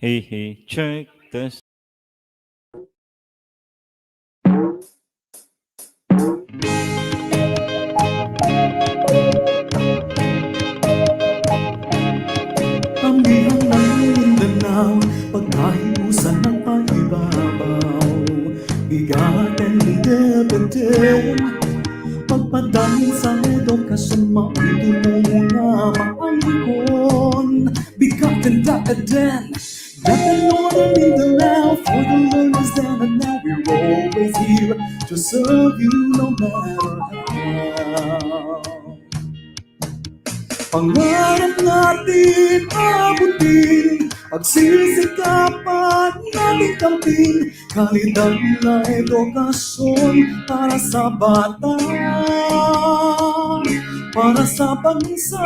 Hey, hey, check this. Amihan ng Mindanao, pagkahiusan ng paibabaw. Bigatin independent, pagpadangin sa edukasyon, maunti mo nga maangkon. Bigatin DepEd, DepEd Northern Mindanao, for the learners then and now, we're always here to serve you no matter how. Pangarap natin abutin, pagsisikapan natin kamtin, kalidad na edukasyon para sa bata, para sa bansa.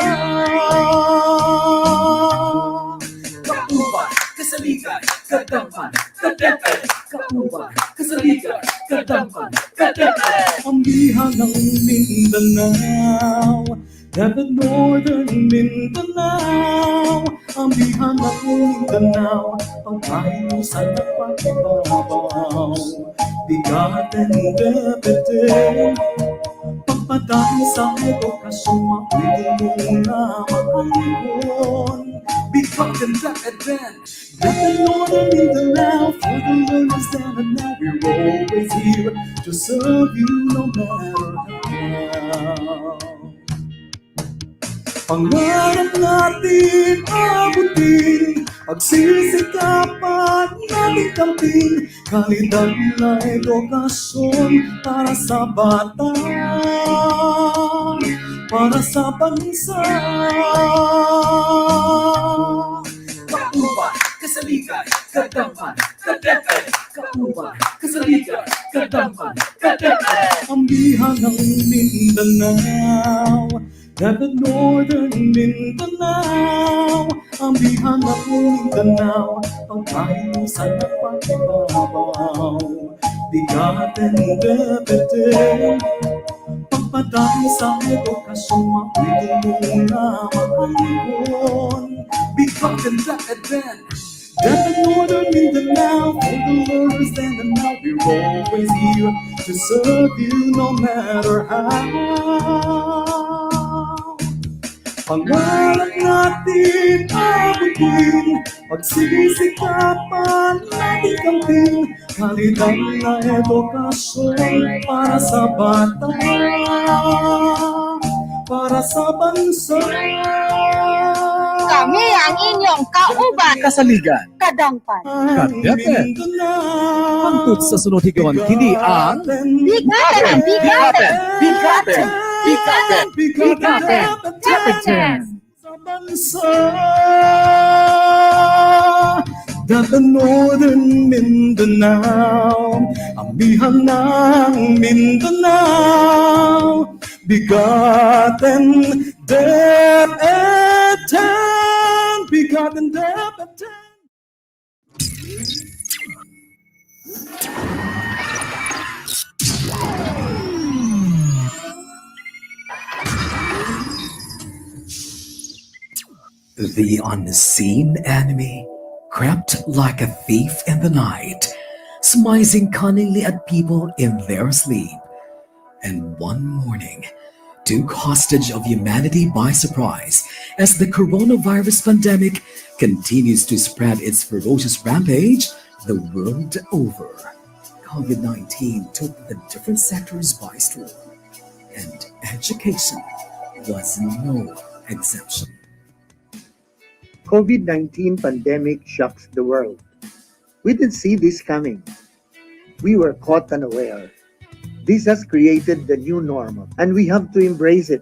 Kauban, kasaligan, kadampan, kadeped. Kauban, kasaligan, kadampan, kadeped. Ang biha ng Mindanao, DepEd Northern Mindanao, ang biha ng Mindanao, pagkahiusan at pagbabaw. Bigatin DepEd, pagpadami sa edukasyon, maunti na maangkon. Bigatin DepEd, DepEd Northern Mindanao, for the learners then and now, we're always here to serve you no matter how. Pangarap natin abutin, pagsisikapan natin kamtin, kalidad na edukasyon para sa bata, para sa bansa. Kauban, kasaligan, kadampan, kadeped. Kauban, kasaligan, kadampan, kadeped. Ang biha ng Mindanao, DepEd Northern Mindanao, ang biha ng Mindanao, pagkahiusan at pagbabaw. Bigatin DepEd, pagpadami sa edukasyon, maunti na maangkon. Bigatin DepEd, DepEd Northern Mindanao, for the learners then and now, we're always here to serve you no matter how. Pangarap natin abutin, pagsisikapan natin kamtin, kalidad na edukasyon para sa bata, para sa bansa. Kami ang inyong kauban, Kasaligan, kadampan, kadeped. Hangtod sa sunod higawan kini ang bigatin, Bigatin, Bigatin, Bigatin, Bigatin, DepEd. Sa bansa, DepEd Northern Mindanao, ang biha ng Mindanao. Bigatin DepEd, bigatin DepEd. The unseen enemy crept like a thief in the night, smizing cunningly at people in their sleep, and one morning took hostage of humanity by surprise as the coronavirus pandemic continues to spread its ferocious rampage the world over. COVID-19 took the different sectors by storm, and education was no exception. COVID-19 pandemic shocks the world. We didn't see this coming. We were caught unaware. This has created the new normal, and we have to embrace it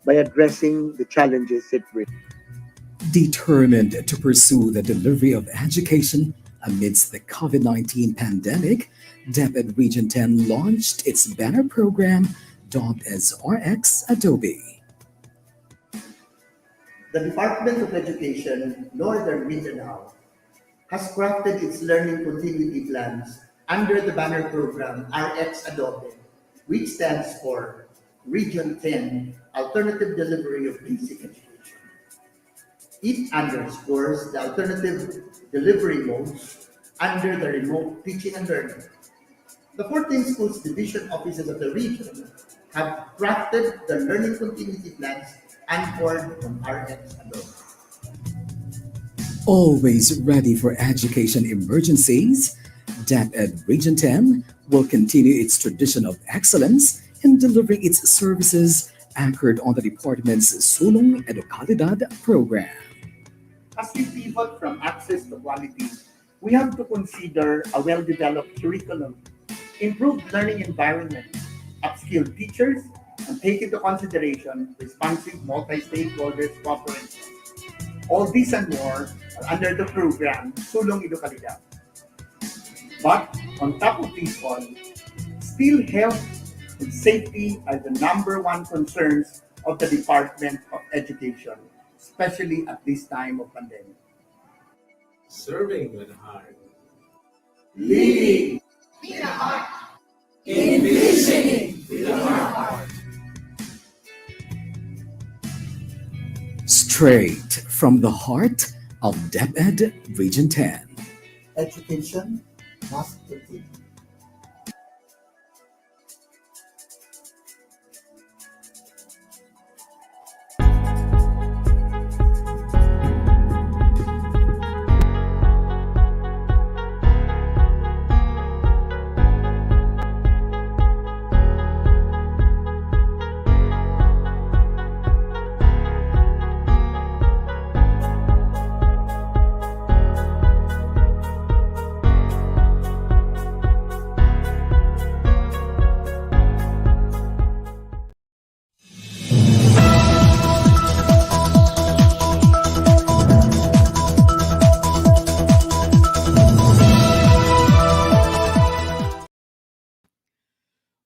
by addressing the challenges it brings. Determined to pursue the delivery of education amidst the COVID-19 pandemic, DepEd Region 10 launched its banner program dubbed as RX Adobe. The Department of Education, Northern Mindanao, has crafted its learning continuity plans under the banner program RX Adobe, which stands for Region 10 Alternative Delivery of Basic Education. It underscores the alternative delivery modes under the remote teaching and learning. The 14 schools division offices of the region have crafted the learning continuity plans anchored on RX Adobe. Always ready for education emergencies, DepEd Region 10 will continue its tradition of excellence in delivering its services anchored on the department's Sulong Edukalidad program. As we pivot from access to quality, we have to consider a well-developed curriculum, improved learning environment, upskilled teachers, and take into consideration responsive multi-stakeholders cooperation. All these and more are under the program Sulong Edukalidad. But on top of these all, still health and safety are the number one concerns of the Department of Education, especially at this time of pandemic. Serving with heart. Leading Straight from the heart of DepEd Region 10. education must continue.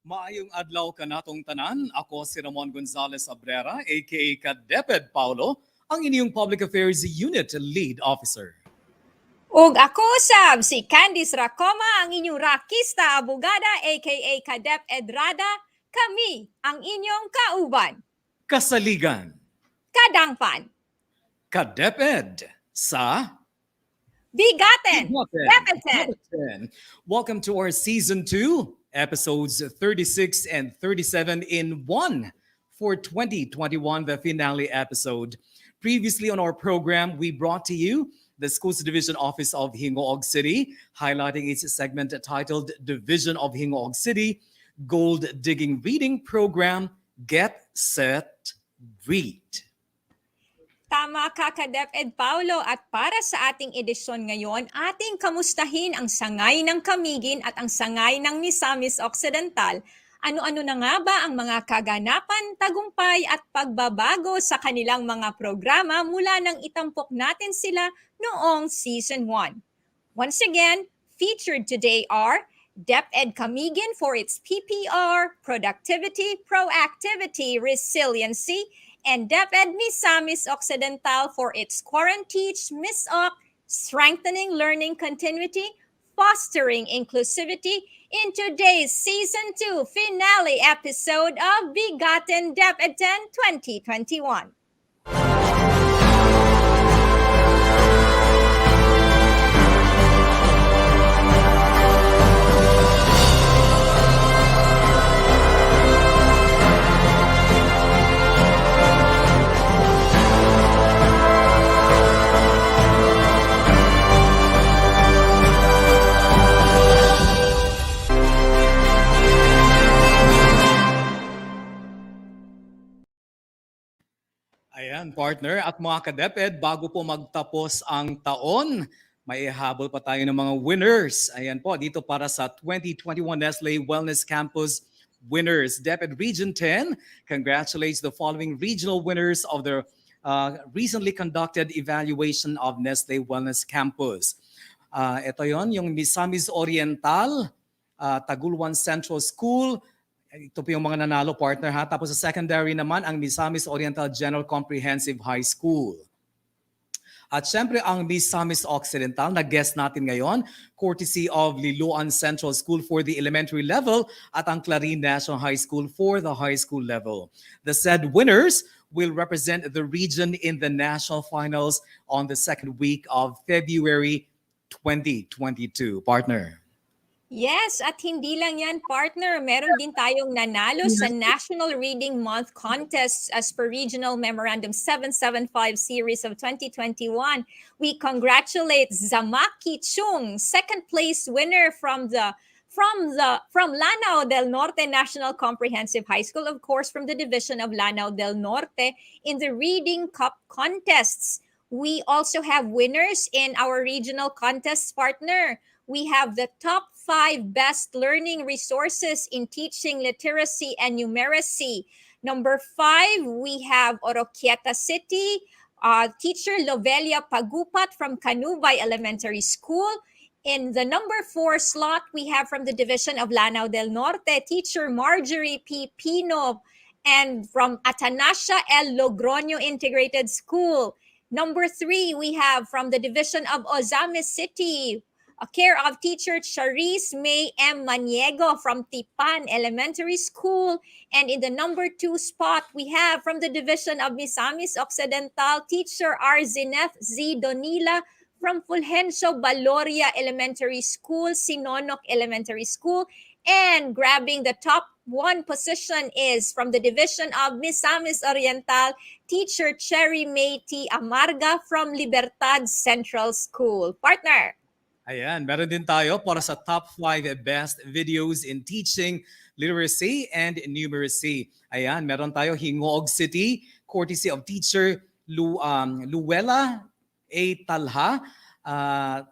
Maayong adlaw ka natong tanan. Ako si Ramon Gonzalez Abrera, aka ka-DepEd Paulo, ang inyong Public Affairs Unit Lead Officer. Ug ako sab si Candice Racoma, ang inyong rakista abogada aka ka-DepEd Rada. Kami ang inyong kauban, Kasaligan, kadangpan, ka-DepEd sa bigaten, DepEd. DepEd. Welcome to our Season 2, episodes 36 and 37 in one for 2021, the finale episode. Previously on our program, we brought to you the Schools Division Office of Hingoog City, highlighting its segment titled Division of Hingoog City Gold Digging Reading Program, Get, Set, Read. Tama ka ka-DepEd Paulo, at para sa ating edisyon ngayon, ating kamustahin ang sangay ng Camiguin at ang sangay ng Misamis Occidental. Ano-ano na nga ba ang mga kaganapan, tagumpay at pagbabago sa kanilang mga programa mula nang itampok natin sila noong Season 1. Once again, featured today are DepEd Camiguin for its PPR, Productivity-Proactivity-Resiliency, and DepEd Misamis Occidental for its QuaranTEACH, MisOcc, Strengthening Learning Continuity, Fostering Inclusivity, in today's Season 2 finale episode of Bigaten DepEd 10 2021. Ayan, partner at mga ka-DepEd, bago po magtapos ang taon, may habol pa tayo ng mga winners. Ayan po, dito para sa 2021 Nestle Wellness Campus winners. DepEd Region 10 congratulates the following regional winners of the recently conducted evaluation of Nestle Wellness Campus. Ito yon, yung Misamis Oriental, Taguluan Central School. Ito po yung mga nanalo, partner ha. Tapos sa secondary naman, ang Misamis Oriental General Comprehensive High School. At syempre, ang Misamis Occidental, na guest natin ngayon, courtesy of Liloan Central School for the elementary level at ang Clarin National High School for the high school level. The said winners will represent the region in the national finals on the second week of February 2022. Partner. Yes, at hindi lang yan, partner. Meron din tayong nanalo sa National Reading Month Contest as per Regional Memorandum 775 Series of 2021. We congratulate Zamaki Chung, second place winner from Lanao del Norte National Comprehensive High School, of course, from the division of Lanao del Norte in the Reading Cup contests. We also have winners in our regional contests, partner. We have the top 5 best learning resources in teaching literacy and numeracy. Number 5, we have Oroquieta City, teacher Lovelia Pagupat from Canubay Elementary School. In the number 4 slot, we have from the division of Lanao del Norte, teacher Marjorie P. Pino, and from Atanasio L. Logroño Integrated School. Number 3, we have from the division of Ozamis City, a care of teacher Charisse May M. Maniego from Tipan Elementary School. And in the number 2 spot, we have from the division of Misamis Occidental, teacher Arzineth Z. Donila from Fulgencio Baloria Elementary School, Sinonok Elementary School. And grabbing the top 1 position is from the division of Misamis Oriental, teacher Cherry May T. Amarga from Libertad Central School. Partner. Ayan, meron din tayo para sa top 5 best videos in teaching literacy and numeracy. Ayan, meron tayo Hingoog City, courtesy of teacher Luella A. Talha,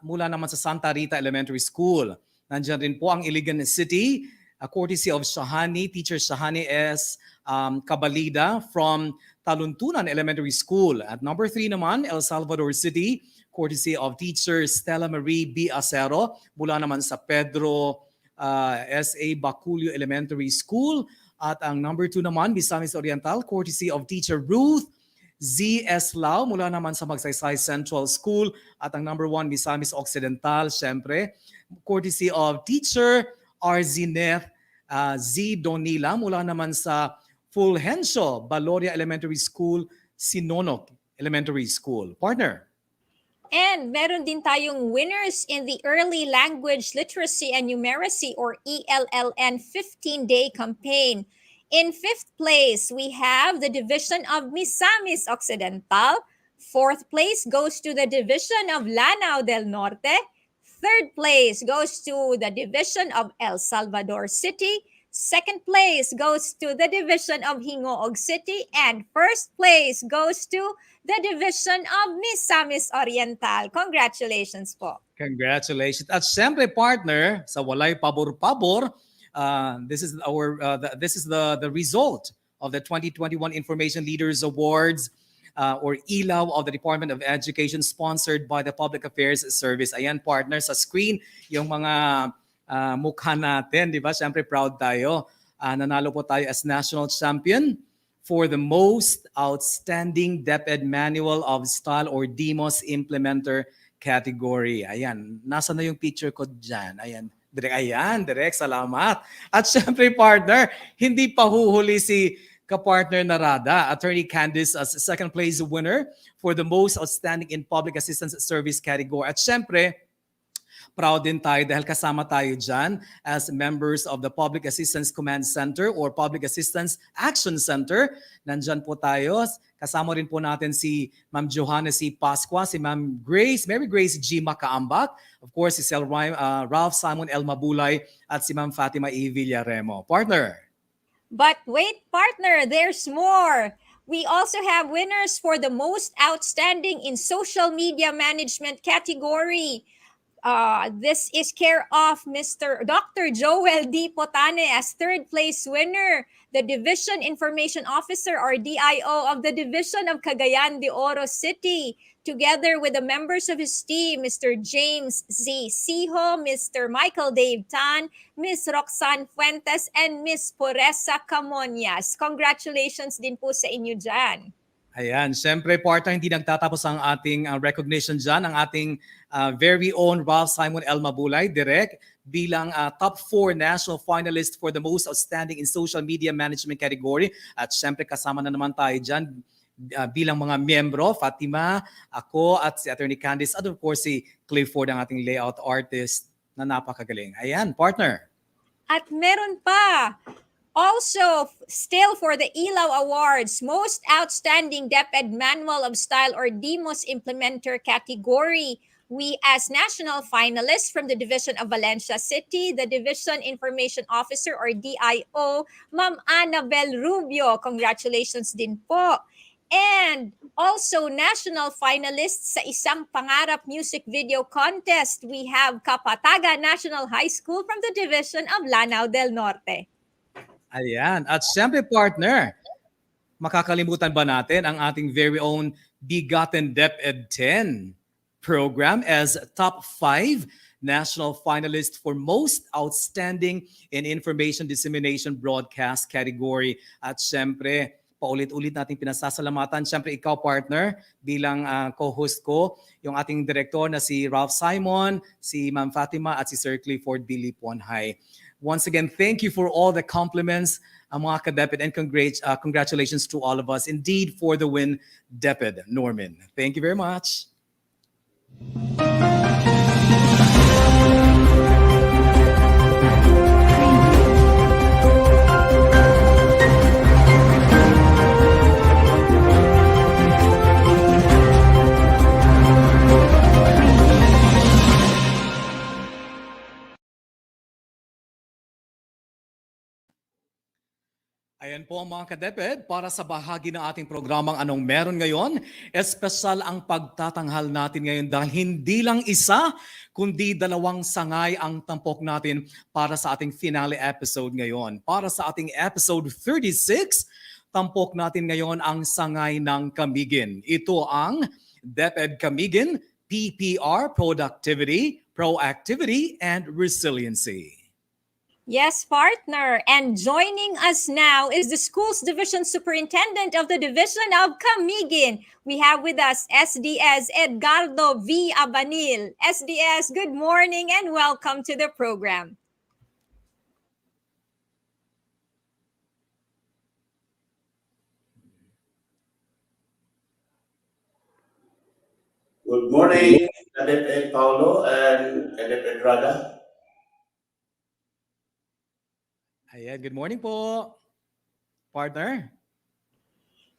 mula naman sa Santa Rita Elementary School. Nandiyan rin po ang Iligan City, courtesy of Shahani, teacher Shahani S. Cabalida from Taluntunan Elementary School. At number 3 naman, El Salvador City, courtesy of teacher Stella Marie B. Acero, mula naman sa Pedro S.A. Baculio Elementary School. At ang number 2 naman, Misamis Oriental, courtesy of teacher Ruth Z.S. Lau, mula naman sa Magsaysay Central School. At ang number 1, Misamis Occidental, syempre, courtesy of teacher Arzineth Z. Donila, mula naman sa Fulgencio Baloria Elementary School, Sinonok Elementary School. Partner. And meron din tayong winners in the Early Language Literacy and Numeracy or ELLN 15-day campaign. In 5th place, we have the division of Misamis Occidental. 4th place goes to the division of Lanao del Norte. 3rd place goes to the division of El Salvador City. 2nd place goes to the division of Hingoog City. And 1st place goes to the division of Misamis Oriental. Congratulations po. Congratulations. At syempre, partner, sa walay pabor-pabor, this is the result of the 2021 Information Leaders Awards or ILAW of the Department of Education, sponsored by the Public Affairs Service. Ayan, partner, sa screen, yung mga mukha natin, di ba? Syempre, proud tayo. Nanalo po tayo as national champion for the most outstanding DepEd Manual of Style or DEMOS Implementer category. Ayan, nasa na yung picture ko dyan? Ayan, direct, salamat. At syempre, partner, hindi pa huhuli si kapartner Narada, Attorney Candice as second place winner for the most outstanding in public assistance service category. At syempre, proud din tayo dahil kasama tayo dyan as members of the Public Assistance Command Center or Public Assistance Action Center. Nandyan po tayo. Kasama rin po natin si Ma'am Johanna C. Pasqua, si Ma'am Mary Grace G. Makaambak, of course, si Sir Ralph Simon L. Mabulay, at si Ma'am Fatima E. Villaremo. Partner. But wait, partner, there's more. We also have winners for the most outstanding in social media management category. This is care of Mr. Dr. Joel D. Potane as third place winner, the Division Information Officer or DIO of the Division of Cagayan de Oro City, together with the members of his team, Mr. James Z. Siho, Mr. Michael Dave Tan, Ms. Roxanne Fuentes, and Ms. Poresa Camonias. Congratulations din po sa inyo dyan. Ayan, syempre partner, hindi nagtatapos ang ating recognition dyan, ang ating very own Ralph Simon L. Mabulay, direct, bilang top 4 national finalist for the most outstanding in social media management category. At syempre kasama na naman tayo dyan bilang mga miyembro, Fatima, ako at si Attorney Candice, at of course si Clifford, ang ating layout artist na napakagaling. Ayan, partner. At meron pa, also, still for the Ilaw Awards, Most Outstanding DepEd Manual of Style or DMOS Implementer category, we as national finalists from the Division of Valencia City, the Division Information Officer or DIO, Ma'am Annabel Rubio. Congratulations din po. And also national finalists sa Isang Pangarap Music Video Contest, we have Kapataga National High School from the Division of Lanao del Norte. Ayan. At syempre partner, makakalimutan ba natin ang ating very own Bigaten DepEd 10 program as top 5 national finalist for most outstanding in information dissemination broadcast category. At syempre, paulit-ulit nating pinasasalamatan. Syempre ikaw partner bilang co-host ko, yung ating director na si Ralph Simon, si Ma'am Fatima at si Sir Clifford Billy Ponhay. Once again, thank you for all the compliments, mga ka-DepEd, and congratulations to all of us. Indeed, for the win, DepEd, Norman. Thank you very much. Ayan po mga ka-DepEd, para sa bahagi ng ating programang Anong Meron Ngayon, espesyal ang pagtatanghal natin ngayon dahil hindi lang isa, kundi 2 sangay ang tampok natin para sa ating finale episode ngayon. Para sa ating episode 36, tampok natin ngayon ang sangay ng Camiguin. Ito ang DepEd Camiguin, PPR, Productivity, Proactivity, and Resiliency. Yes, partner. And joining us now is the Schools Division Superintendent of the Division of Camiguin. We have with us SDS Edgardo V. Abanil. SDS, good morning and welcome to the program. Good morning, DepEd Paulo and DepEd Rada. Ayan, good morning po, partner.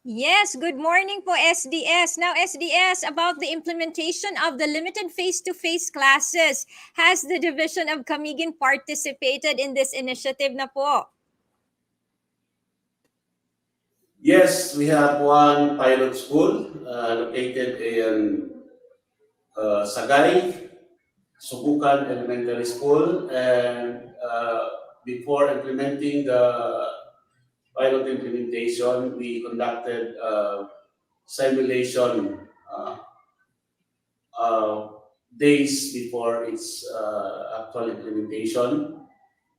Yes, good morning po SDS. Now SDS, about the implementation of the limited face-to-face classes, has the Division of Camiguin participated in this initiative na po? Yes, we have one pilot school located in Sagay, Subukan Elementary School, and before implementing the pilot implementation, we conducted simulation days before its actual implementation,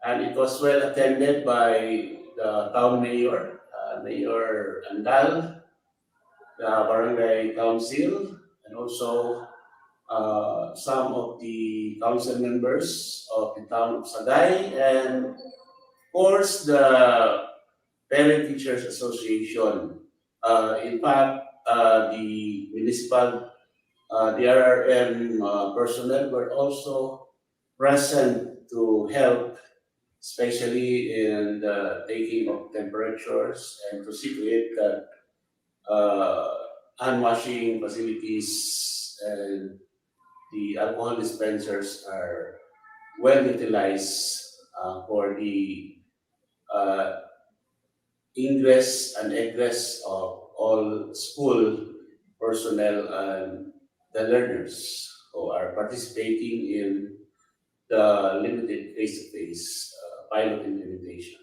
and it was well attended by the town mayor, Mayor Andal, the barangay council, and also some of the council members of the town of Sagay, and of course the Parent Teachers Association. In fact, the municipal DRRM personnel were also present to help, especially in the taking of temperatures and to see to it that hand washing facilities and the alcohol dispensers are well utilized for the ingress and egress of all school personnel and the learners who are participating in the limited face-to-face pilot implementation.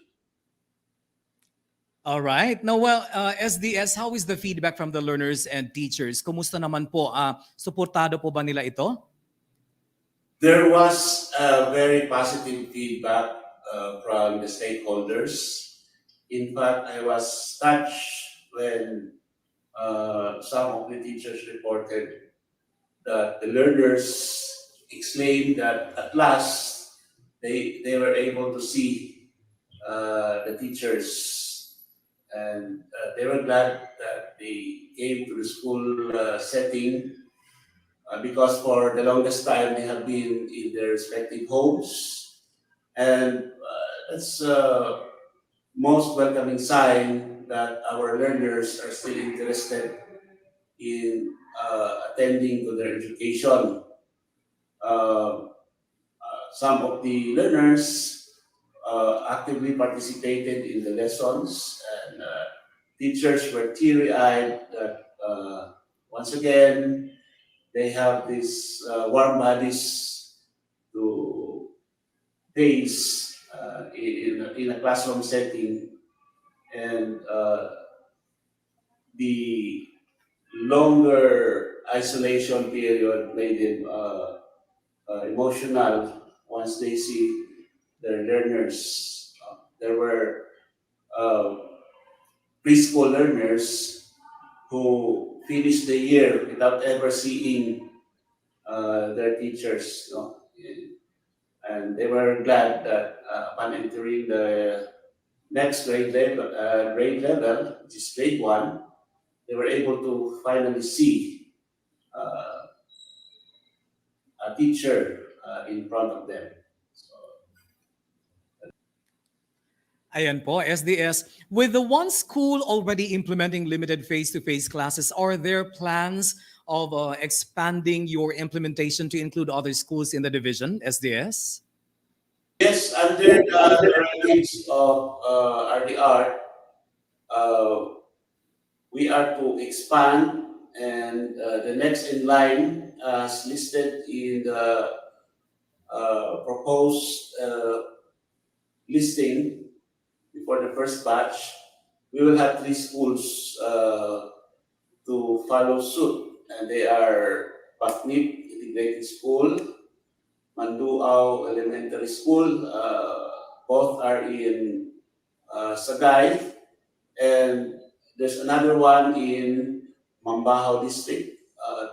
All right. Now, well, SDS, how is the feedback from the learners and teachers? Kumusta naman po? Suportado po ba nila ito? There was very positive feedback from the stakeholders. In fact, I was touched when some of the teachers reported that the learners exclaimed that at last they were able to see the teachers, and they were glad that they came to the school setting because for the longest time they have been in their respective homes, and that's most welcoming sign that our learners are still interested in attending to their education. Some of the learners actively participated in the lessons, and teachers were teary-eyed that once again they have these warm bodies to face in a classroom setting, and the longer isolation period made them emotional once they see their learners. There were preschool learners who finished the year without ever seeing their teachers, and they were glad that upon entering the next grade level, which is grade 1, they were able to finally see a teacher in front of them. Ayan po, SDS. With the one school already implementing limited face-to-face classes, are there plans of expanding your implementation to include other schools in the division, SDS? Yes, under the directives of RDR, we are to expand, and the next in line, as listed in the proposed listing before the first batch, we will have 3 schools to follow suit, and they are Paknip Integrated School, Manduao Elementary School, both are in Sagay, and there's another one in Mambahaw District,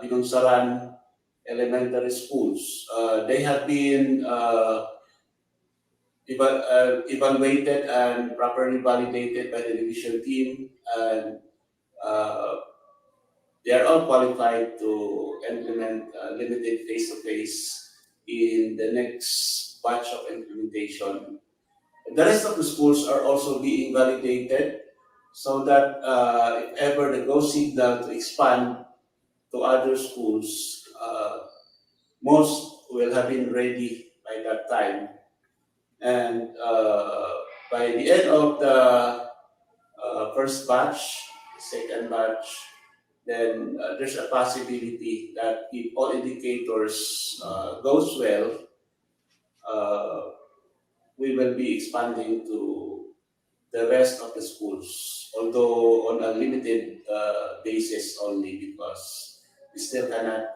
Binongsaran Elementary Schools. They have been evaluated and properly validated by the division team, and they are all qualified to implement limited face-to-face in the next batch of implementation. The rest of the schools are also being validated so that if ever the go signal to expand to other schools, most will have been ready by that time. And by the end of the first batch, second batch, then there's a possibility that if all indicators goes well, we will be expanding to the rest of the schools, although on a limited basis only, because we still cannot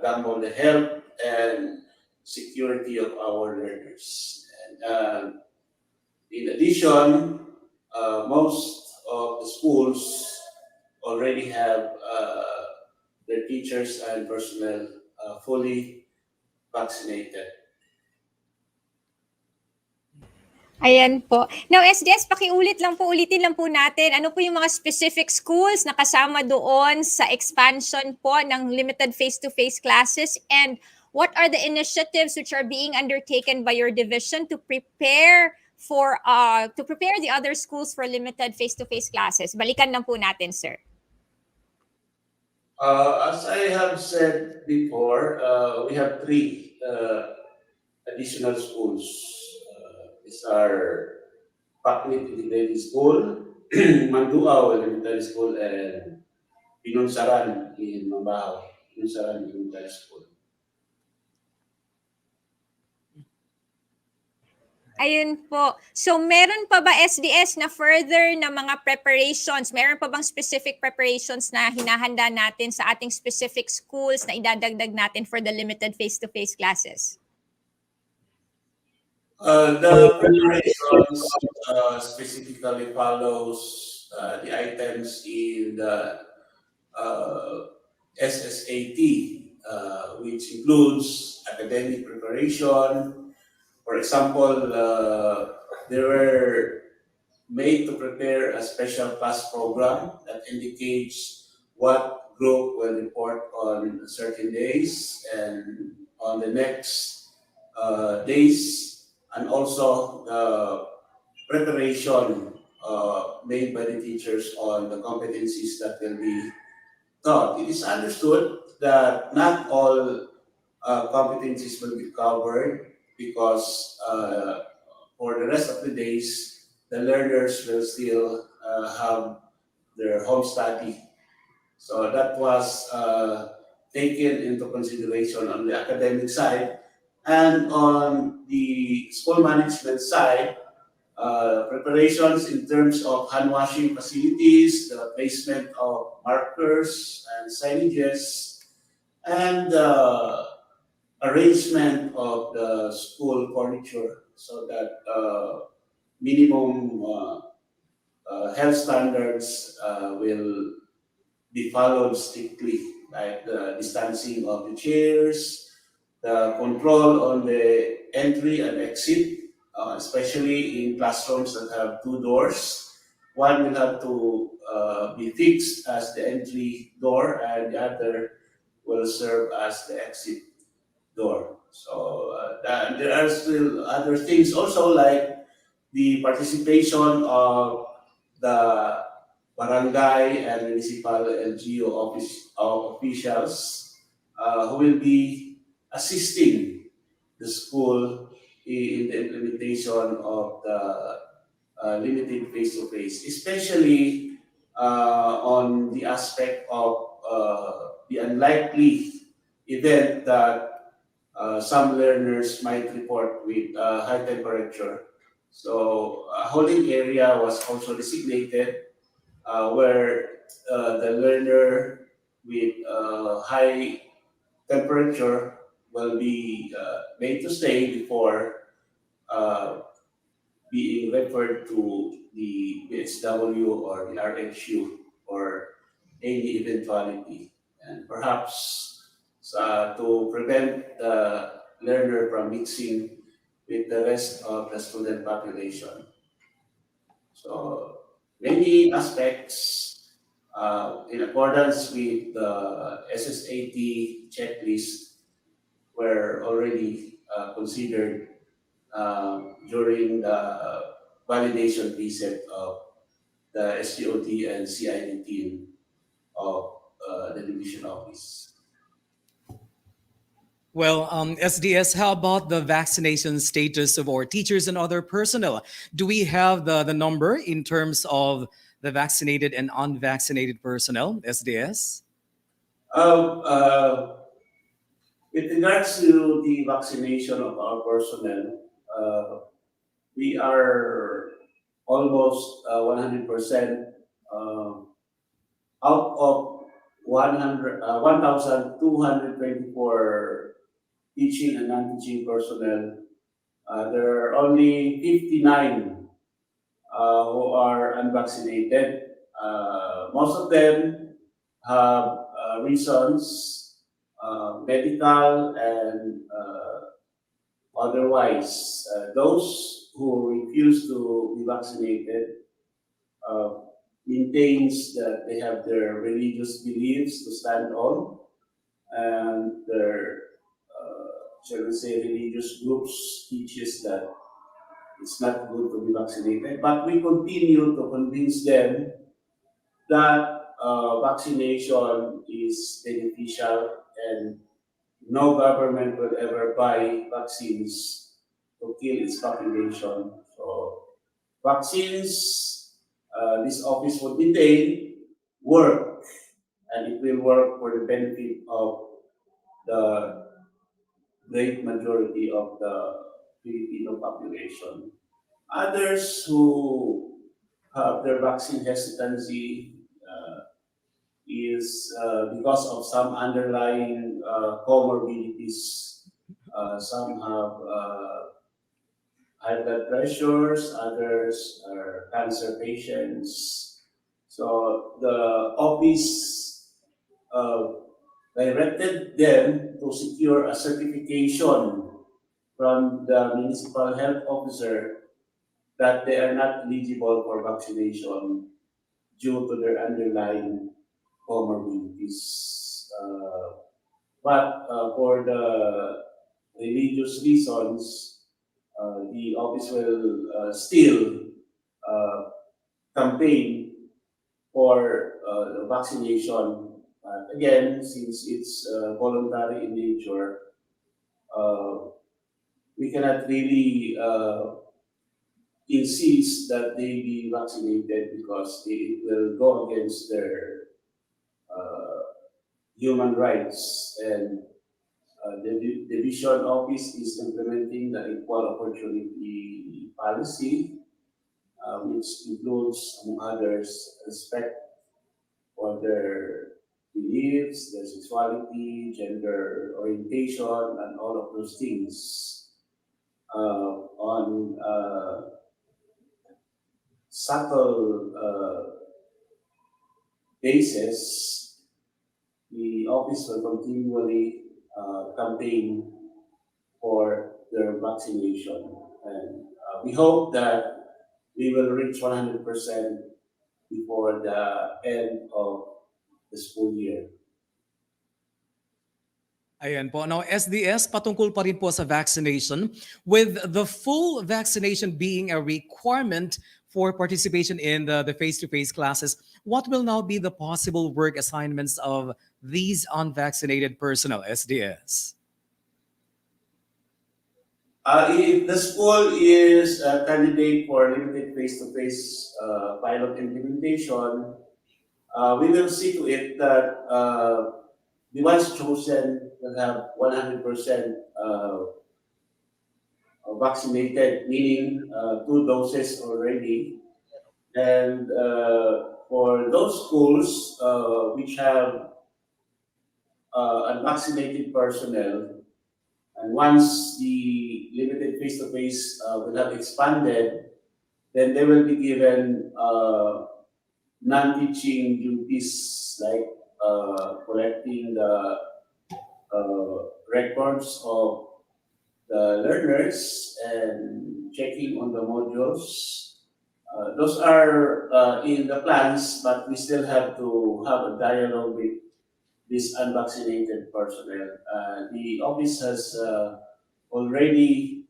gamble the health and security of our learners. And in addition, most of the schools already have their teachers and personnel fully vaccinated. Ayan po. Now, SDS, ulitin lang po natin, ano po yung mga specific schools na kasama doon sa expansion po ng limited face-to-face classes, and what are the initiatives which are being undertaken by your division to prepare the other schools for limited face-to-face classes? Balikan lang po natin, sir. As I have said before, we have 3 additional schools. These are Paknip Integrated School, Manduao Elementary School, and Binongsaran in Mambahaw, Binongsaran Elementary School. Ayun po. So, meron pa ba SDS na further na mga preparations? Meron pa bang specific preparations na hinahanda natin sa ating specific schools na idadagdag natin for the limited face-to-face classes? The preparations specifically follows the items in the SSAT, which includes academic preparation. For example, they were made to prepare a special class program that indicates what group will report on certain days and on the next days, and also the preparation made by the teachers on the competencies that will be taught. It is understood that not all competencies will be covered because for the rest of the days, the learners will still have their home study. So that was taken into consideration on the academic side. And on the school management side, preparations in terms of hand washing facilities, the placement of markers and signages, and arrangement of the school furniture so that minimum health standards will be followed strictly, like the distancing of the chairs, the control on the entry and exit, especially in classrooms that have two doors. One will have to be fixed as the entry door, and the other will serve as the exit door. So there are still other things also, like the participation of the barangay and municipal LGU officials who will be assisting the school in the implementation of the limited face-to-face, especially on the aspect of the unlikely event that some learners might report with high temperature. So a holding area was also designated where the learner with high temperature will be made to stay before being referred to the PSW or the RHU for any eventuality. And perhaps to prevent the learner from mixing with the rest of the student population. So many aspects in accordance with the SSAT checklist were already considered during the validation visit of the SGOT and CID team of the division office. Well, SDS, how about the vaccination status of our teachers and other personnel? Do we have the number in terms of the vaccinated and unvaccinated personnel, SDS? With regards to the vaccination of our personnel, we are almost 100% out of 1,224 teaching and non-teaching personnel. There are only 59 who are unvaccinated. Most of them have reasons, medical and otherwise. Those who refuse to be vaccinated maintains that they have their religious beliefs to stand on, and their shall we say religious groups teaches that it's not good to be vaccinated. But we continue to convince them that vaccination is beneficial and no government will ever buy vaccines to kill its population. So vaccines, this office would maintain, work, and it will work for the benefit of the great majority of the Filipino population. Others who have their vaccine hesitancy is because of some underlying comorbidities. Some have high blood pressures, others are cancer patients. So the office directed them to secure a certification from the municipal health officer that they are not eligible for vaccination due to their underlying comorbidities. But for the religious reasons, the office will still campaign for the vaccination. Again, since it's voluntary in nature, we cannot really insist that they be vaccinated because it will go against their human rights. And the division office is implementing the equal opportunity policy, which includes, among others, respect for their beliefs, their sexuality, gender orientation, and all of those things. On subtle basis, the office will continually campaign for their vaccination. And we hope that we will reach 100% before the end of the school year. Ayan po. Now, SDS, patungkol pa rin po sa vaccination, with the full vaccination being a requirement for participation in the face-to-face classes, what will now be the possible work assignments of these unvaccinated personnel, SDS? If the school is a candidate for limited face-to-face pilot implementation, we will see to it that the ones chosen will have 100% vaccinated, meaning 2 doses already. And for those schools which have unvaccinated personnel, and once the limited face-to-face will have expanded, then they will be given non-teaching duties like collecting the records of the learners and checking on the modules. Those are in the plans, but we still have to have a dialogue with this unvaccinated personnel. The office has already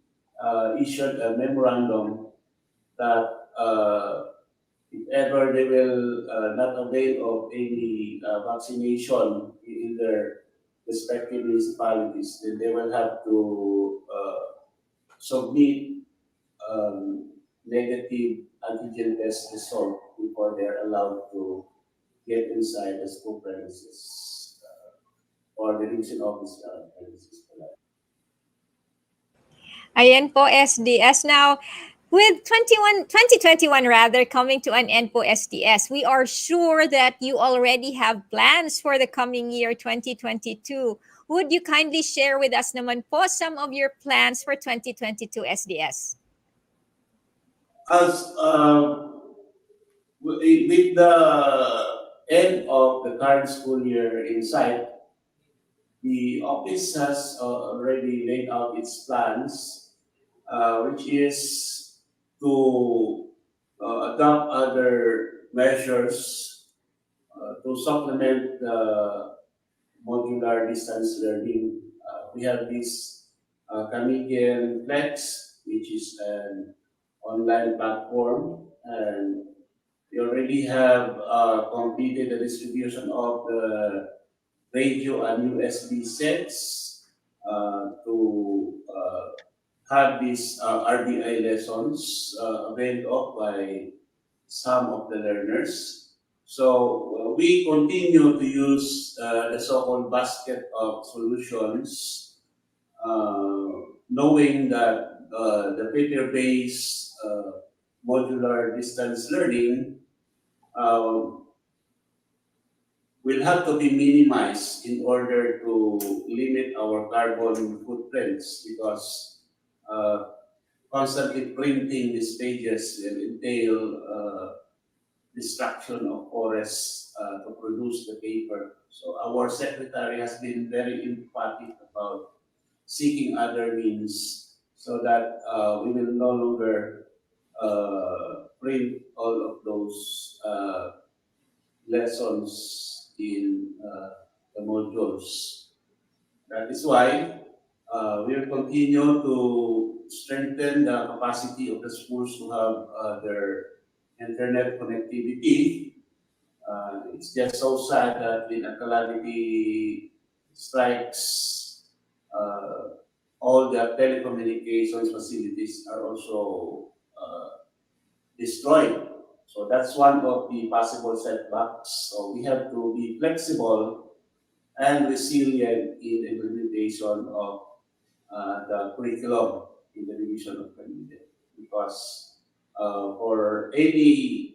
issued a memorandum that if ever they will not avail of any vaccination in their respective municipalities, then they will have to submit negative antigen test result before they are allowed to get inside the school premises or the division office premises. Ayan po, SDS. Now, with 2021 rather coming to an end po, SDS, we are sure that you already have plans for the coming year 2022. Would you kindly share with us naman po some of your plans for 2022, SDS? As with the end of the current school year in sight, the office has already laid out its plans, which is to adopt other measures to supplement the modular distance learning. We have this Camiguin Flex, which is an online platform, and we already have completed the distribution of the radio and USB sets to have these RDI lessons availed of by some of the learners. So we continue to use the so-called basket of solutions, knowing that the paper-based modular distance learning will have to be minimized in order to limit our carbon footprints, because constantly printing these pages will entail destruction of forests to produce produce the paper. So our secretary has been very emphatic about seeking other means so that we will no longer print all of those lessons in the modules. That is why we will continue to strengthen the capacity of the schools to have their internet connectivity. It's just so sad that when a calamity strikes, all the telecommunications facilities are also destroyed. So that's one of the possible setbacks. So we have to be flexible and resilient in implementation of the curriculum in the division of Camiguin. Because for any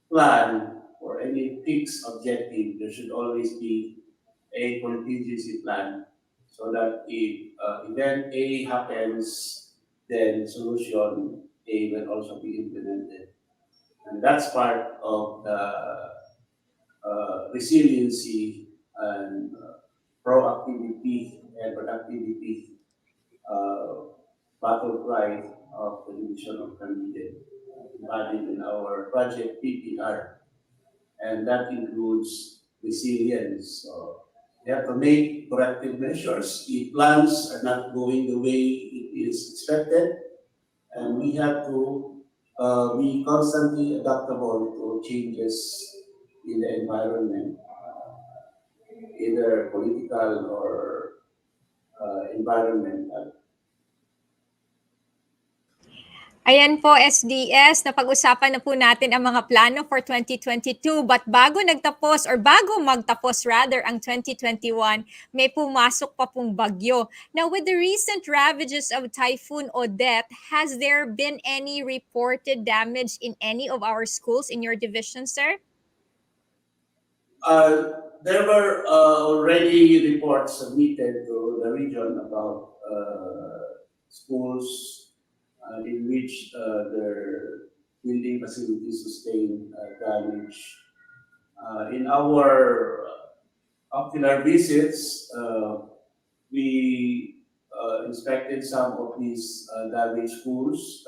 plan or any fixed objective, there should always be a contingency plan so that if event A happens, then solution A will also be implemented. And that's part of the resiliency and proactivity and productivity battle cry of the division of Camiguin, embodied in our project PPR, and that includes resilience. So we have to make corrective measures if plans are not going the way it is expected, and we have to be constantly adaptable to changes in the environment, either political or environmental. Ayan po, SDS, napag-usapan na po natin ang mga plano for 2022. But bago magtapos rather ang 2021, may pumasok pa pong bagyo. Now, with the recent ravages of Typhoon Odette, has there been any reported damage in any of our schools in your division, sir? There were already reports submitted to the region about schools in which their building facilities sustained damage. In our ocular visits, we inspected some of these damaged schools,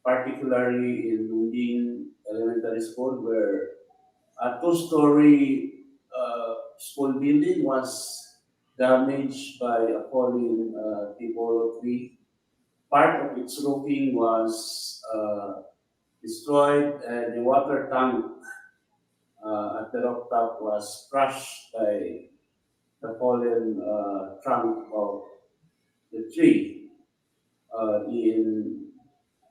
particularly in Lunding Elementary School, where a two-story school building was damaged by a falling Tipolo tree. Part of its roofing was destroyed, and the water tank at the rooftop was crushed by the fallen trunk of the tree. In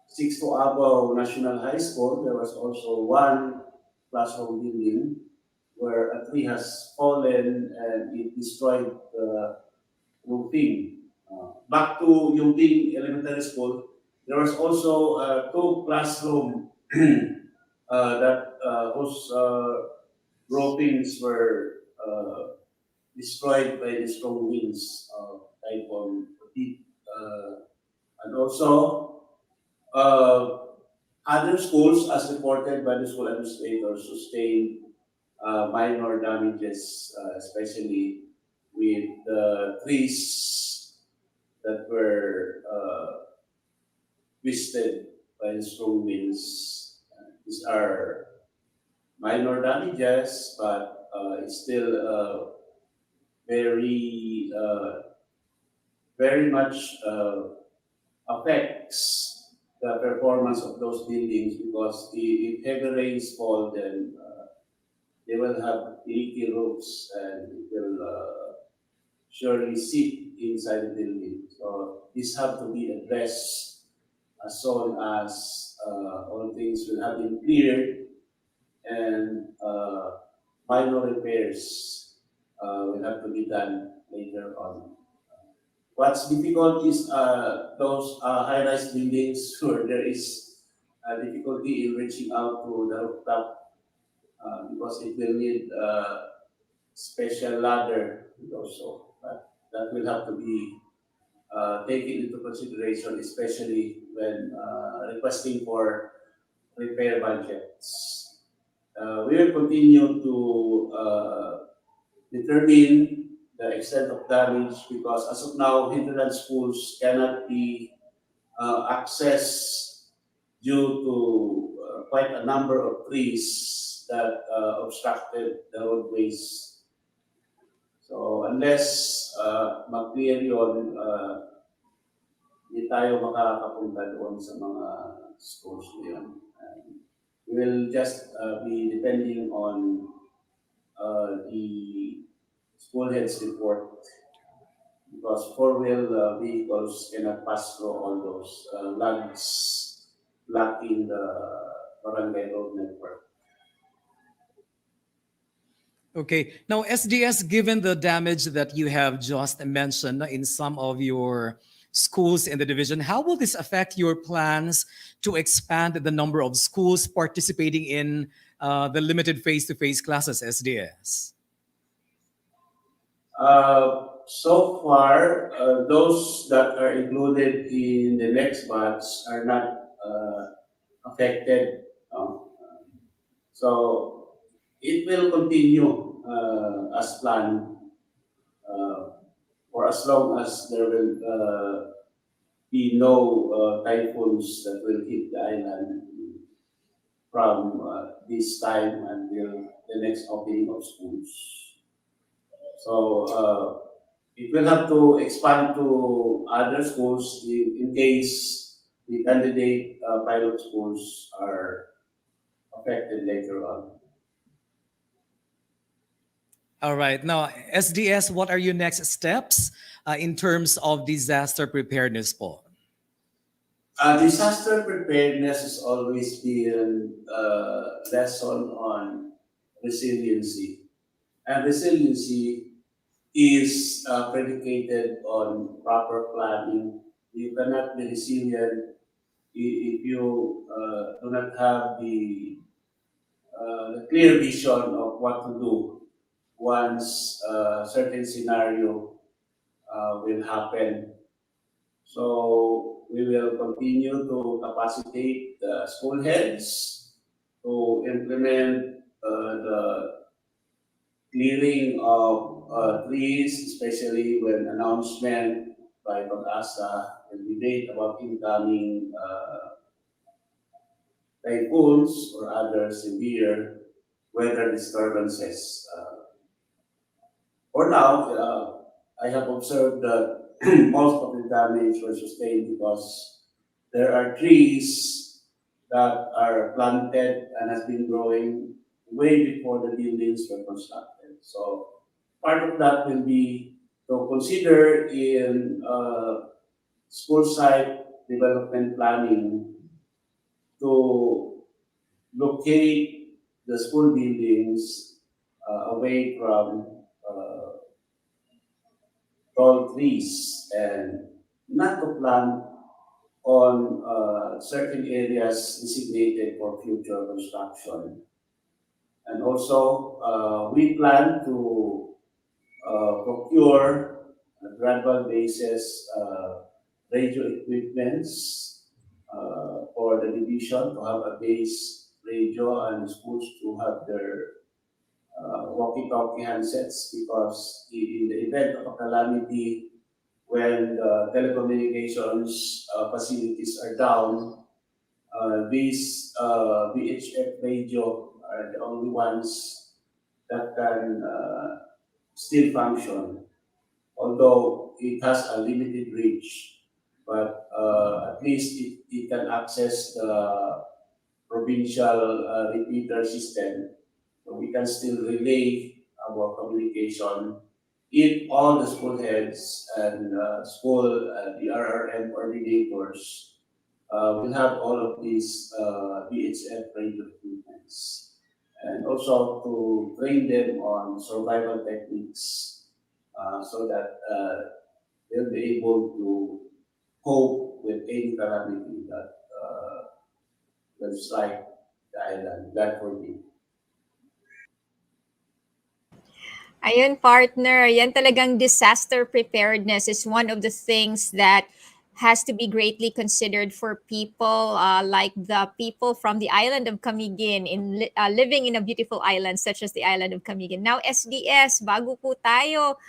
Sixto Abao National High School, there was also one classroom building where a tree has fallen and it destroyed the roofing. Back to Yumping Elementary School, there was also two classroom whose roofings were destroyed by the strong winds of Typhoon Odette. And also, other schools, as reported by the school administrators, sustained minor damages, especially with the trees that were twisted by the strong winds. These are minor damages, but it still very much affects the performance of those buildings, because if heavy rains fall, then they will have leaky roofs and it will surely seep inside the building. So this have to be addressed as soon as all things will have been cleared, and minor repairs will have to be done later on. What's difficult is those high-rise buildings where there is difficulty in reaching out to the rooftop because it will need special ladder also. But that will have to be taken into consideration, especially when requesting for repair budgets. We will continue to determine the extent of damage because as of now, hinterland schools cannot be accessed due to quite a number of trees that obstructed the roadways. So unless mag-clear yun, hindi tayo makakapunta doon sa mga schools na yun. We will just be depending on the school head's report because four-wheel vehicles cannot pass through all those lags blocking the barangay road network. Okay. Now, SDS, given the damage that you have just mentioned in some of your schools in the division, how will this affect your plans to expand the number of schools participating in the limited face-to-face classes, SDS? So far, those that are included in the next batch are not affected. So it will continue as planned for as long as there will be no typhoons that will hit the island from this time until the next opening of schools. So it will have to expand to other schools in case the candidate pilot schools are affected later on. All right. Now, SDS, what are your next steps in terms of disaster preparedness po? Disaster preparedness has always been a lesson on resiliency. And resiliency is predicated on proper planning. You cannot be resilient if you do not have the clear vision of what to do once a certain scenario will happen. So we will continue to capacitate the school heads to implement the clearing of trees, especially when announcement by Pag-asa will be made about incoming typhoons or other severe weather disturbances. For now, I have observed that most of the damage was sustained because there are trees that are planted and has been growing way before the buildings were constructed. So part of that will be to consider in school site development planning to locate the school buildings away from tall trees and not to plant on certain areas designated for future construction. And also, we plan to procure on a gradual basis radio equipments for the division to have a base radio and schools to have their walkie-talkie handsets because in the event of a calamity, when the telecommunications facilities are down, these VHF radio are the only ones that can still function, although it has a limited reach, but at least it can access the provincial repeater system. So we can still relay our communication if all the school heads and school DRRM coordinators will have all of these VHF radio equipments. And also to train them on survival techniques so that they'll be able to cope with any calamity that will strike the island, God forbid. Ayun, partner. Yan talagang disaster preparedness is one of the things that has to be greatly considered for people like the people from the island of Camiguin living in a beautiful island such as the island of Camiguin. Now, SDS, bago po tayo,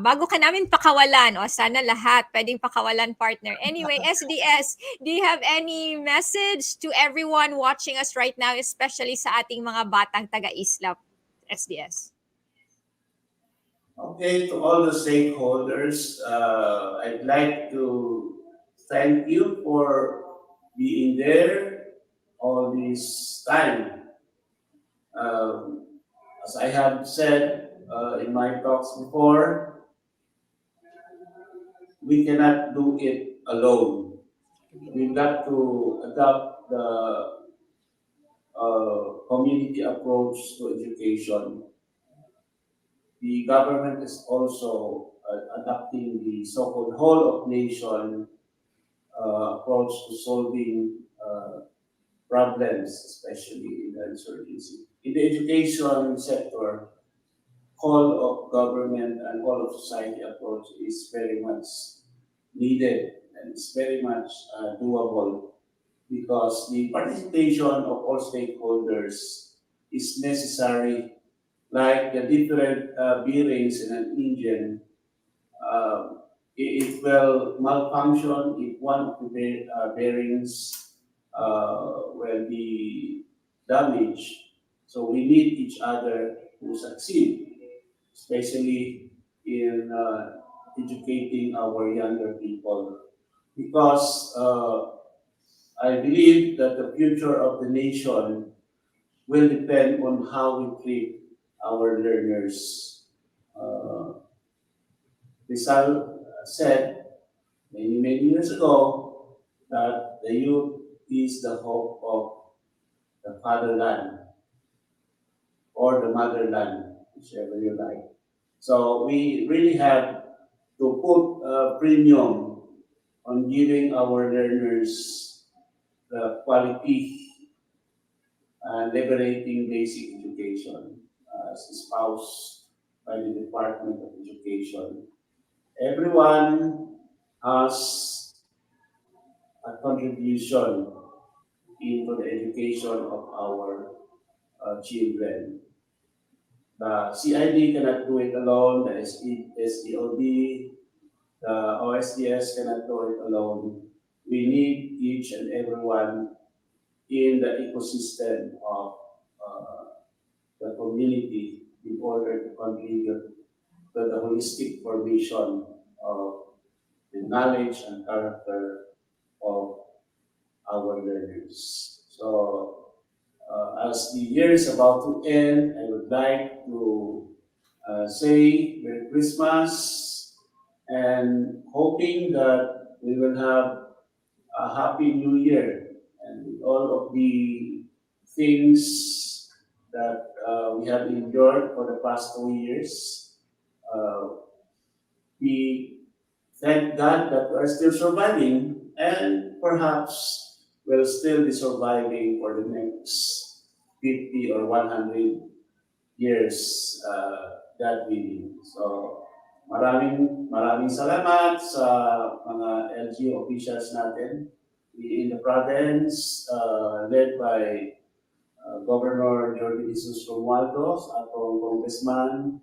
bago ka namin pakawalan, o sana lahat pwedeng pakawalan, partner. Anyway, SDS, do you have any message to everyone watching us right now, especially sa ating mga batang taga-isla, SDS? Okay, to all the stakeholders, I'd like to thank you for being there all this time. As I have said in my talks before, we cannot do it alone. We've got to adopt the community approach to education. The government is also adopting the so-called whole of nation approach to solving problems, especially in the insurgency. In the education sector, whole of government and whole of society approach is very much needed and it's very much doable because the participation of all stakeholders is necessary. Like the different bearings in an engine, it will malfunction if one of the bearings will be damaged. So we need each other to succeed, especially in educating our younger people. Because I believe that the future of the nation will depend on how we treat our learners. Rizal said many years ago that the youth is the hope of the fatherland or the motherland, whichever you like. So we really have to put a premium on giving our learners the quality and liberating basic education as espoused by the Department of Education. Everyone has a contribution into the education of our children. The CID cannot do it alone, the SEOD, the OSDS cannot do it alone. We need each and everyone in the ecosystem of the community in order to contribute to the holistic formation of the knowledge and character of our learners. So, as the year is about to end, I would like to say Merry Christmas and hoping that we will have a happy new year and with all of the things that we have endured for the past 2 years. We thank God that we are still surviving and perhaps we'll still be surviving for the next 50 or 100 years, God willing. So, maraming salamat sa mga LGU officials natin in the province, led by Governor Jordi Jesus Romualdo, sa atong congressman,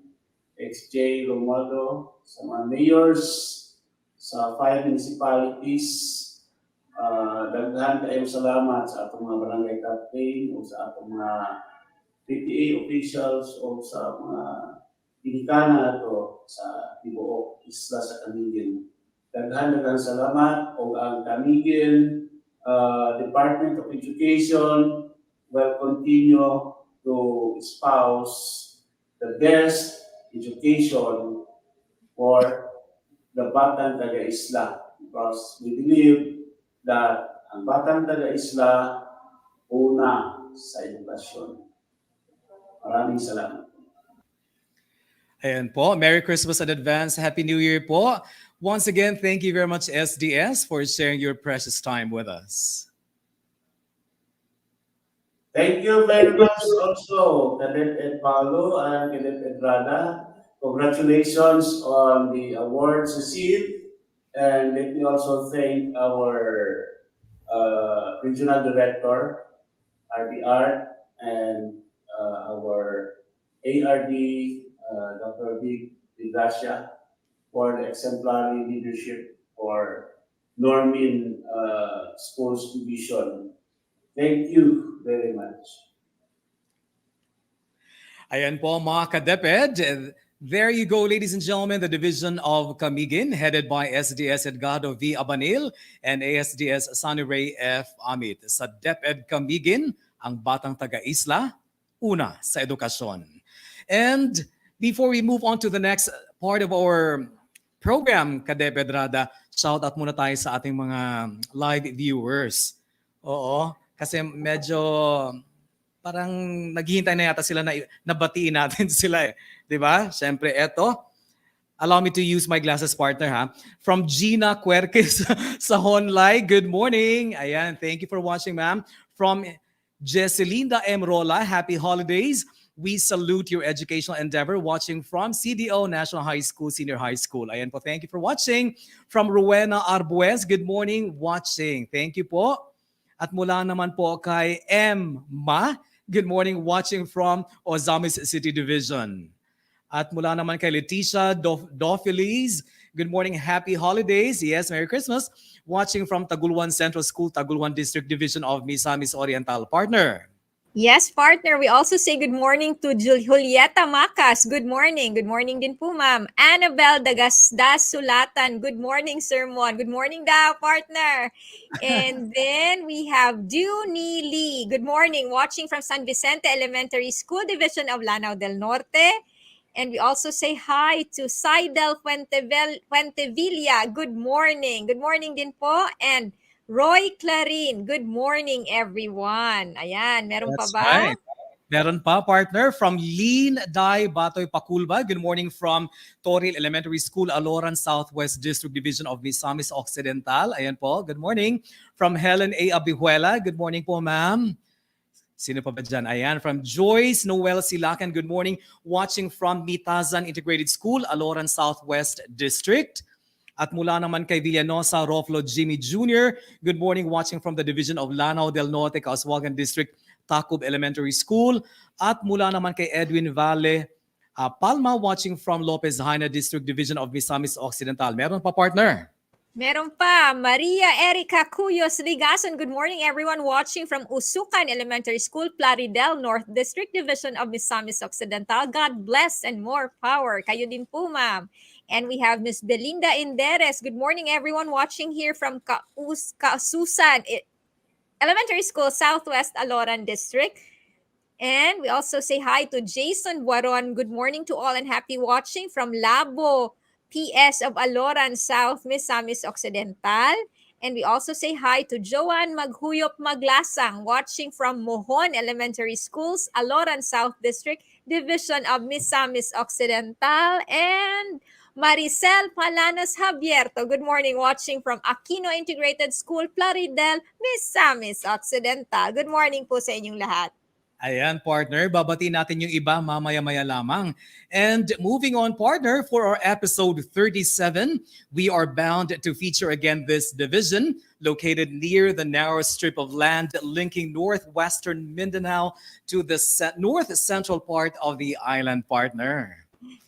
XJ Romualdo, sa mga mayors, sa 5 municipalities. Daghan kayong salamat sa atong mga barangay captain o sa atong mga PTA officials o sa mga pinikana ato sa tibuok isla sa Camiguin. Daghan salamat o ang Camiguin Department of Education will continue to espouse the best education for the batang taga-isla because we believe that ang batang taga-isla una sa edukasyon. Maraming salamat. Ayan po. Merry Christmas in advance. Happy New Year po. Once again, thank you very much, SDS, for sharing your precious time with us. Thank you very much also, Cadet Paulo and Cadet Rada. Congratulations on the awards received And let me also thank our regional director, RDR, and our ARD, Dr. Big Gracia, for the exemplary leadership for Normin Schools Division. Thank you very much. Ayan po mga ka-DepEd. There you go, ladies and gentlemen, the division of Camiguin, headed by SDS Edgardo V. Abanil and ASDS Sunny Ray F. Amit. Sa DepEd Camiguin, ang batang taga-isla, una sa edukasyon. And before we move on to the next part of our program, ka-DepEd Rada, shout out muna tayo sa ating mga live viewers. Oo, kasi medyo parang naghihintay na yata sila na nabatiin natin sila eh. 'Di ba? Siyempre, eto. Allow me to use my glasses, partner, ha? From Gina Querques sa Honlay, good morning. Ayan, thank you for watching, ma'am. From Jesselinda M. Rola, happy holidays. We salute your educational endeavor watching from CDO National High School, Senior High School. Ayan po, thank you for watching. From Rowena Arbuez, good morning, watching. Thank you po. At mula naman po kay M. Ma, good morning, watching from Ozamis City Division. At mula naman kay Leticia Dofilis, good morning, happy holidays. Yes, Merry Christmas. Watching from Taguluan Central School, Taguluan District Division of Misamis Oriental. Partner. Yes, partner. We also say good morning to Julieta Macas. Good morning. Good morning din po, ma'am. Annabelle Dagasdas Sulatan. Good morning, Sermon. Good morning daw, partner. And then we have Duni Lee. Good morning. Watching from San Vicente Elementary School Division of Lanao del Norte. And we also say hi to Seidel Fuentevilla. Good morning. Good morning din po. And Roy Clarin, good morning everyone. Ayan, meron That's pa ba? Right. Meron pa, partner, from Lean Dai Batoy Pakulba. Good morning from Toril Elementary School, Aloran Southwest District Division of Misamis Occidental. Ayan po, good morning. From Helen A. Abihuela, good morning po, ma'am. Sino pa ba dyan? Ayan, from Joyce Noel Silacan, good morning. Watching from Mitazan Integrated School, Aloran Southwest District. At mula naman kay Villanosa Roflo Jimmy Jr., good morning, watching from the Division of Lanao del Norte, Kauswagan District, Takub Elementary School. At mula naman kay Edwin Valle Palma, watching from Lopez Haina District Division of Misamis Occidental. Meron pa, partner? Meron pa, Maria Erica Cuyos Ligason. Good morning everyone watching from Usukan Elementary School, Plaridel North District Division of Misamis Occidental. God bless and more power. Kayo din po, ma'am. And we have Miss Belinda Inderes. Good morning everyone watching here from Kaususan Elementary School, Southwest Aloran District. And we also say hi to Jason Buaron. Good morning to all and happy watching from Labo PS of Aloran South, Misamis Occidental. And we also say hi to Joanne Maghuyop Maglasang, watching from Mohon Elementary Schools, Aloran South District, Division of Misamis Occidental. And Maricel Palanas Javierto, good morning, watching from Aquino Integrated School, Plaridel, Misamis Occidental. Good morning po sa inyong lahat. Ayan, partner. Babati natin yung iba mamaya-maya lamang. And moving on, partner, for our episode 37, we are bound to feature again this division located near the narrow strip of land linking northwestern Mindanao to the north central part of the island, partner.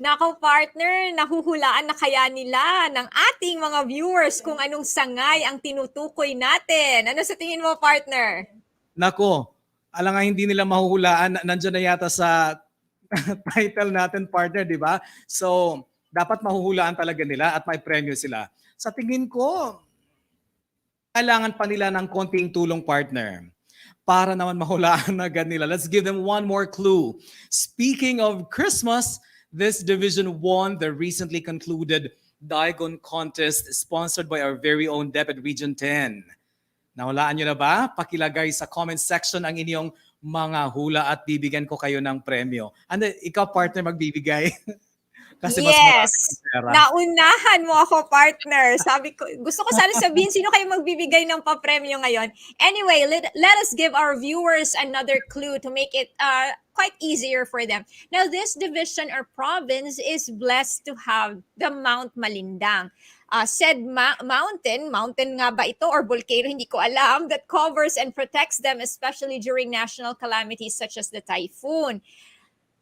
Nako partner, nahuhulaan na kaya nila ng ating mga viewers kung anong sangay ang tinutukoy natin. Ano sa tingin mo, partner? Nako, alam nga hindi nila mahuhulaan, nandiyan na yata sa title natin, partner, di ba? So, dapat mahuhulaan talaga nila at may premyo sila. Sa tingin ko, kailangan pa nila ng konting tulong, partner, para naman mahulaan agad nila. Let's give them one more clue. Speaking of Christmas, this division won the recently concluded Dagon contest sponsored by our very own DepEd Region 10. Nahulaan nyo na ba? Pakilagay sa comment section ang inyong mga hula at bibigyan ko kayo ng premyo. Ano, ikaw, partner, magbibigay? Kasi mas marami ng pera. Naunahan mo ako, partner. Sabi ko, gusto ko sana sabihin sino kayo magbibigay ng papremyo ngayon. Anyway, let us give our viewers another clue to make it quite easier for them. Now, this division or province is blessed to have the Mount Malindang. said mountain nga ba ito or volcano, hindi ko alam, that covers and protects them especially during national calamities such as the typhoon.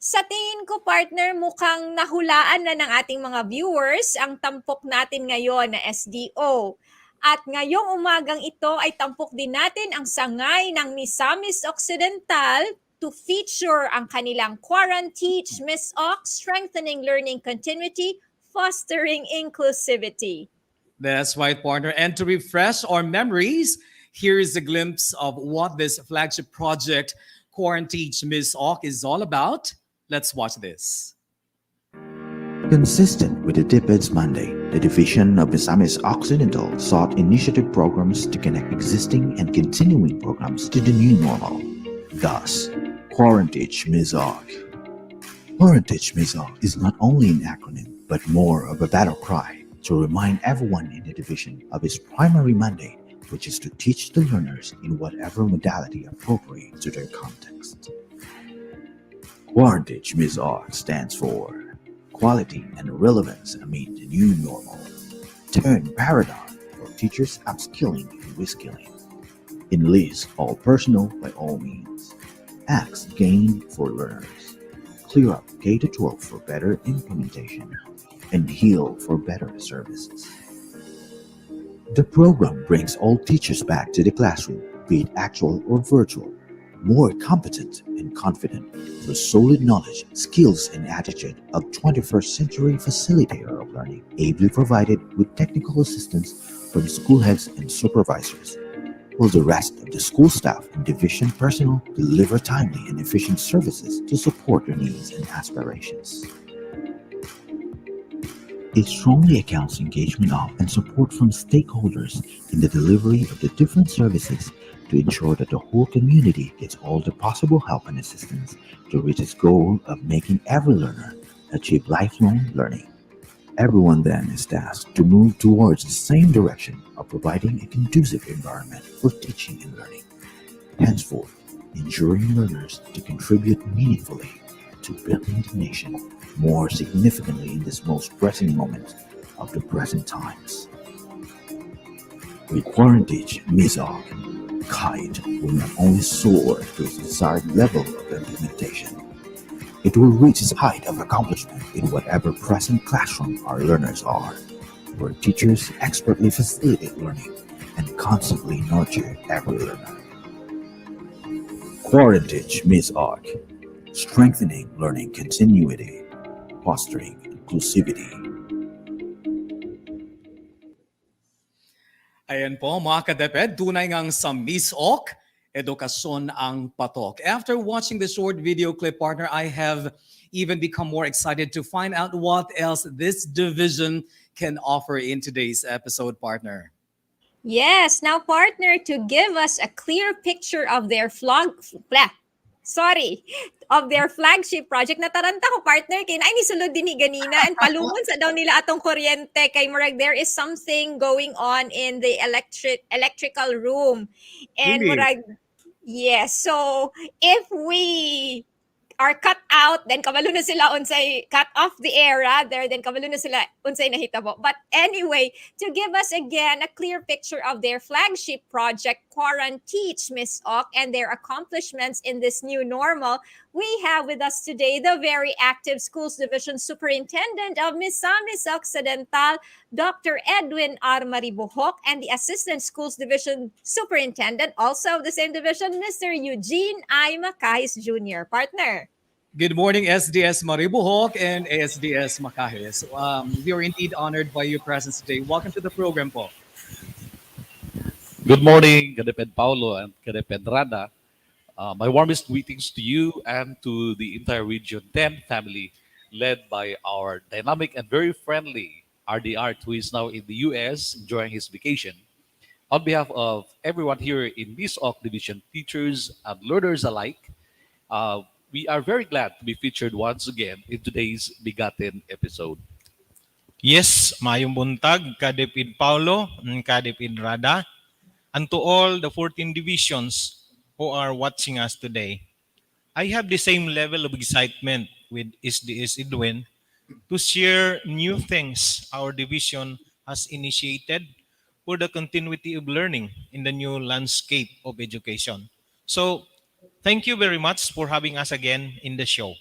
Sa tingin ko, partner, mukhang nahulaan na ng ating mga viewers ang tampok natin ngayon na SDO. At ngayong umagang ito ay tampok din natin ang sangay ng Misamis Occidental to feature ang kanilang QuaranTEACH MisOcc, Strengthening Learning Continuity, Fostering Inclusivity. That's right, partner. And to refresh our memories, here is a glimpse of what this flagship project, QuaranTEACH MisOcc, is all about. Let's watch this. Consistent with the DepEd's mandate, the division of Misamis Occidental sought initiative programs to connect existing and continuing programs to the new normal. Thus, QuaranTEACH MisOcc. QuaranTEACH MisOcc is not only an acronym, but more of a battle cry to remind everyone in the division of its primary mandate, which is to teach the learners in whatever modality appropriate to their context. QuaranTEACH MisOcc stands for Quality and Relevance Amid the New Normal. Turn paradigm for teachers upskilling and reskilling. Enlist all personnel by all means. Acts gained for learners. Clear up K-12 for better implementation. And heal for better services. The program brings all teachers back to the classroom, be it actual or virtual, more competent and confident through solid knowledge, skills, and attitude of 21st century facilitator of learning, ably provided with technical assistance from school heads and supervisors, while the rest of the school staff and division personnel deliver timely and efficient services to support their needs and aspirations. It strongly accounts engagement of and support from stakeholders in the delivery of the different services to ensure that the whole community gets all the possible help and assistance to reach its goal of making every learner achieve lifelong learning. Everyone then is tasked to move towards the same direction of providing a conducive environment for teaching and learning, henceforth ensuring learners to contribute meaningfully to building the nation more significantly in this most pressing moment of the present times. With QuaranTEACH MisOcc, Kite will not only soar to its desired level of implementation, it will reach its height of accomplishment in whatever present classroom our learners are, where teachers expertly facilitate learning and constantly nurture every learner. QuaranTEACH MisOcc, strengthening learning continuity, fostering inclusivity. Ayan po mga ka-DepEd, tunay ngang sa MisOcc, edukasyon ang patok. After watching the short video clip, partner, I have even become more excited to find out what else this division can offer in today's episode, partner. Yes, now partner, to give us a clear picture of their of their flagship project. Nataranta ko, partner, kay na sulod din ni ganina and palungon sa daw nila atong kuryente kay murag there is something going on in the electrical room. And Really? murag, yes, so if we are cut out, then kabalo na sila unsay cut off the air rather, then kabalo na sila unsay nahitabo. But anyway, to give us again a clear picture of their flagship project, QuaranTEACH MisOcc, and their accomplishments in this new normal, we have with us today the very active Schools Division Superintendent of Misamis Occidental, Dr. Edwin R. Maribuhok, and the Assistant Schools Division Superintendent, also of the same division, Mr. Eugene I. Macahis Jr. Partner. Good morning, SDS Maribuhok and ASDS Macahis. We are indeed honored by your presence today. Welcome to the program po. Good morning, DepEd Paulo and DepEd Rada. My warmest greetings to you and to the entire Region 10 family, led by our dynamic and very friendly RDR, who is now in the US enjoying his vacation. On behalf of everyone here in MisOcc Division, teachers and learners alike, we are very glad to be featured once again in today's Bigatin episode. Yes, mayong buntag, Kadepid Paulo, Kadepid Rada, and to all the 14 divisions who are watching us today. I have the same level of excitement with SDS Edwin to share new things our division has initiated for the continuity of learning in the new landscape of education. So, thank you very much for having us again in the show.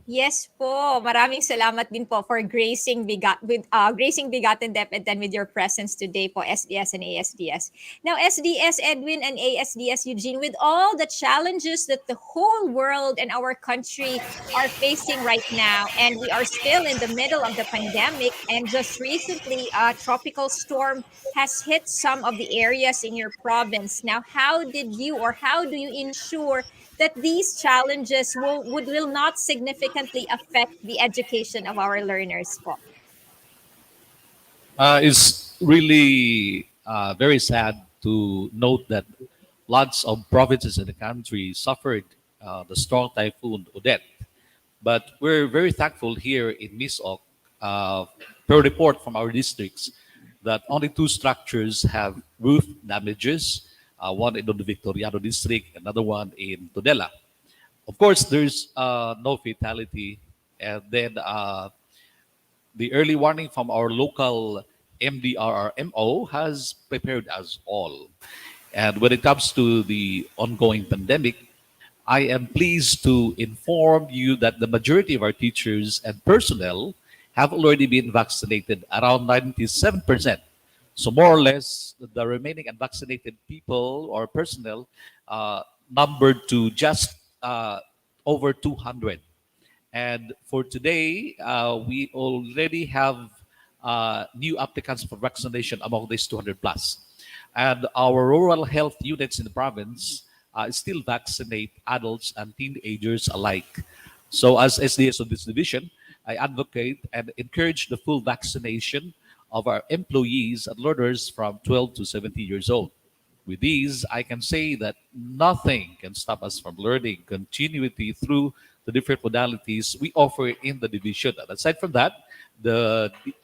Yes po. Maraming salamat din po for gracing Bigatin DepEd with your presence today po, SDS and ASDS. Now, SDS Edwin and ASDS Eugene, with all the challenges that the whole world and our country are facing right now, and we are still in the middle of the pandemic, and just recently a tropical storm has hit some of the areas in your province. Now, how did you or how do you ensure that these challenges will not significantly affect the education of our learners po? It's really very sad to note that lots of provinces in the country suffered the strong typhoon Odette. But we're very thankful here in MisOcc, per report from our districts, that only two structures have roof damages, one in the Victoriano district, another one in Tudela. Of course, there's no fatality. And then the early warning from our local MDRRMO has prepared us all. And when it comes to the ongoing pandemic, I am pleased to inform you that the majority of our teachers and personnel have already been vaccinated, around 97%. So more or less, the remaining unvaccinated people or personnel numbered to just over 200. And for today, we already have new applicants for vaccination among these 200 plus. And our rural health units in the province still vaccinate adults and teenagers alike. So as SDS of this division, I advocate and encourage the full vaccination of our employees and learners from 12 to 70 years old. With these, I can say that nothing can stop us from learning continuity through the different modalities we offer in the division. And aside from that,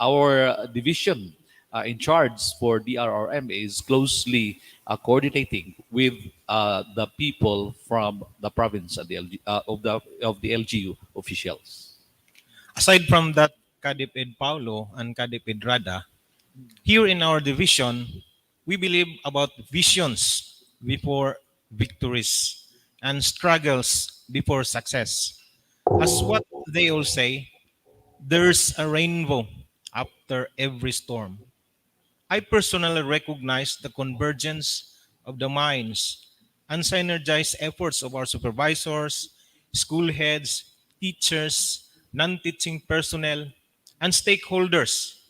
our division in charge for DRRM is closely coordinating with the people from the province and of the LGU officials. Aside from that, Kadipid Paulo and Kadipid Rada, here in our division, we believe about visions before victories and struggles before success. As what they all say, there's a rainbow after every storm. I personally recognize the convergence of the minds and synergized efforts of our supervisors, school heads, teachers, non-teaching personnel, and stakeholders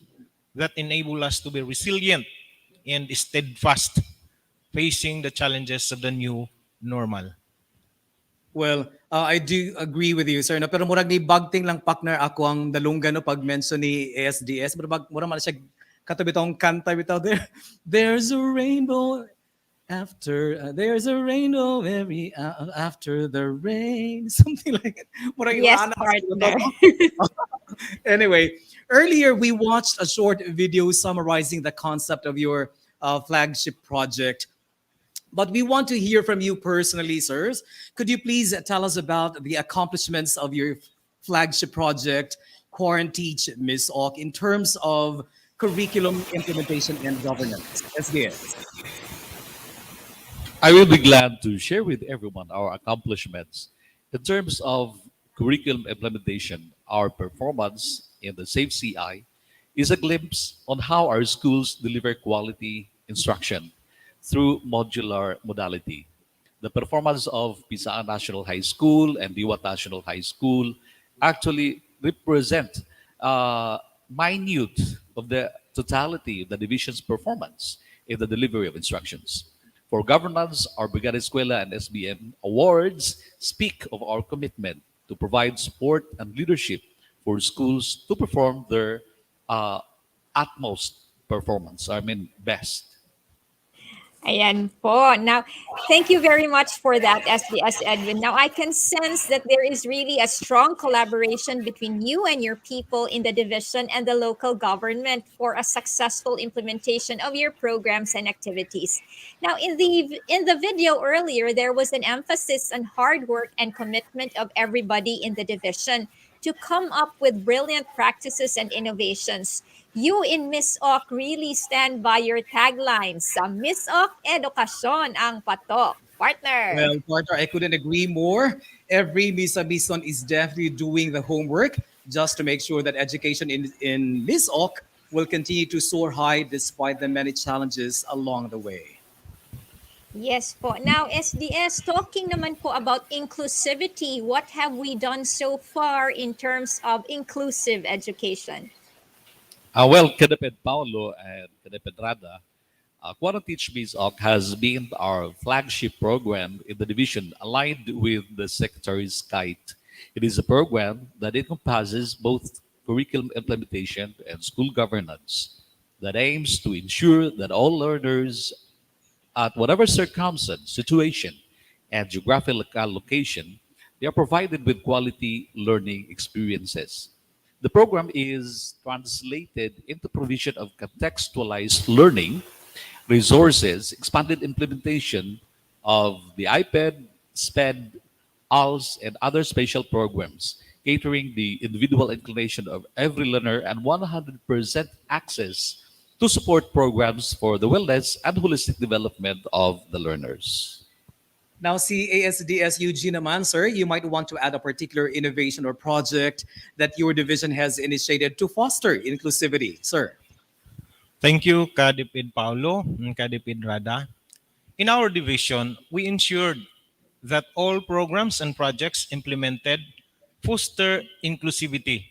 that enable us to be resilient and steadfast facing the challenges of the new normal. Well, I do agree with you, sir. No? Pero murag ni bagting lang partner ako ang dalunggan no pag mention ni ASDS. Murag man siya katabi tong kanta bitaw there. There's a rainbow after there's a rainbow every after the rain, something like it. Murag Yes, ana- partner. Anyway, earlier we watched a short video summarizing the concept of your flagship project. But we want to hear from you personally, sirs. Could you please tell us about the accomplishments of your flagship project, QuaranTEACH MisOcc, in terms of curriculum implementation and governance? SDS. I will be glad to share with everyone our accomplishments. In terms of curriculum implementation, our performance in the Safe CI is a glimpse on how our schools deliver quality instruction through modular modality. The performance of Pisaan National High School and Diwat National High School actually represent minute of the totality of the division's performance in the delivery of instructions. For governance, our Brigada Escuela and SBM awards speak of our commitment to provide support and leadership for schools to perform their utmost performance, I mean best. Ayan po. Now, thank you very much for that, SBS Edwin. Now, I can sense that there is really a strong collaboration between you and your people in the division and the local government for a successful implementation of your programs and activities. Now, in the video earlier, there was an emphasis on hard work and commitment of everybody in the division to come up with brilliant practices and innovations. You in MisOcc really stand by your tagline, sa MisOcc, edukasyon ang patok. Partner. Well, partner, I couldn't agree more. Every Misamison is definitely doing the homework just to make sure that education in MisOcc will continue to soar high despite the many challenges along the way. Yes po. Now, SDS, talking naman po about inclusivity, what have we done so far in terms of inclusive education? Well, Kadeped Paulo and Kadeped Rada, QuaranTEACH MisOcc has been our flagship program in the division aligned with the Secretary's Kite. It is a program that encompasses both curriculum implementation and school governance that aims to ensure that all learners at whatever circumstance, situation, and geographical location, they are provided with quality learning experiences. The program is translated into provision of contextualized learning resources, expanded implementation of the iPad, SPED, ALS, and other spatial programs, catering the individual inclination of every learner and 100% access to support programs for the wellness and holistic development of the learners. Now, CASDS Eugene naman, sir, you might want to add a particular innovation or project that your division has initiated to foster inclusivity, sir. Thank you, Kadeped Paulo and Kadeped Rada. In our division, we ensured that all programs and projects implemented foster inclusivity.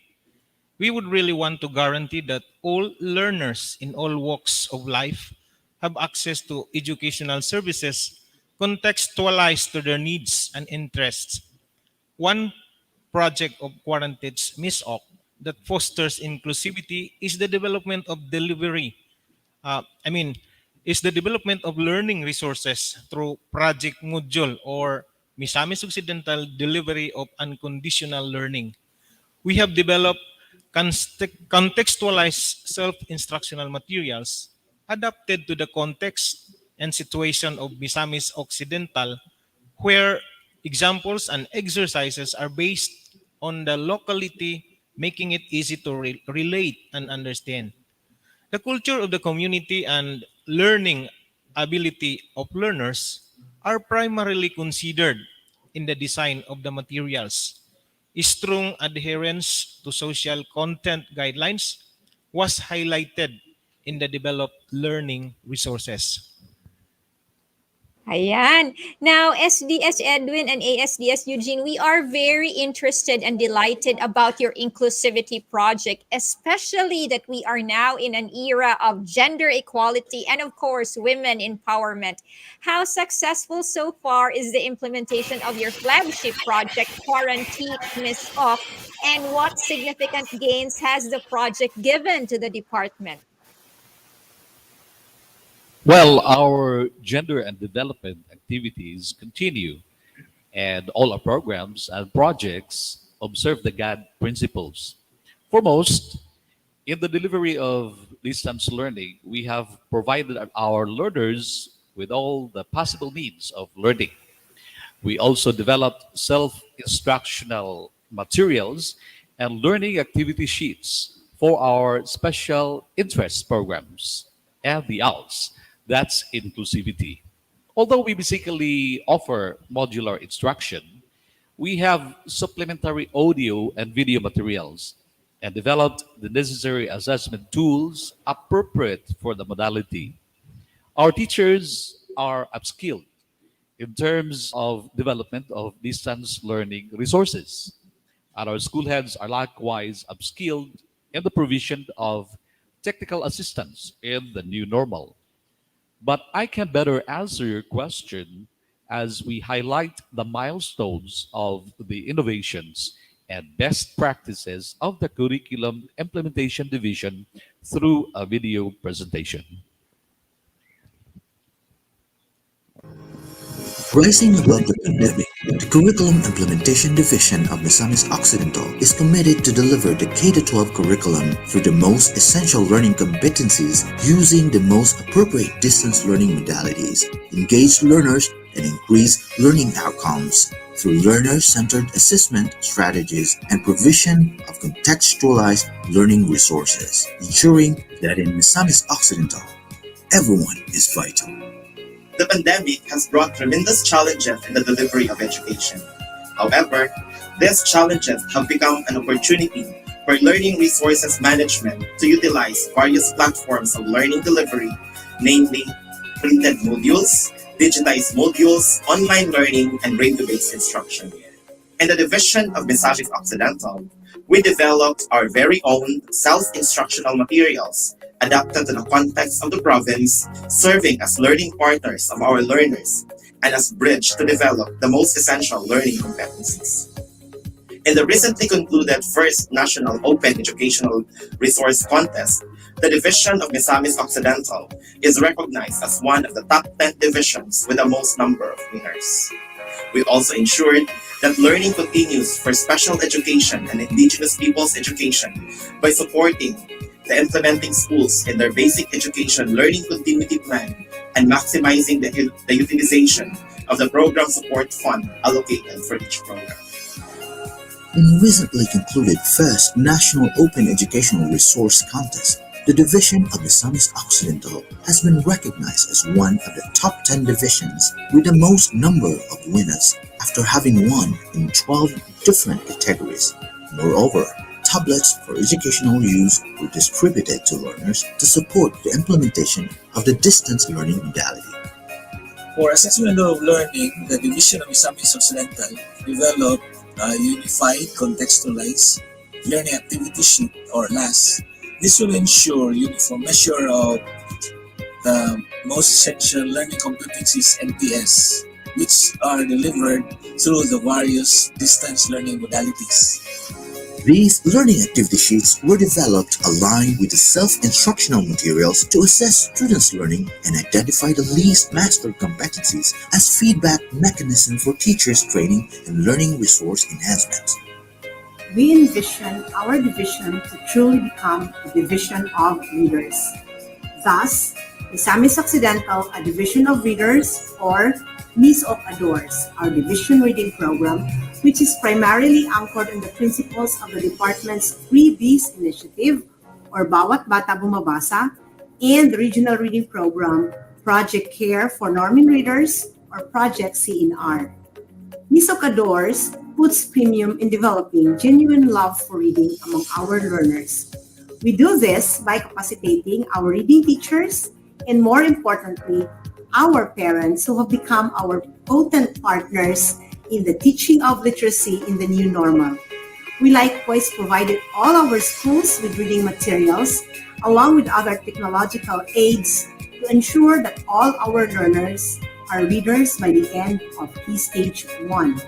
We would really want to guarantee that all learners in all walks of life have access to educational services contextualized to their needs and interests. One project of QuaranTEACH MisOcc that fosters inclusivity is the development of uh, I mean, is the development of learning resources through Project Module or Misamis Occidental Delivery of Unconditional Learning. We have developed contextualized self-instructional materials adapted to the context and situation of Misamis Occidental, where examples and exercises are based on the locality, making it easy to relate and understand. The culture of the community and learning ability of learners are primarily considered in the design of the materials. Strong adherence to social content guidelines was highlighted in the developed learning resources. Ayan. Now, SDS Edwin and ASDS Eugene, we are very interested and delighted about your inclusivity project, especially that we are now in an era of gender equality and, of course, women empowerment. How successful so far is the implementation of your flagship project, QuaranTEACH MisOcc, and what significant gains has the project given to the department? Well, our gender and development activities continue, and all our programs and projects observe the GAD principles. Foremost, in the delivery of distance learning, we have provided our learners with all the possible needs of learning. We also developed self-instructional materials and learning activity sheets for our special interest programs and the ALS. That's inclusivity. Although we basically offer modular instruction, we have supplementary audio and video materials and developed the necessary assessment tools appropriate for the modality. Our teachers are upskilled in terms of development of distance learning resources. And our school heads are likewise upskilled in the provision of technical assistance in the new normal. But I can better answer your question as we highlight the milestones of the innovations and best practices of the Curriculum Implementation Division through a video presentation. Rising above the pandemic, the Curriculum Implementation Division of Misamis Occidental is committed to deliver the K-12 curriculum through the most essential learning competencies using the most appropriate distance learning modalities. Engaged learners and increase learning outcomes through learner-centered assessment strategies and provision of contextualized learning resources, ensuring that in Misamis Occidental, everyone is vital. The pandemic has brought tremendous challenges in the delivery of education. However, these challenges have become an opportunity for learning resources management to utilize various platforms of learning delivery, namely printed modules, digitized modules, online learning, and radio-based instruction. In the division of Misamis Occidental, we developed our very own self-instructional materials adapted to the context of the province, serving as learning partners of our learners and as bridge to develop the most essential learning competencies. In the recently concluded first National Open Educational Resource Contest, the division of Misamis Occidental is recognized as one of the top 10 divisions with the most number of winners. We also ensured that learning continues for special education and indigenous people's education by supporting the implementing schools in their basic education learning continuity plan and maximizing the utilization of the program support fund allocated for each program. In the recently concluded first National Open Educational Resource Contest, the division of Misamis Occidental has been recognized as one of the top 10 divisions with the most number of winners after having won in 12 different categories. Moreover, tablets for educational use were distributed to learners to support the implementation of the distance learning modality. For assessment of learning, the division of Misamis Occidental developed a unified contextualized learning activity sheet or LAS. This will ensure uniform measure of the most essential learning competencies MTS, which are delivered through the various distance learning modalities. These learning activity sheets were developed aligned with the self-instructional materials to assess students' learning and identify the least mastered competencies as feedback mechanism for teachers' training and learning resource enhancement. We envision our division to truly become a division of readers. Thus, Misamis Occidental, a division of readers, or MisOcc adores our division reading program, which is primarily anchored in the principles of the department's 3Bs initiative, or Bawat Bata Bumabasa, and the regional reading program, Project Care for Normin Readers, or Project CNR. MisOcc adores puts premium in developing genuine love for reading among our learners. We do this by capacitating our reading teachers and, more importantly, our parents who have become our potent partners in the teaching of literacy in the new normal. We likewise provided all our schools with reading materials along with other technological aids to ensure that all our learners are readers by the end of Key Stage 1.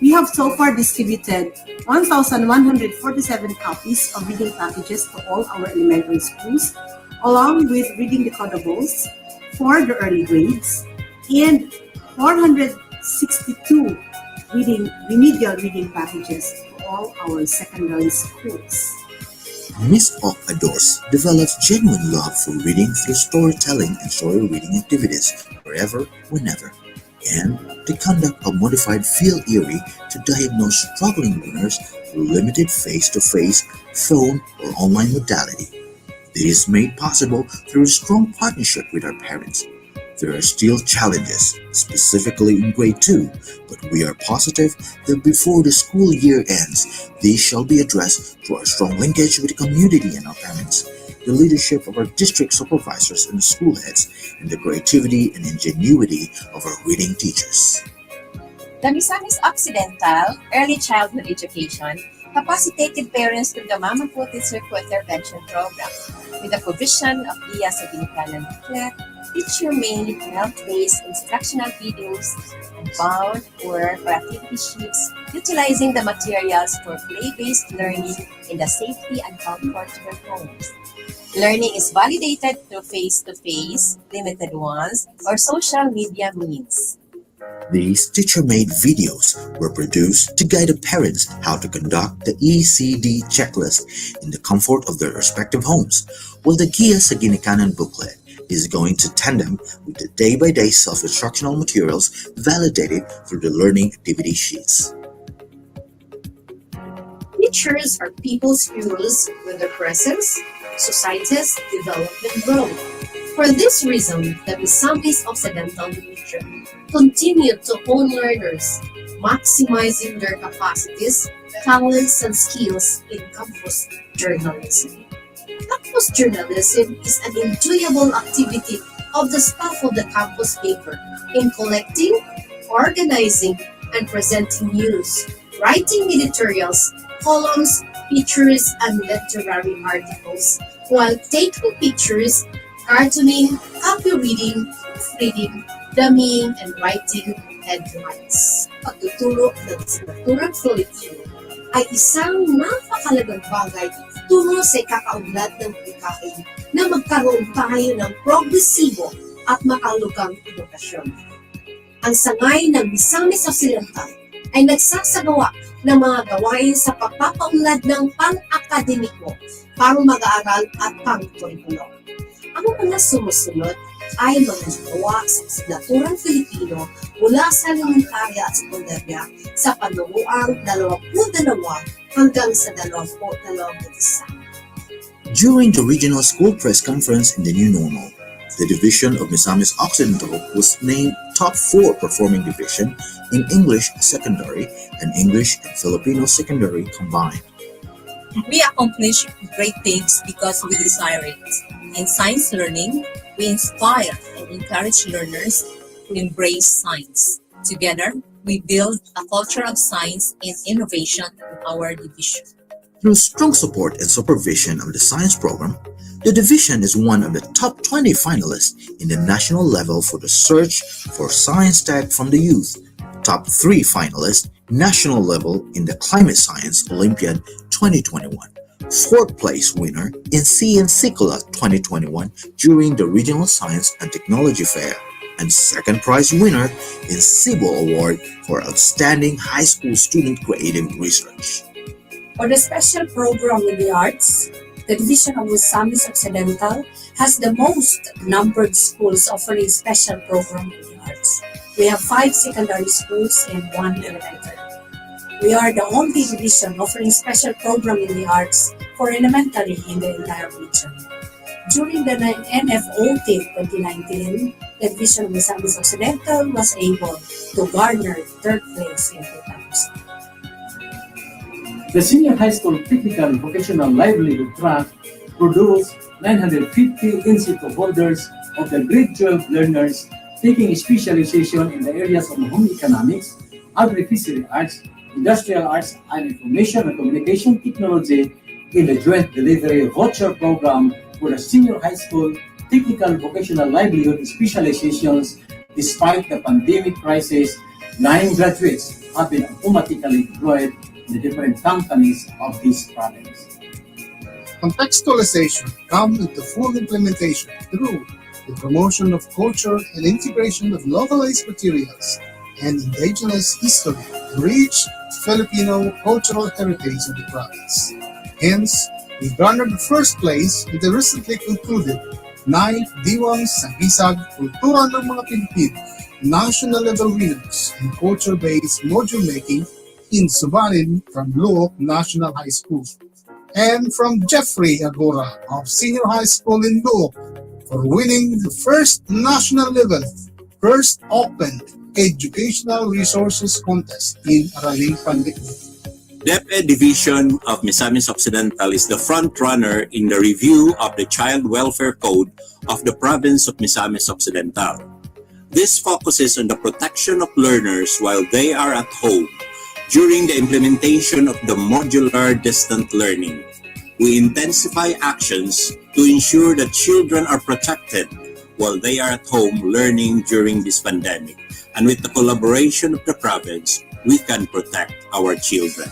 We have so far distributed 1,147 copies of reading packages to all our elementary schools, along with reading decodables for the early grades, and 462 remedial reading packages to all our secondary schools. MisOcc adores develops genuine love for reading through storytelling and story reading activities wherever, whenever, and to conduct a modified field area to diagnose struggling learners through limited face-to-face, phone, or online modality. This is made possible through a strong partnership with our parents. There are still challenges, specifically in grade 2, but we are positive that before the school year ends, these shall be addressed through our strong linkage with the community and our parents, the leadership of our district supervisors and the school heads, and the creativity and ingenuity of our reading teachers. The Misamis Occidental Early Childhood Education capacitated parents through the Mama Puti Circuit Intervention Program with the provision of DIA sa Ginikanan booklet, teacher-made, health-based instructional videos, and bound or activity sheets, utilizing the materials for play-based learning in the safety and comfort of their homes. Learning is validated through face-to-face, limited ones, or social media means. These teacher-made videos were produced to guide the parents how to conduct the ECD checklist in the comfort of their respective homes, while the Gia sa Ginikanan booklet is going to tandem with the day-by-day self-instructional materials validated through the learning activity sheets. Teachers are people's heroes with their presence, society's development role. For this reason, the Misamis Occidental region continued to hone learners, maximizing their capacities, talents, and skills in campus journalism. Campus journalism is an enjoyable activity of the staff of the campus paper in collecting, organizing, and presenting news, writing editorials, columns, features, and literary articles, while taking pictures, cartooning, copy reading, proofreading, dummying, and writing headlines. Pagtuturo ng signaturang Filipino ay isang napakalagang bagay tungo sa ikakaunlad ng pagkain na magkaroon tayo ng progresibo at makalugang edukasyon. Ang sangay ng Misamis Occidental ay nagsasagawa ng mga gawain sa pagpapaunlad ng pang-akademiko, pang-mag-aaral at pang-kurikulo. Ang mga sumusunod ay mga gawa sa signaturang Filipino mula sa elementarya at sekundarya sa panuruang 22 hanggang sa 21. During the regional school press conference in the new normal, the division of Misamis Occidental was named top 4 performing division in English secondary and English and Filipino secondary combined. We accomplish great things because we desire it. In science learning, we inspire and encourage learners to embrace science. Together, we build a culture of science and innovation in our division. Through strong support and supervision of the science program, the division is one of the top 20 finalists in the national level for the Search for Science Tech from the Youth, top 3 finalists national level in the Climate Science Olympiad 2021, 4th place winner in CNCCOLA 2021 during the Regional Science and Technology Fair, and 2nd prize winner in CIBO Award for Outstanding High School Student Creative Research. For the special program in the arts, the division of Misamis Occidental has the most numbered schools offering special program in the arts. We have 5 secondary schools and 1 elementary. We are the only division offering special program in the arts for elementary in the entire region. During the NFOT 2019, the division of Misamis Occidental was able to garner 3rd place in 2000. The Senior High School Technical Vocational Livelihood Track produced 950 in-situ holders of the grade 12 learners taking specialization in the areas of home economics, agri-fishery arts, industrial arts, and information and communication technology in the joint delivery voucher program for the Senior High School Technical Vocational Livelihood Specializations. Despite the pandemic crisis, 9 graduates have been automatically employed in the different companies of this province. Contextualization comes into full implementation through the promotion of culture and integration of localized materials and indigenous history to reach Filipino cultural heritage of the province. Hence, we garnered the 1st place with the recently concluded 9th Diwang Sagisag Kultura ng mga Pilipino national level winners in culture-based module making in Subarin from Luoc National High School, and from Jeffrey Agora of Senior High School in Luoc for winning the 1st national level, 1st Open Educational Resources Contest in Araling Pandikut. DepEd Division of Misamis Occidental is the front runner in the review of the Child Welfare Code of the province of Misamis Occidental. This focuses on the protection of learners while they are at home during the implementation of the modular distant learning. We intensify actions to ensure that children are protected while they are at home learning during this pandemic. And with the collaboration of the province, we can protect our children.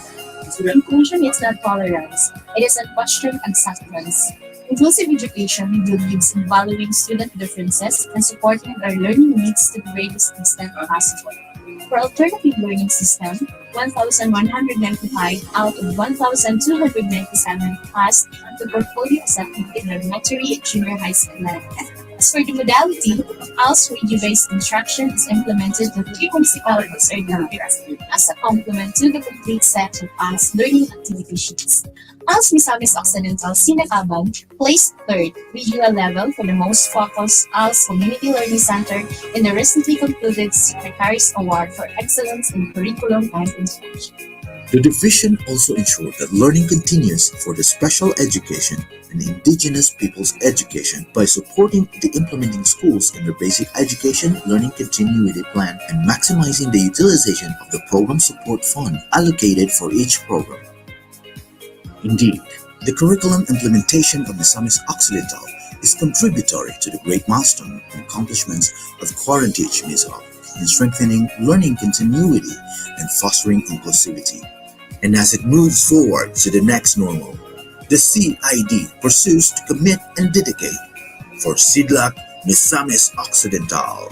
Inclusion is not tolerance, it is unquestioned acceptance. Inclusive education believes in valuing student differences and supporting their learning needs to the greatest extent possible. For alternative learning system, 1,195 out of 1,297 passed the portfolio accepted in elementary and junior high school level. As for the modality, ALS radio-based instruction is implemented in 3 municipalities or districts as a complement to the complete set of ALS learning activity sheets. ALS Misamis Occidental Sinakaban placed third regional level for the most focused ALS Community Learning Center in the recently concluded Secretary's Award for Excellence in Curriculum and Instruction. The division also ensured that learning continues for the special education and indigenous people's education by supporting the implementing schools in their basic education learning continuity plan and maximizing the utilization of the program support fund allocated for each program. Indeed, the curriculum implementation of Misamis Occidental is contributory to the great milestone and accomplishments of QuaranTEACH MisOcc in strengthening learning continuity and fostering inclusivity. And as it moves forward to the next normal, the CID pursues to commit and dedicate for Sidlak Misamis Occidental.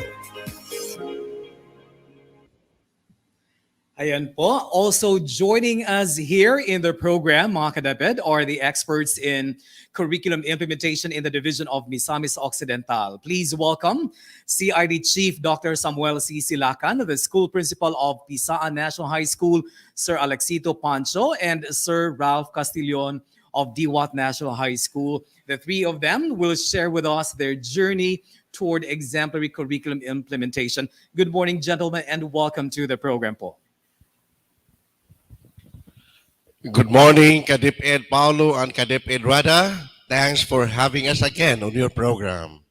Ayan po. Also joining us here in the program, mga ka-DepEd, are the experts in curriculum implementation in the division of Misamis Occidental. Please welcome CID Chief Dr. Samuel C. Silacan, the school principal of Pisaan National High School, Sir Alexito Pancho, and Sir Ralph Castillon of Diwat National High School. The three of them will share with us their journey toward exemplary curriculum implementation. Good morning, gentlemen, and welcome to the program po. Good morning, DepEd Paulo and DepEd Rada. Thanks for having us again on your program.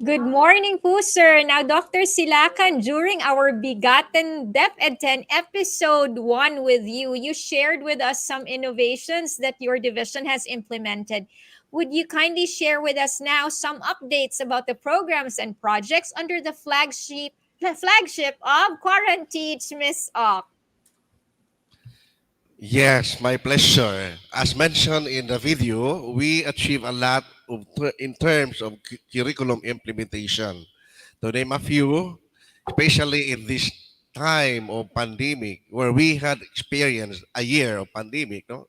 Good morning po, sir. Now, Dr. Silacan, during our Bigaten DepEd 10 episode 1 with you, you shared with us some innovations that your division has implemented. Would you kindly share with us now some updates about the programs and projects under the flagship of QuaranTEACH MisOcc? Yes, my pleasure. As mentioned in the video, we achieve a lot in terms of curriculum implementation. To name a few, especially in this time of pandemic, where we had experienced a year of pandemic, no?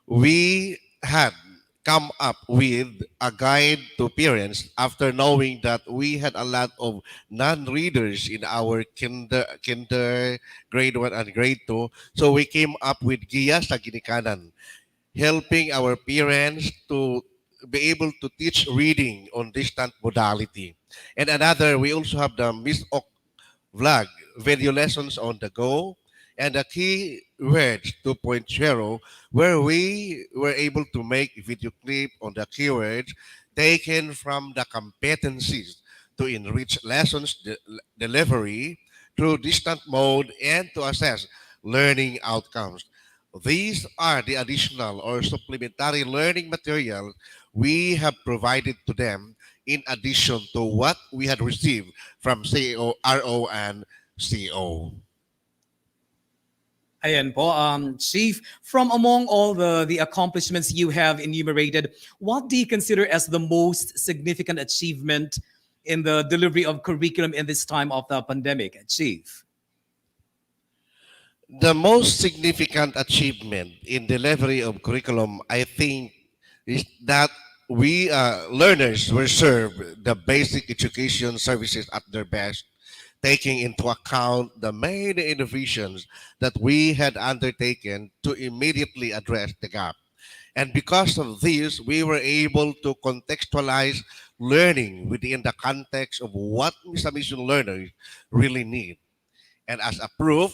We had come up with a guide to parents after knowing that we had a lot of non-readers in our kinder, grade 1 and grade 2. So we came up with Giya sa Ginikanan, helping our parents to be able to teach reading on distant modality. And another, we also have the MisOcc vlog, video lessons on the go, and the key words 2.0, where we were able to make a video clip on the keywords taken from the competencies to enrich lessons delivery through distant mode and to assess learning outcomes. These are the additional or supplementary learning materials we have provided to them in addition to what we had received from CEO, RO, and CO. Ayan po, Chief, from among all the accomplishments you have enumerated, what do you consider as the most significant achievement in the delivery of curriculum in this time of the pandemic, Chief? The most significant achievement in delivery of curriculum, I think, is that we learners were served the basic education services at their best, taking into account the main innovations that we had undertaken to immediately address the gap. And because of this, we were able to contextualize learning within the context of what Misamis learners really need. And as a proof,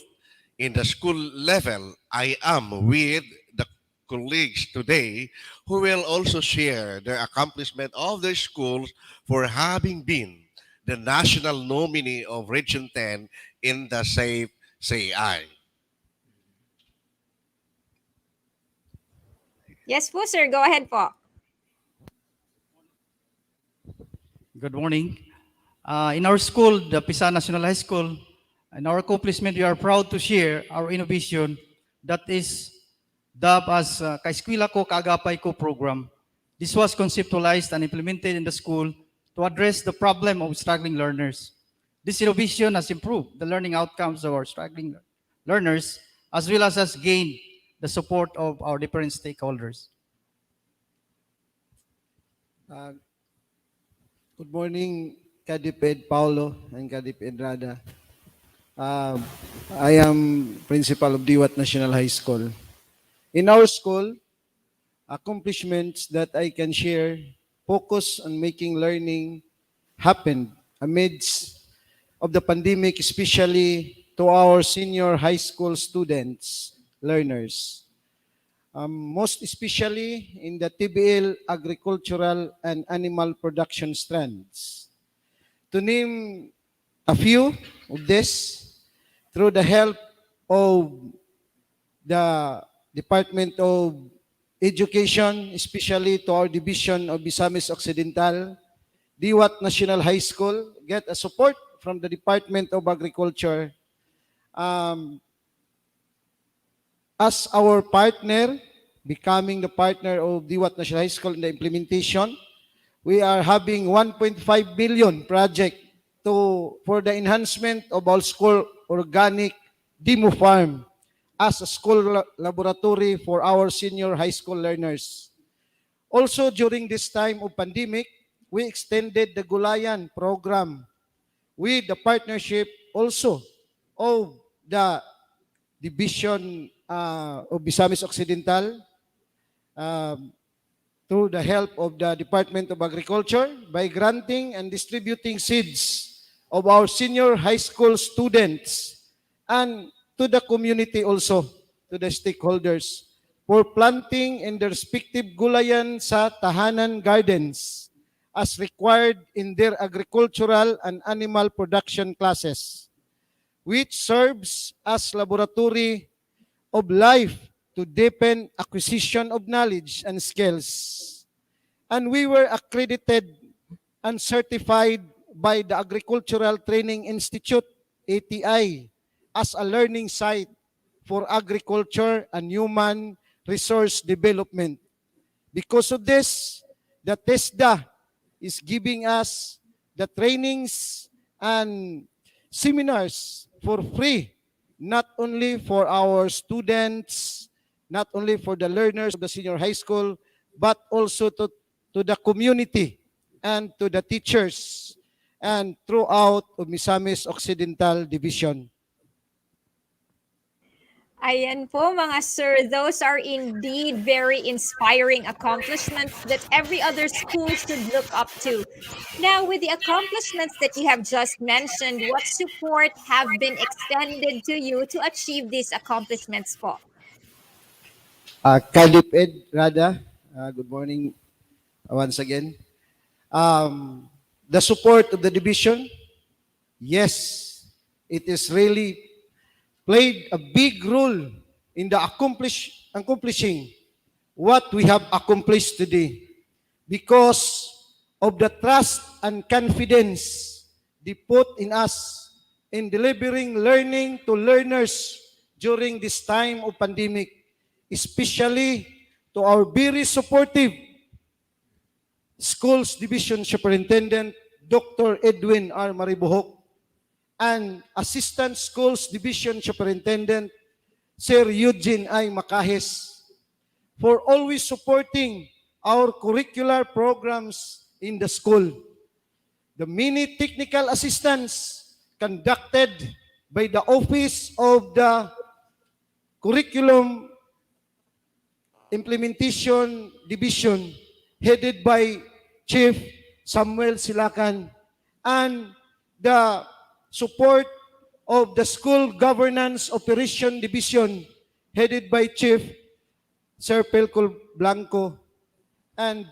in the school level, I am with the colleagues today who will also share their accomplishment of their schools for having been the national nominee of Region 10 in the Safe CI. Yes po, sir. Go ahead po. Good morning. In our school, the Pisaan National High School, in our accomplishment, we are proud to share our innovation that is dubbed as Kaeskwela Ko Kaagapay Ko program. This was conceptualized and implemented in the school to address the problem of struggling learners. This innovation has improved the learning outcomes of our struggling learners, as well as has gained the support of our different stakeholders. Good morning, DepEd Paulo and DepEd Rada. I am principal of Diwat National High School. In our school, accomplishments that I can share focus on making learning happen amidst of the pandemic, especially to our senior high school students, learners. Most especially in the TBL agricultural and animal production strands. To name a few of this, through the help of the Department of Education, especially to our division of Misamis Occidental, Diwat National High School, get a support from the Department of Agriculture as our partner, becoming the partner of Diwat National High School in the implementation. We are having 1.5 billion project for the enhancement of our school organic demo farm as a school laboratory for our senior high school learners. Also, during this time of pandemic, we extended the Gulayan program with the partnership also of the division of Misamis Occidental, through the help of the Department of Agriculture by granting and distributing seeds of our senior high school students and to the community also, to the stakeholders, for planting in the respective gulayan sa tahanan gardens as required in their agricultural and animal production classes, which serves as laboratory of life to deepen acquisition of knowledge and skills. And we were accredited and certified by the Agricultural Training Institute, ATI, as a learning site for agriculture and human resource development. Because of this, the TESDA is giving us the trainings and seminars for free, not only for our students, not only for the learners of the senior high school, but also to the community and to the teachers and throughout of Misamis Occidental Division. Ayan po mga sir, those are indeed very inspiring accomplishments that every other school should look up to. Now, with the accomplishments that you have just mentioned, what support have been extended to you to achieve these accomplishments po? DepEd, Rada, good morning once again. The support of the division, yes, it is really played a big role in the accomplishing what we have accomplished today because of the trust and confidence they put in us in delivering learning to learners during this time of pandemic, especially to our very supportive Schools Division Superintendent, Dr. Edwin R. Maribuhok, and Assistant Schools Division Superintendent, Sir Eugene I. Makahes, for always supporting our curricular programs in the school. The many technical assistance conducted by the Office of the Curriculum Implementation Division, headed by Chief Samuel Silakan, and the support of the School Governance Operation Division, headed by Chief Sir Pelcol Blanco, and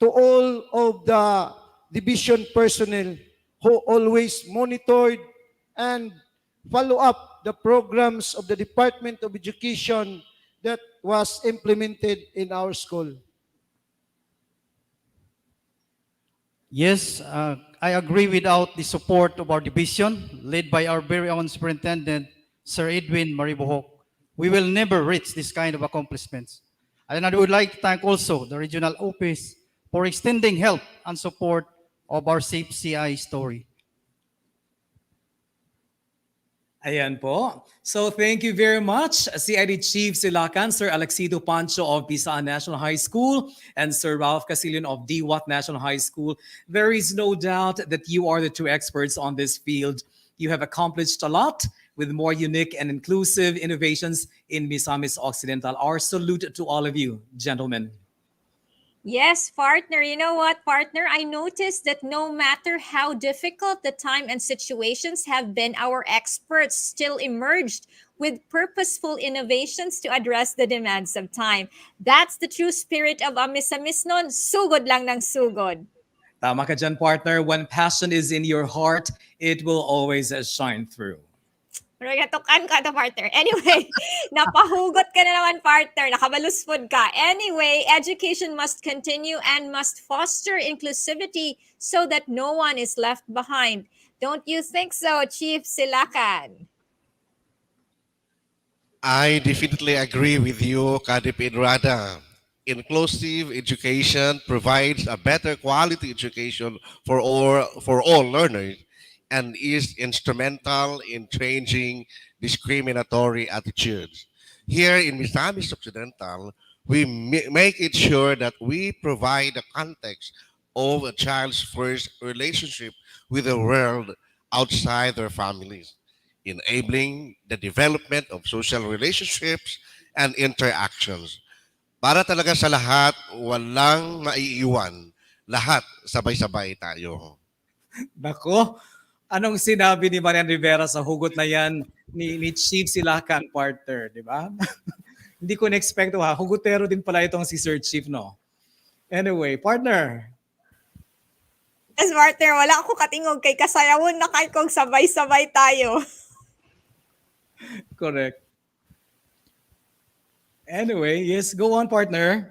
to all of the division personnel who always monitored and follow up the programs of the Department of Education that was implemented in our school. Yes, I agree without the support of our division, led by our very own superintendent, Sir Edwin Maribuhok, we will never reach this kind of accomplishments. And I would like to thank also the regional office for extending help and support of our Safe CI story. Ayan po. So thank you very much, CID Chief Silakan, Sir Alexido Pancho of Pisaan National High School, and Sir Ralph Casilion of DWAT National High School. There is no doubt that you are the two experts on this field. You have accomplished a lot with more unique and inclusive innovations in Misamis Occidental. Our salute to all of you, gentlemen. Yes, partner. You know what, partner? I noticed that no matter how difficult the time and situations have been, our experts still emerged with purposeful innovations to address the demands of time. That's the true spirit of a Misamis nun. Sugod lang ng sugod. Tama ka dyan, partner. When passion is in your heart, it will always shine through. Nagatukan ka to, partner. Anyway, napahugot ka na naman, partner. Nakabalusfod ka. Anyway, education must continue and must foster inclusivity so that no one is left behind. Don't you think so, Chief Silakan? I definitely agree with you, Kadipid Rada. Inclusive education provides a better quality education for all learners and is instrumental in changing discriminatory attitudes. Here in Misamis Occidental, we make it sure that we provide the context of a child's first relationship with the world outside their families, enabling the development of social relationships and interactions. Para talaga sa lahat, walang maiiwan. Lahat sabay-sabay tayo. Nako, anong sinabi ni Marian Rivera sa hugot na yan ni Chief Silakan, partner, di ba? Hindi ko na-expect ha. Hugutero din pala itong si Sir Chief, no? Anyway, partner. Yes, partner. Wala ako katingog kay kasayawon na kay kong sabay-sabay tayo. Correct. Anyway, yes, go on, partner.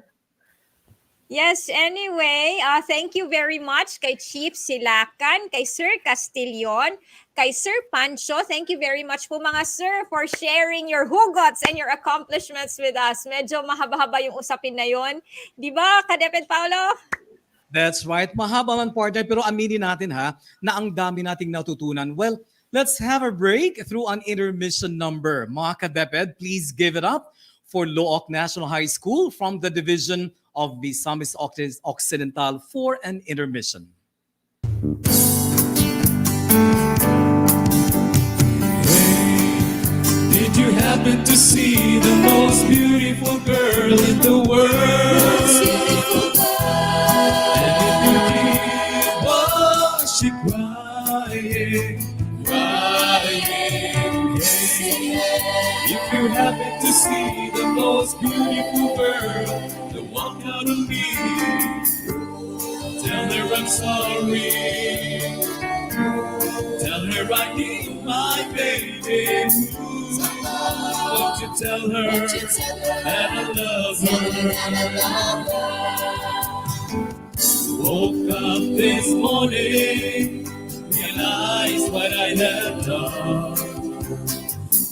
Yes, anyway, thank you very much kay Chief Silakan, kay Sir Castillon, kay Sir Pancho. Thank you very much po mga sir for sharing your hugots and your accomplishments with us. Medyo mahaba-haba yung usapin na yon. Di ba, Kadeped Paolo? That's right. Mahaba man, partner, pero aminin natin ha, na ang dami nating natutunan. Well, let's have a break through an intermission number. Mga Kadeped, please give it up for Looc National High School from the division of Misamis Occidental for an intermission. Did you happen to see the most beautiful girl in the world? And if you did, was she crying, crying? Yeah. If you happen to see the most beautiful girl that walked out on me, tell her I'm sorry. Tell her I need my baby. Won't you tell her that I love her? Woke up this morning, realized what I had done.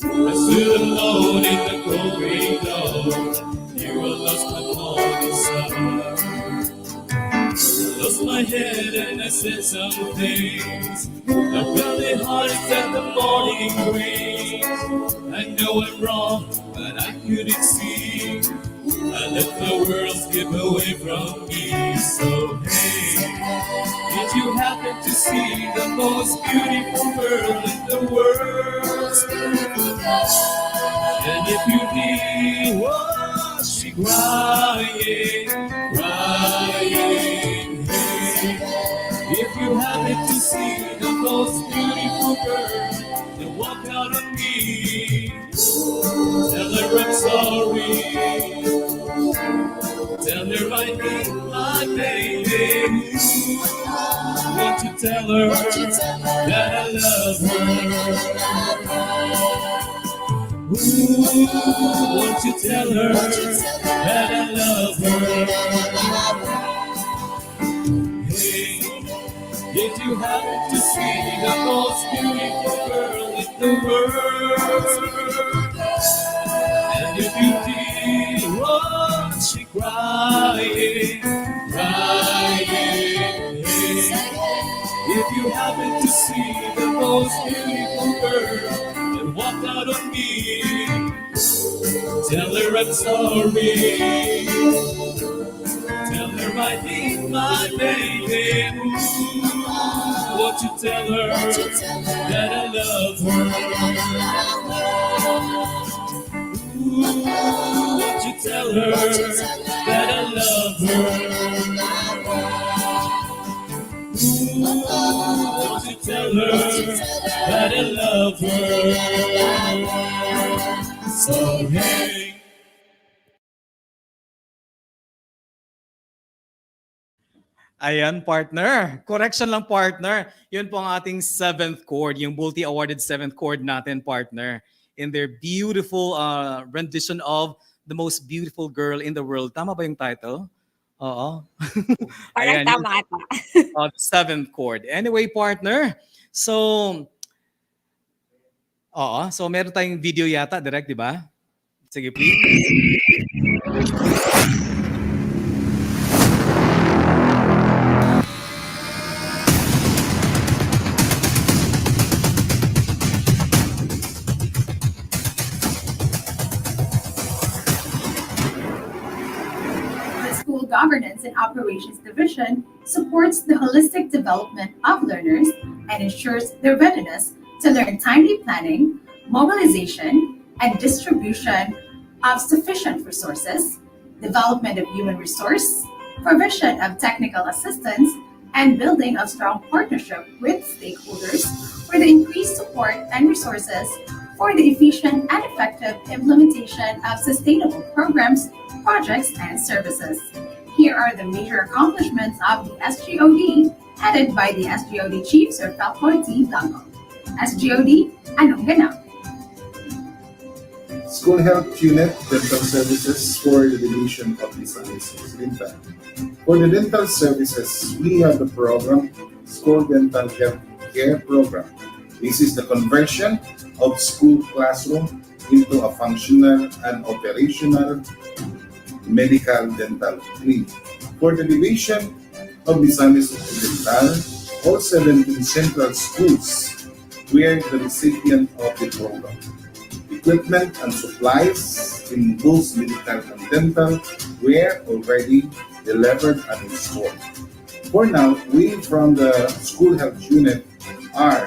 I stood alone in the cold grey dawn. You were lost my morning sun. Lost my head and I said some things. I felt the heartache that the morning brings. I know I'm wrong, but I couldn't see. I let the world slip away from me. So hey, did you happen to see the most beautiful girl in the world? And if you did, was she crying, crying? Hey, if you happen to see the most beautiful girl that walked out on me, tell her I'm sorry. Tell her I need my baby. Won't you tell her that I love her? Ooh, won't you tell her that I love her? Hey, did you happen to see the most beautiful girl in the world? And if you did, was she crying, crying? Hey, if you happen to see the most beautiful girl, out on me. Tell her I'm sorry. Tell her I need my baby. Ooh, won't you tell her that I love her? Ooh, won't you tell her that I love her? Ooh, won't you tell her that I love her? So hey. Ayan, partner. Correction lang, partner. Yun po ang ating 7th chord, yung multi-awarded 7th chord natin, partner. In their beautiful rendition of The Most Beautiful Girl in the World. Tama ba yung title? Oo. Parang Ayan, tama ata. 7th chord. Anyway, partner. So, so meron tayong video yata, direct, di ba? Sige, please. School Governance and Operations Division supports the holistic development of learners and ensures their readiness to learn timely planning, mobilization, and distribution of sufficient resources, development of human resource, provision of technical assistance, and building of strong partnership with stakeholders for the increased support and resources for the efficient and effective implementation of sustainable programs, projects, and services. Here are the major accomplishments of the SGOD, headed by the SGOD Chief Sir Falcon T. Blanco. SGOD, anong ganap? School Health Unit Dental Services for the Division of Misamis Occidental. For the dental services, we have the program School Dental Health Care Program. This is the conversion of school classroom into a functional and operational medical dental clinic. For the division of Misamis Occidental, all 17 central schools were the recipient of the program. Equipment and supplies in both medical and dental were already delivered and installed. For now, we from the School Health Unit are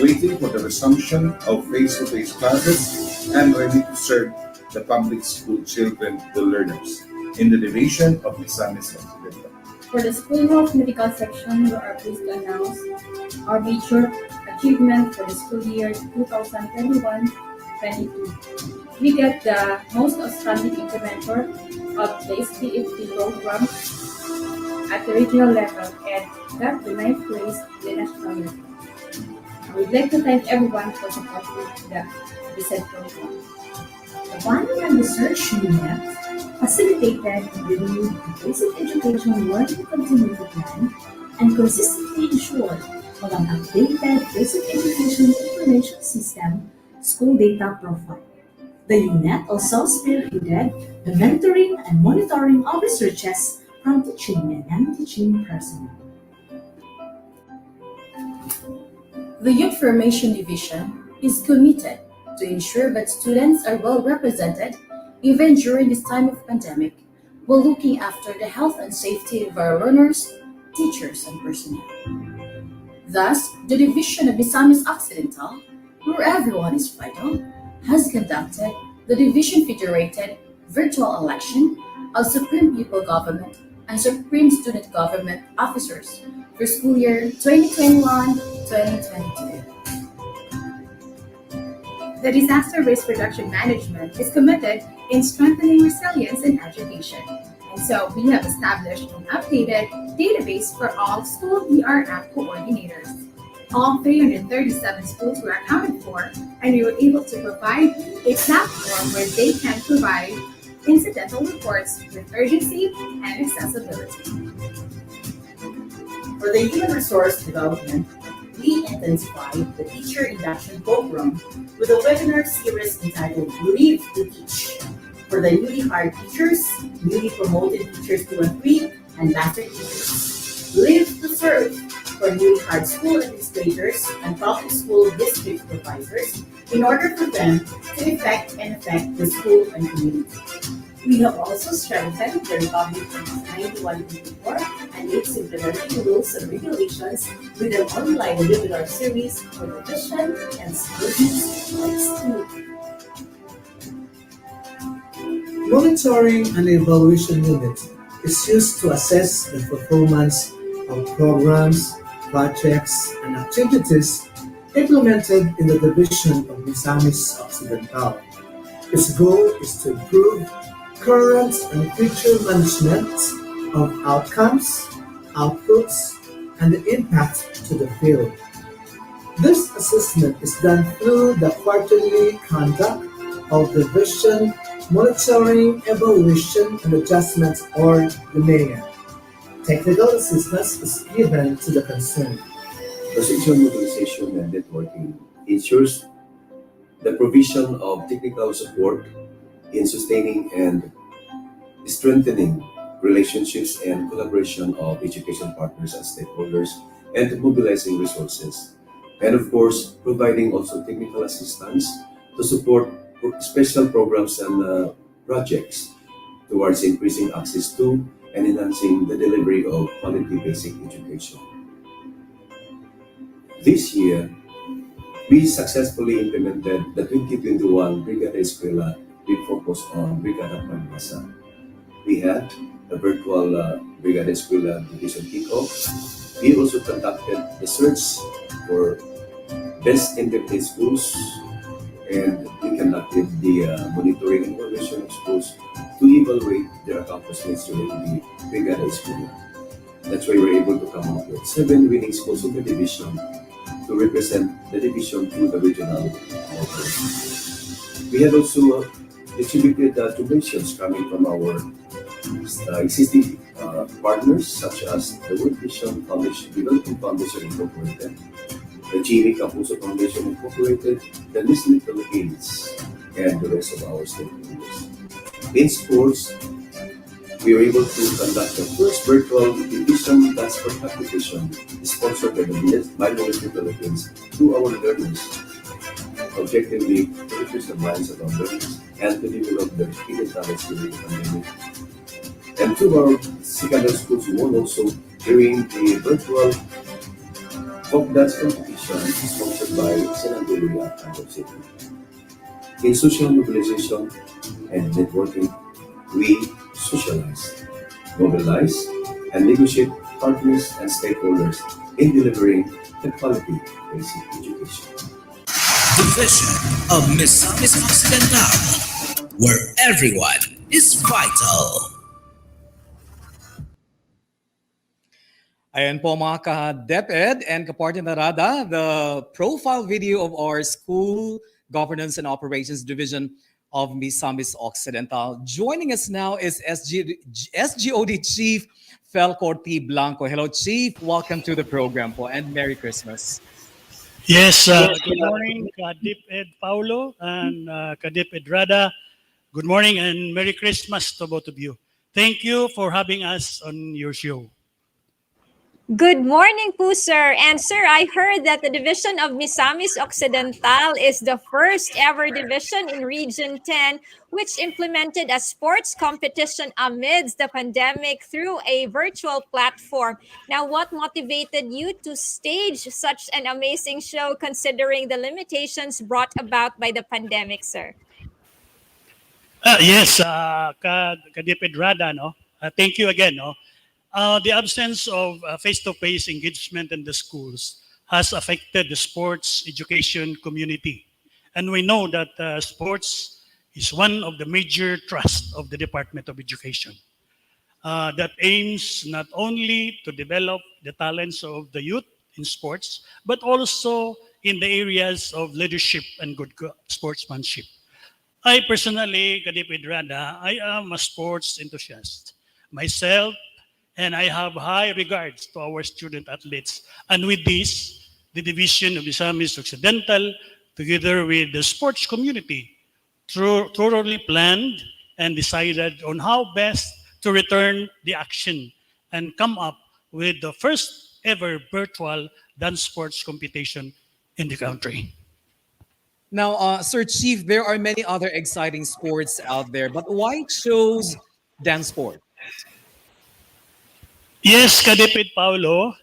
waiting for the resumption of face-to-face classes and ready to serve the public school children, the learners, in the division of Misamis Occidental. For the School Health Medical Section, we are pleased to announce our major achievement for the school year 2021-22. We get the most outstanding implementer of the SPFT program at the regional level and got the 9th place in the national level. I would like to thank everyone for supporting the said program. The Planning and Research Unit facilitated and reviewed the basic education learning continuity plan and consistently ensured of an updated basic education information system school data profile. The unit also spearheaded the mentoring and monitoring of researches from teaching and non-teaching personnel. The Youth Formation Division is committed to ensure that students are well represented even during this time of pandemic, while looking after the health and safety of our learners, teachers, and personnel. Thus, the division of Misamis Occidental, where everyone is vital, has conducted the Division Federated Virtual Election of Supreme People Government and Supreme Student Government Officers for school year 2021-2022. The Disaster Risk Reduction Management is committed in strengthening resilience in education. And so we have established an updated database for all school DRF coordinators. All 337 schools were accounted for, and we were able to provide a platform where they can provide incidental reports with urgency and accessibility. For the human resource development, we intensified the teacher induction program with a webinar series entitled Live to Teach for the newly hired teachers, newly promoted teachers 2 and 3, and master teachers. Live to Serve for newly hired school administrators and public school district supervisors, in order for them to affect the school and community. We have also strengthened the Republic Act 9184 and its implementing rules and regulations with an online webinar series for division and students next week. Monitoring and Evaluation Unit is used to assess the performance of programs, projects, and activities implemented in the division of Misamis Occidental. Its goal is to improve current and future management of outcomes, outputs, and the impact to the field. This assessment is done through the quarterly conduct of the Vision Monitoring, Evaluation, and Adjustment, or the MAEA. Technical assistance is given to the concerned. Precision mobilization and networking ensures the provision of technical support in sustaining and strengthening relationships and collaboration of education partners and stakeholders, and mobilizing resources. And of course, providing also technical assistance to support special programs and projects towards increasing access to and enhancing the delivery of quality basic education. This year, we successfully implemented the 2021 Brigada Eskwela with focus on Brigada Pamasa. We had a virtual Brigada Eskwela division kickoff. We also conducted the search for best independent schools, and we conducted the monitoring and evaluation of schools to evaluate their accomplishments during the Brigada Eskwela. That's why we were able to come up with 7 winning schools in the division to represent the division to the regional level. We had also distributed donations coming from our existing partners, such as the World Vision Foundation, Development Foundation Incorporated, the Jimmy Kapuso Foundation Incorporated, the Nestle Philippines, and the rest of our stakeholders. In sports, we were able to conduct the first virtual division transport competition sponsored by the Nestle Philippines to our learners, objectively to increase the minds of our learners and to develop their hidden talents during the pandemic. And two of our secondary schools won also during the virtual folk dance competition sponsored by Senagoria and City. In social mobilization and networking, we socialize, mobilize, and negotiate partners and stakeholders in delivering the quality basic education. Division of Misamis Occidental, where everyone is vital. Ayan po mga ka-DepEd and ka-Party Narada, the profile video of our School Governance and Operations Division of Misamis Occidental. Joining us now is SGOD Chief Felcor T. Blanco. Hello, Chief. Welcome to the program po and Merry Christmas. Yes, good morning, ka-DepEd Paulo and ka-DepEd Rada. Good morning and Merry Christmas to both of you. Thank you for having us on your show. Good morning po, sir. And sir, I heard that the division of Misamis Occidental is the first ever division in Region 10 which implemented a sports competition amidst the pandemic through a virtual platform. Now, what motivated you to stage such an amazing show considering the limitations brought about by the pandemic, sir? Yes, ka-DepEd Rada, no? Thank you again, no? The absence of face-to-face engagement in the schools has affected the sports education community. And we know that sports is one of the major trusts of the Department of Education that aims not only to develop the talents of the youth in sports, but also in the areas of leadership and good sportsmanship. I personally, ka-DepEd Rada, I am a sports enthusiast myself, and I have high regards to our student athletes. And with this, the division of Misamis Occidental, together with the sports community, thoroughly planned and decided on how best to return the action and come up with the first ever virtual dance sports competition in the country. Now, Sir Chief, there are many other exciting sports out there, but why chose dance sport? Yes, Kadipid Paulo,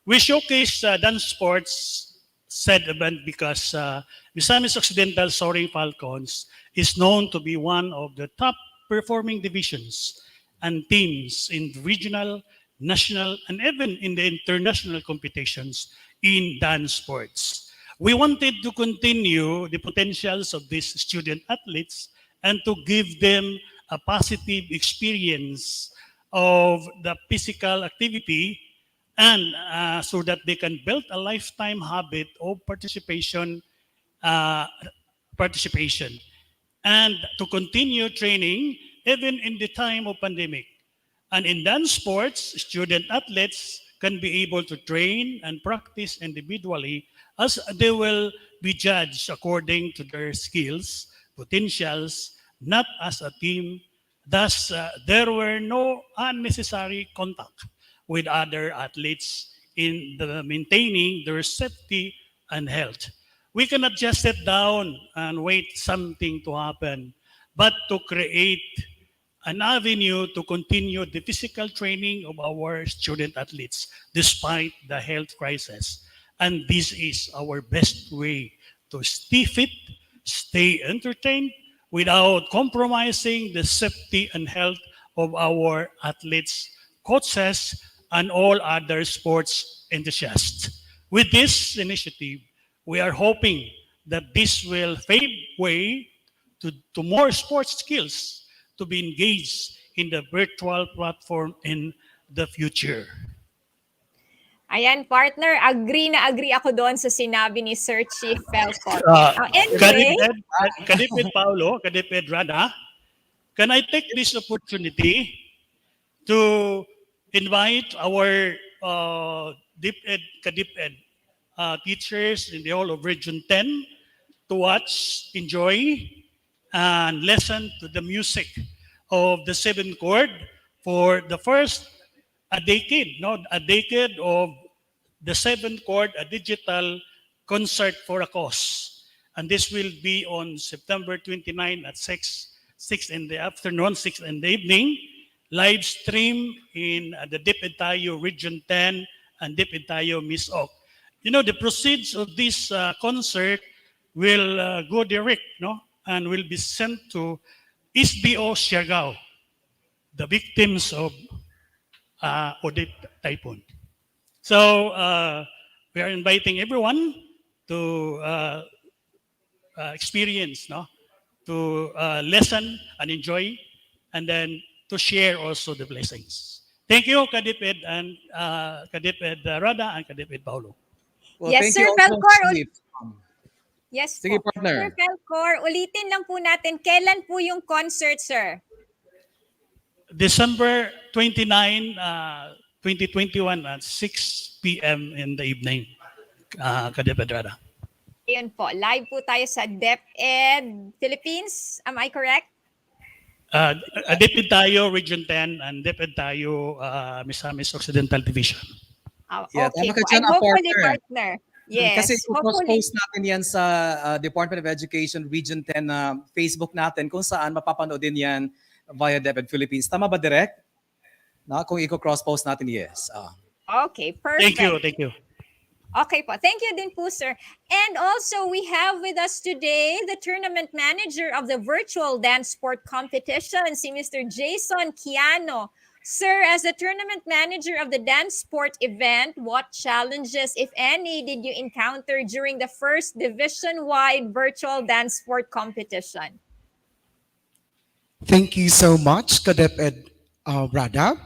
we showcase dance sports said event because Misamis Occidental Soaring Falcons is known to be one of the top performing divisions and teams in regional, national, and even in the international competitions in dance sports. We wanted to continue the potentials of these student athletes and to give them a positive experience of the physical activity and so that they can build a lifetime habit of uh, participation and to continue training even in the time of pandemic. And in dance sports, student athletes can be able to train and practice individually as they will be judged according to their skills, potentials, not as a team. Thus, there were no unnecessary contact with other athletes in the maintaining their safety and health. We cannot just sit down and wait something to happen, but to create an avenue to continue the physical training of our student athletes despite the health crisis. And this is our best way to stay fit, stay entertained without compromising the safety and health of our athletes, coaches, and all other sports enthusiasts. With this initiative, we are hoping that this will pave way to more sports skills to be engaged in the virtual platform in the future. Ayan, partner, agree na agree ako doon sa sinabi ni Sir Chief Felcor. Anyway, Kadipid Paulo, Kadipid Rada, can I take this opportunity to invite our DepEd, Kadiped teachers in the whole of Region 10 to watch, enjoy, and listen to the music of the seventh chord for the first a decade of the seventh chord, a digital concert for a cause. And this will be on September 29 at 6 in the afternoon, 6 in the evening, live stream in the DepEd Tayo Region 10 and DepEd Tayo MisOcc. You know, the proceeds of this concert will go direct, no, and will be sent to SBO Siargao, the victims of Odette Typhoon. So we are inviting everyone to experience, no, to listen and enjoy, and then to share also the blessings. Thank you, Kadiped and Kadiped Rada and Kadiped Paulo. Well, yes, thank Sir you also, Felcor. Chief. Yes Sige, po. partner. Sir Felcor, ulitin lang po natin, kailan po yung concert, sir? December 29, 2021 at 6 p.m. in the evening, Kadiped Rada. Ayun po, live po tayo sa DepEd Philippines. Am I correct? DepEd tayo Region 10 and DepEd tayo Misamis Occidental Division. Yeah, Okay tama ka po. dyan, And hopefully, partner. partner. Yes, Kasi hopefully. post natin yan sa Department of Education Region 10 na Facebook natin kung saan mapapanood din yan via DepEd Philippines. Tama ba, Direk? Na, kung i-cross-post natin, yes. Okay, perfect. Thank you. Okay po. Thank you din po, sir. And also, we have with us today the tournament manager of the virtual dance sport competition, si Mr. Jason Kiano. Sir, as the tournament manager of the dance sport event, what challenges, if any, did you encounter during the first division-wide virtual dance sport competition? Thank you so much, DepEd Rada.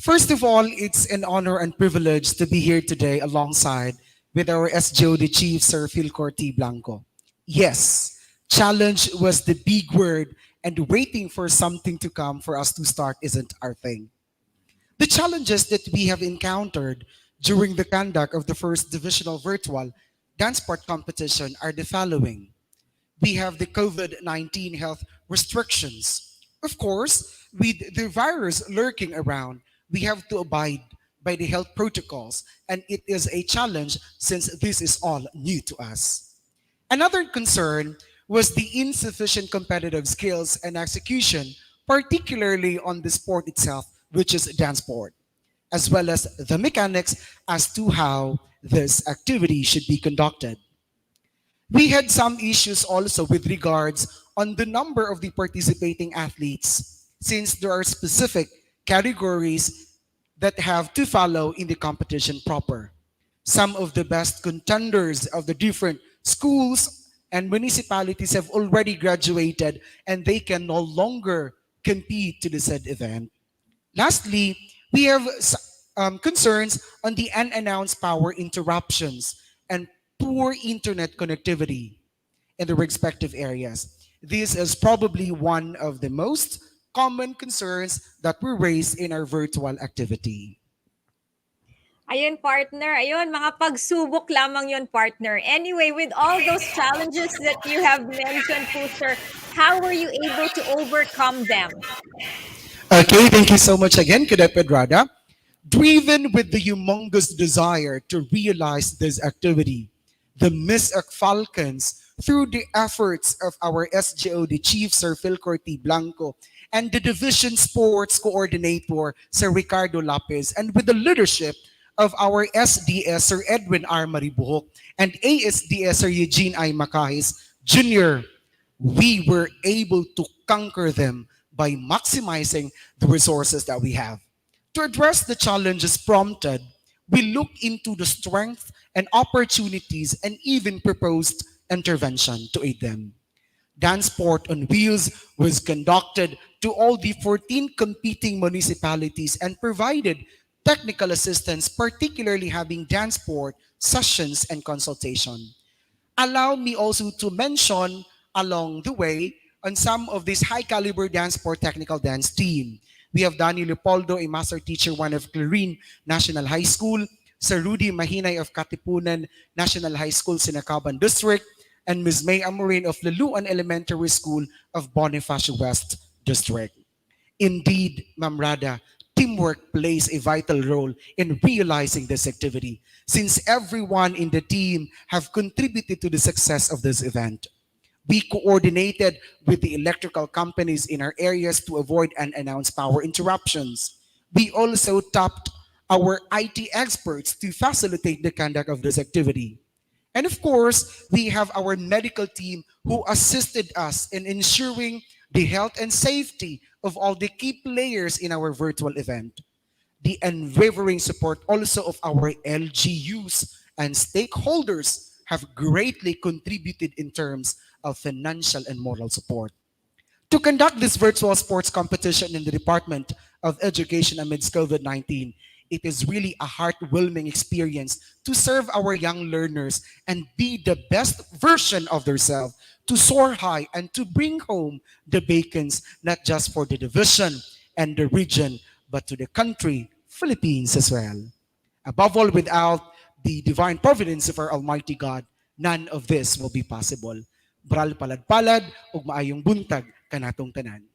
First of all, it's an honor and privilege to be here today alongside with our SGOD Chief, Sir Philcor T. Blanco. Yes, challenge was the big word, and waiting for something to come for us to start isn't our thing. The challenges that we have encountered during the conduct of the first divisional virtual dance sport competition are the following. We have the COVID-19 health restrictions. Of course, with the virus lurking around, we have to abide by the health protocols, and it is a challenge since this is all new to us. Another concern was the insufficient competitive skills and execution, particularly on the sport itself, which is dance sport, as well as the mechanics as to how this activity should be conducted. We had some issues also with regards on the number of the participating athletes, since there are specific categories that have to follow in the competition proper. Some of the best contenders of the different schools and municipalities have already graduated and they can no longer compete to the said event. Lastly, we have concerns on the unannounced power interruptions and poor internet connectivity in the respective areas. This is probably one of the most common concerns that were raised in our virtual activity. Ayun, partner. Ayun, mga pagsubok lamang yon, partner. Anyway, with all those challenges that you have mentioned po, sir, how were you able to overcome them? Okay, thank you so much again, Cadet Pedrada. Driven with the humongous desire to realize this activity, the MisOcc Falcons, through the efforts of our SGOD Chief Sir Philcor T. Blanco and the Division Sports Coordinator Sir Ricardo Lapez, and with the leadership of our SDS Sir Edwin R. Maribuhok and ASDS Sir Eugene I. Macahis Jr., we were able to conquer them by maximizing the resources that we have. To address the challenges prompted, we look into the strengths and opportunities and even proposed intervention to aid them. Dance Sport on Wheels was conducted to all the 14 competing municipalities and provided technical assistance, particularly having dance sport sessions and consultation. Allow me also to mention along the way on some of this high caliber dance sport technical dance team. We have Danny Leopoldo, a master teacher one of Clarine National High School, Sir Rudy Mahinay of Katipunan National High School, Sinacaban District, and Ms. May Amorin of Laluan Elementary School of Bonifacio West District. Indeed, Ma'am Rada, teamwork plays a vital role in realizing this activity, since everyone in the team have contributed to the success of this event. We coordinated with the electrical companies in our areas to avoid unannounced power interruptions. We also tapped our IT experts to facilitate the conduct of this activity. And of course, we have our medical team who assisted us in ensuring the health and safety of all the key players in our virtual event. The unwavering support also of our LGUs and stakeholders have greatly contributed in terms of financial and moral support. To conduct this virtual sports competition in the Department of Education amidst COVID-19, it is really a heartwarming experience to serve our young learners and be the best version of themselves, to soar high and to bring home the beacons, not just for the division and the region, but to the country, Philippines as well. Above all, without the divine providence of our Almighty God, none of this will be possible. Bral palad-palad, ug maayong buntag kanatong tanan.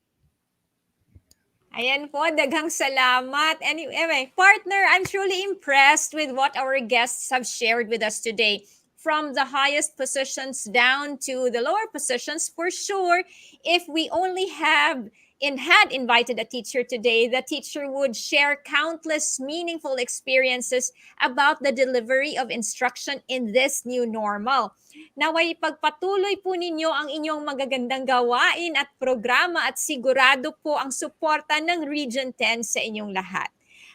Ayan po, daghang salamat. Anyway, partner, I'm truly impressed with what our guests have shared with us today. From the highest positions down to the lower positions, for sure, if we only had invited a teacher today, the teacher would share countless meaningful experiences about the delivery of instruction in this new normal. Naway pagpatuloy po ninyo ang inyong magagandang gawain at programa at sigurado po ang suporta ng Region 10 sa inyong lahat.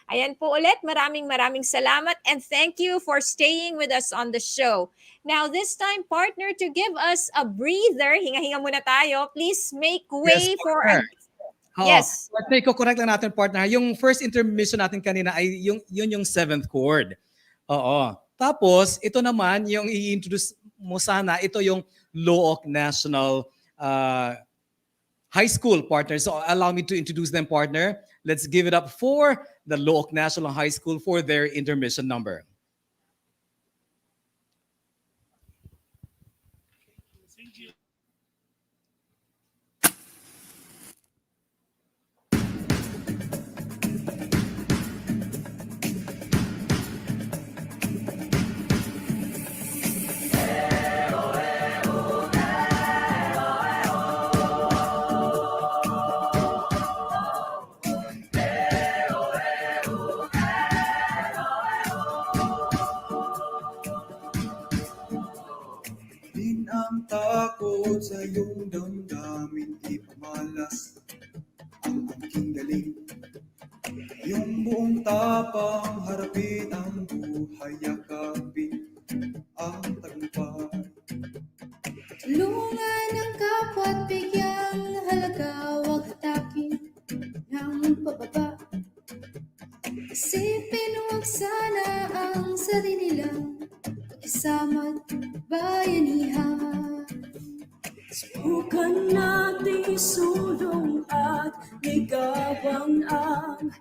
Ayan po ulit, maraming salamat and thank you for staying with us on the show. Now this time, partner, to give us a breather, hinga-hinga muna tayo, please make way for our... Yes. Partner, i-correct lang natin, partner. Yung first intermission natin kanina ay yung 7th chord. Oo. Tapos, ito naman, yung i-introduce mo sana, ito yung LOOC National High School, partner. So, allow me to introduce them, partner. Let's give it up for the LOOC National High School for their intermission number. buong tapang harapin ang buhay, yakapin ang tagumpay. Tulungan ang kapwa at bigyang halaga, huwag hatakin ng pababa. Isipin huwag sana ang sarili lang, pag-isama't bayanihan. Subukan natin isulong at ligawan ang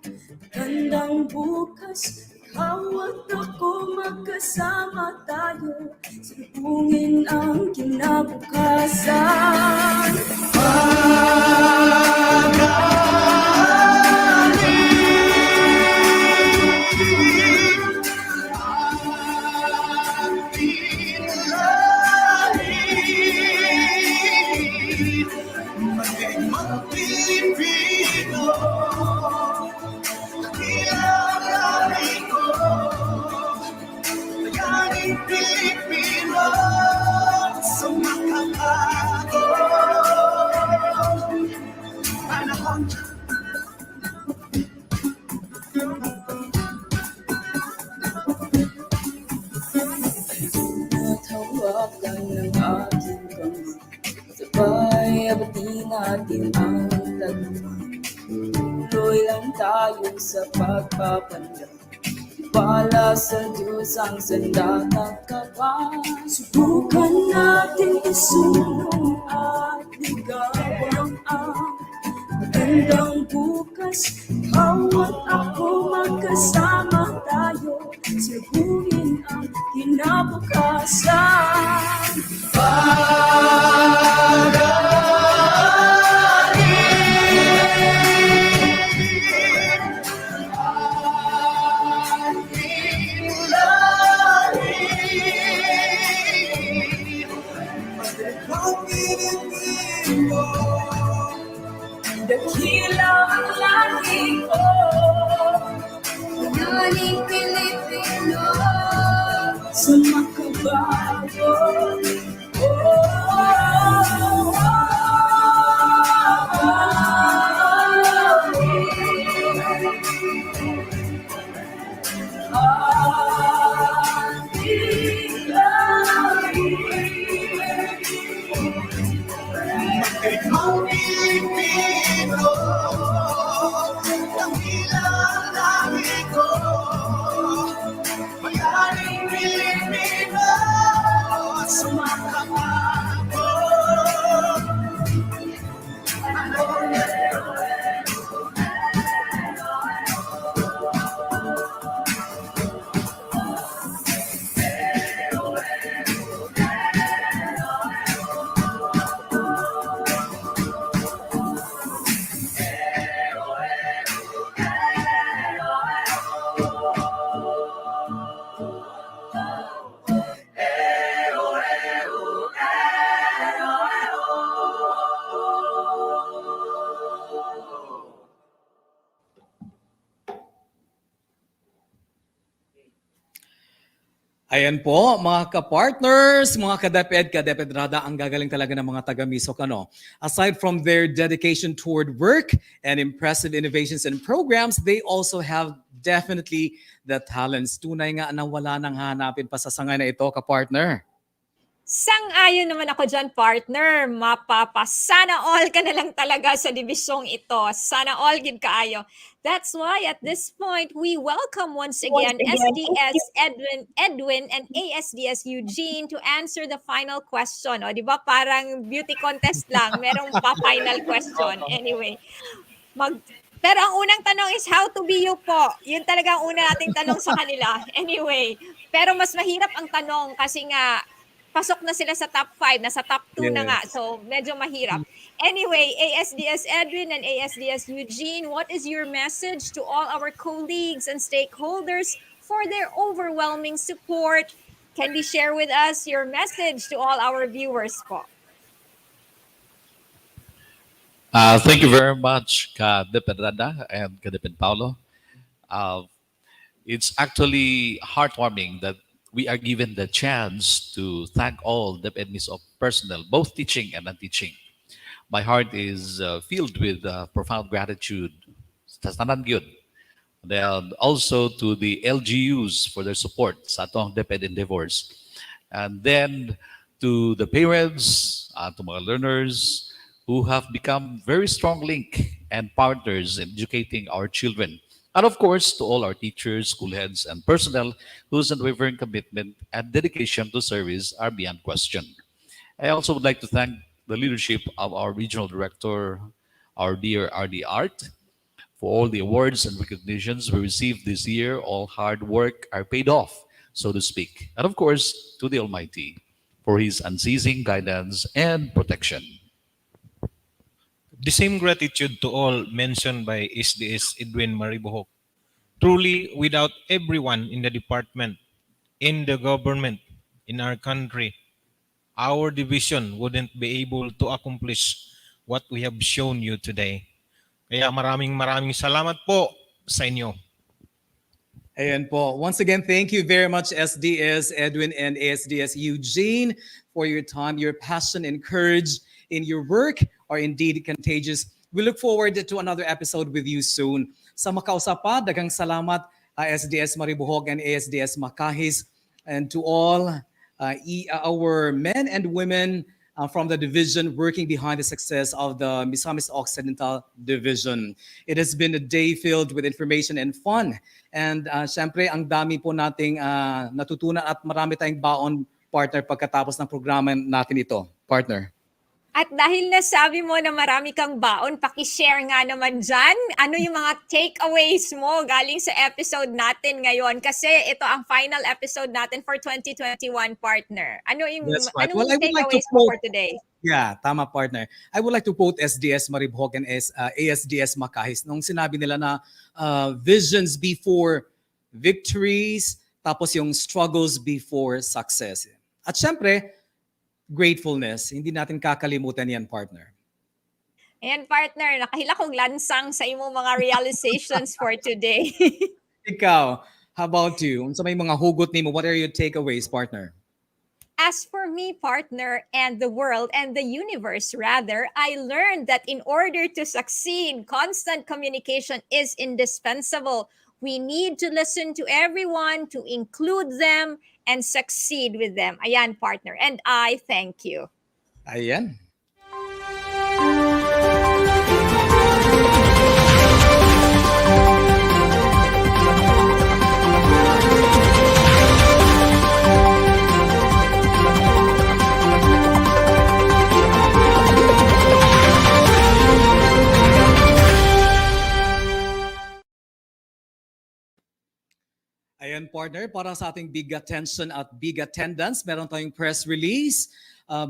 gandang bukas. Ikaw at ako magkasama tayo, silubungin ang kinabukasan. Natawagan ng aking kamay, sabay abatin natin ang tagma. Tuloy lang tayo sa pagpapanda, wala sa Diyos ang sandata kawan. Subukan natin isulong at ligawan ang magandang bukas. Ikaw at ako magkasama tayo, silubungin ang kinabukasan. Dakilang lagi ko, Yaning Pilipino, sumakabago. Ayan po, mga ka-partners, mga ka-DepEd, ka-DepEdrada, ang gagaling talaga ng mga taga-MisOcc. Aside from their dedication toward work and impressive innovations and programs, they also have definitely the talents. Tunay nga na wala nang hanapin pa sa sangay na ito, ka-partner. Sang-ayon naman ako dyan, partner. Mapapasana all ka na lang talaga sa dibisyong ito. Sana all gid kaayo. That's why at this point, we welcome once again SDS Edwin and ASDS Eugene to answer the final question. O, di ba parang beauty contest lang. Merong pa-final question. Anyway, pero ang unang tanong is how to be you po. Yun talaga ang una nating tanong sa kanila. Anyway, pero mas mahirap ang tanong kasi nga pasok na sila sa top 5, nasa top 2 na nga. So, medyo mahirap. Anyway, ASDS Edwin and ASDS Eugene, what is your message to all our colleagues and stakeholders for their overwhelming support? Can you share with us your message to all our viewers po? Thank you very much, DepEd Rada and DepEd Paulo. It's actually heartwarming that we are given the chance to thank all DepEd MisOcc personnel, both teaching and non-teaching. My heart is filled with profound gratitude sa tanan gyud then also to the LGUs for their support sa atong DepEd endeavors. And then to the parents, to mga learners who have become very strong link and partners in educating our children. And of course, to all our teachers, school heads, and personnel whose unwavering commitment and dedication to service are beyond question. I also would like to thank the leadership of our regional director, our dear RD Art, for all the awards and recognitions we received this year. All hard work are paid off, so to speak. And of course, to the Almighty for His unceasing guidance and protection. The same gratitude to all mentioned by SDS Edwin Maribohok. Truly, without everyone in the department, in the government, in our country, our division wouldn't be able to accomplish what we have shown you today. Kaya maraming salamat po sa inyo. Ayan po. Once again, thank you very much, SDS Edwin and ASDS Eugene, for your time, your passion and courage in your work are indeed contagious. We look forward to another episode with you soon. Sa makausap pa, daghang salamat SDS Maribohog and ASDS Makahis, and to all our men and women from the division working behind the success of the Misamis Occidental division. It has been a day filled with information and fun. And syempre, ang dami po nating natutunan at marami tayong baon, partner, pagkatapos ng programa natin ito. Partner. At dahil nasabi mo na marami kang baon, pakishare nga naman dyan. Ano yung mga takeaways mo galing sa episode natin ngayon? Kasi ito ang final episode natin for 2021, partner. Ano yung Right. anong Well, I would like to takeaways mo for quote, today? yeah, tama, partner. I would like to quote SDS Maribhog and ASDS Makahis nung sinabi nila na visions before victories, tapos yung struggles before success. At syempre, gratefulness. Hindi natin kakalimutan yan, partner. Ayan, partner, nakahila kong lansang sa imong mga realizations for today. Ikaw, how about you? Unsa may mga hugot nimo? What are your takeaways, partner? As for me, partner, and the world and the universe, rather, I learned that in order to succeed, constant communication is indispensable. We need to listen to everyone, to include them, and succeed with them. Ayan, partner. And I thank you. Ayan. Ayan, partner, para sa ating big attention at big attendance, meron tayong press release.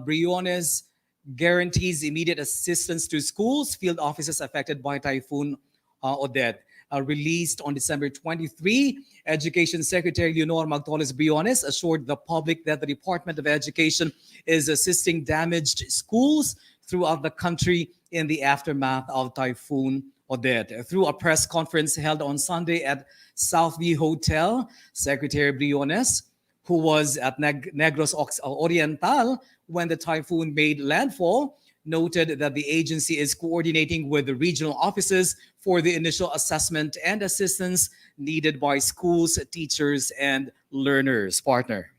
Briones guarantees immediate assistance to schools, field offices affected by Typhoon Odette. Released on December 23, Education Secretary Leonor Magtoles Briones assured the public that the Department of Education is assisting damaged schools throughout the country in the aftermath of Typhoon Odette. Through a press conference held on Sunday at Southview Hotel, Secretary Briones, who was at Negros Oriental when the typhoon made landfall, noted that the agency is coordinating with the regional offices for the initial assessment and assistance needed by schools, teachers, and learners. Partner.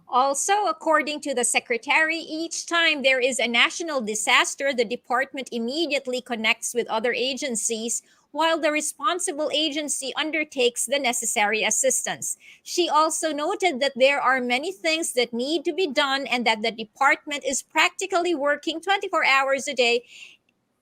Also, according to the secretary, each time there is a national disaster, the department immediately connects with other agencies while the responsible agency undertakes the necessary assistance. She also noted that there are many things that need to be done and that the department is practically working 24 hours a day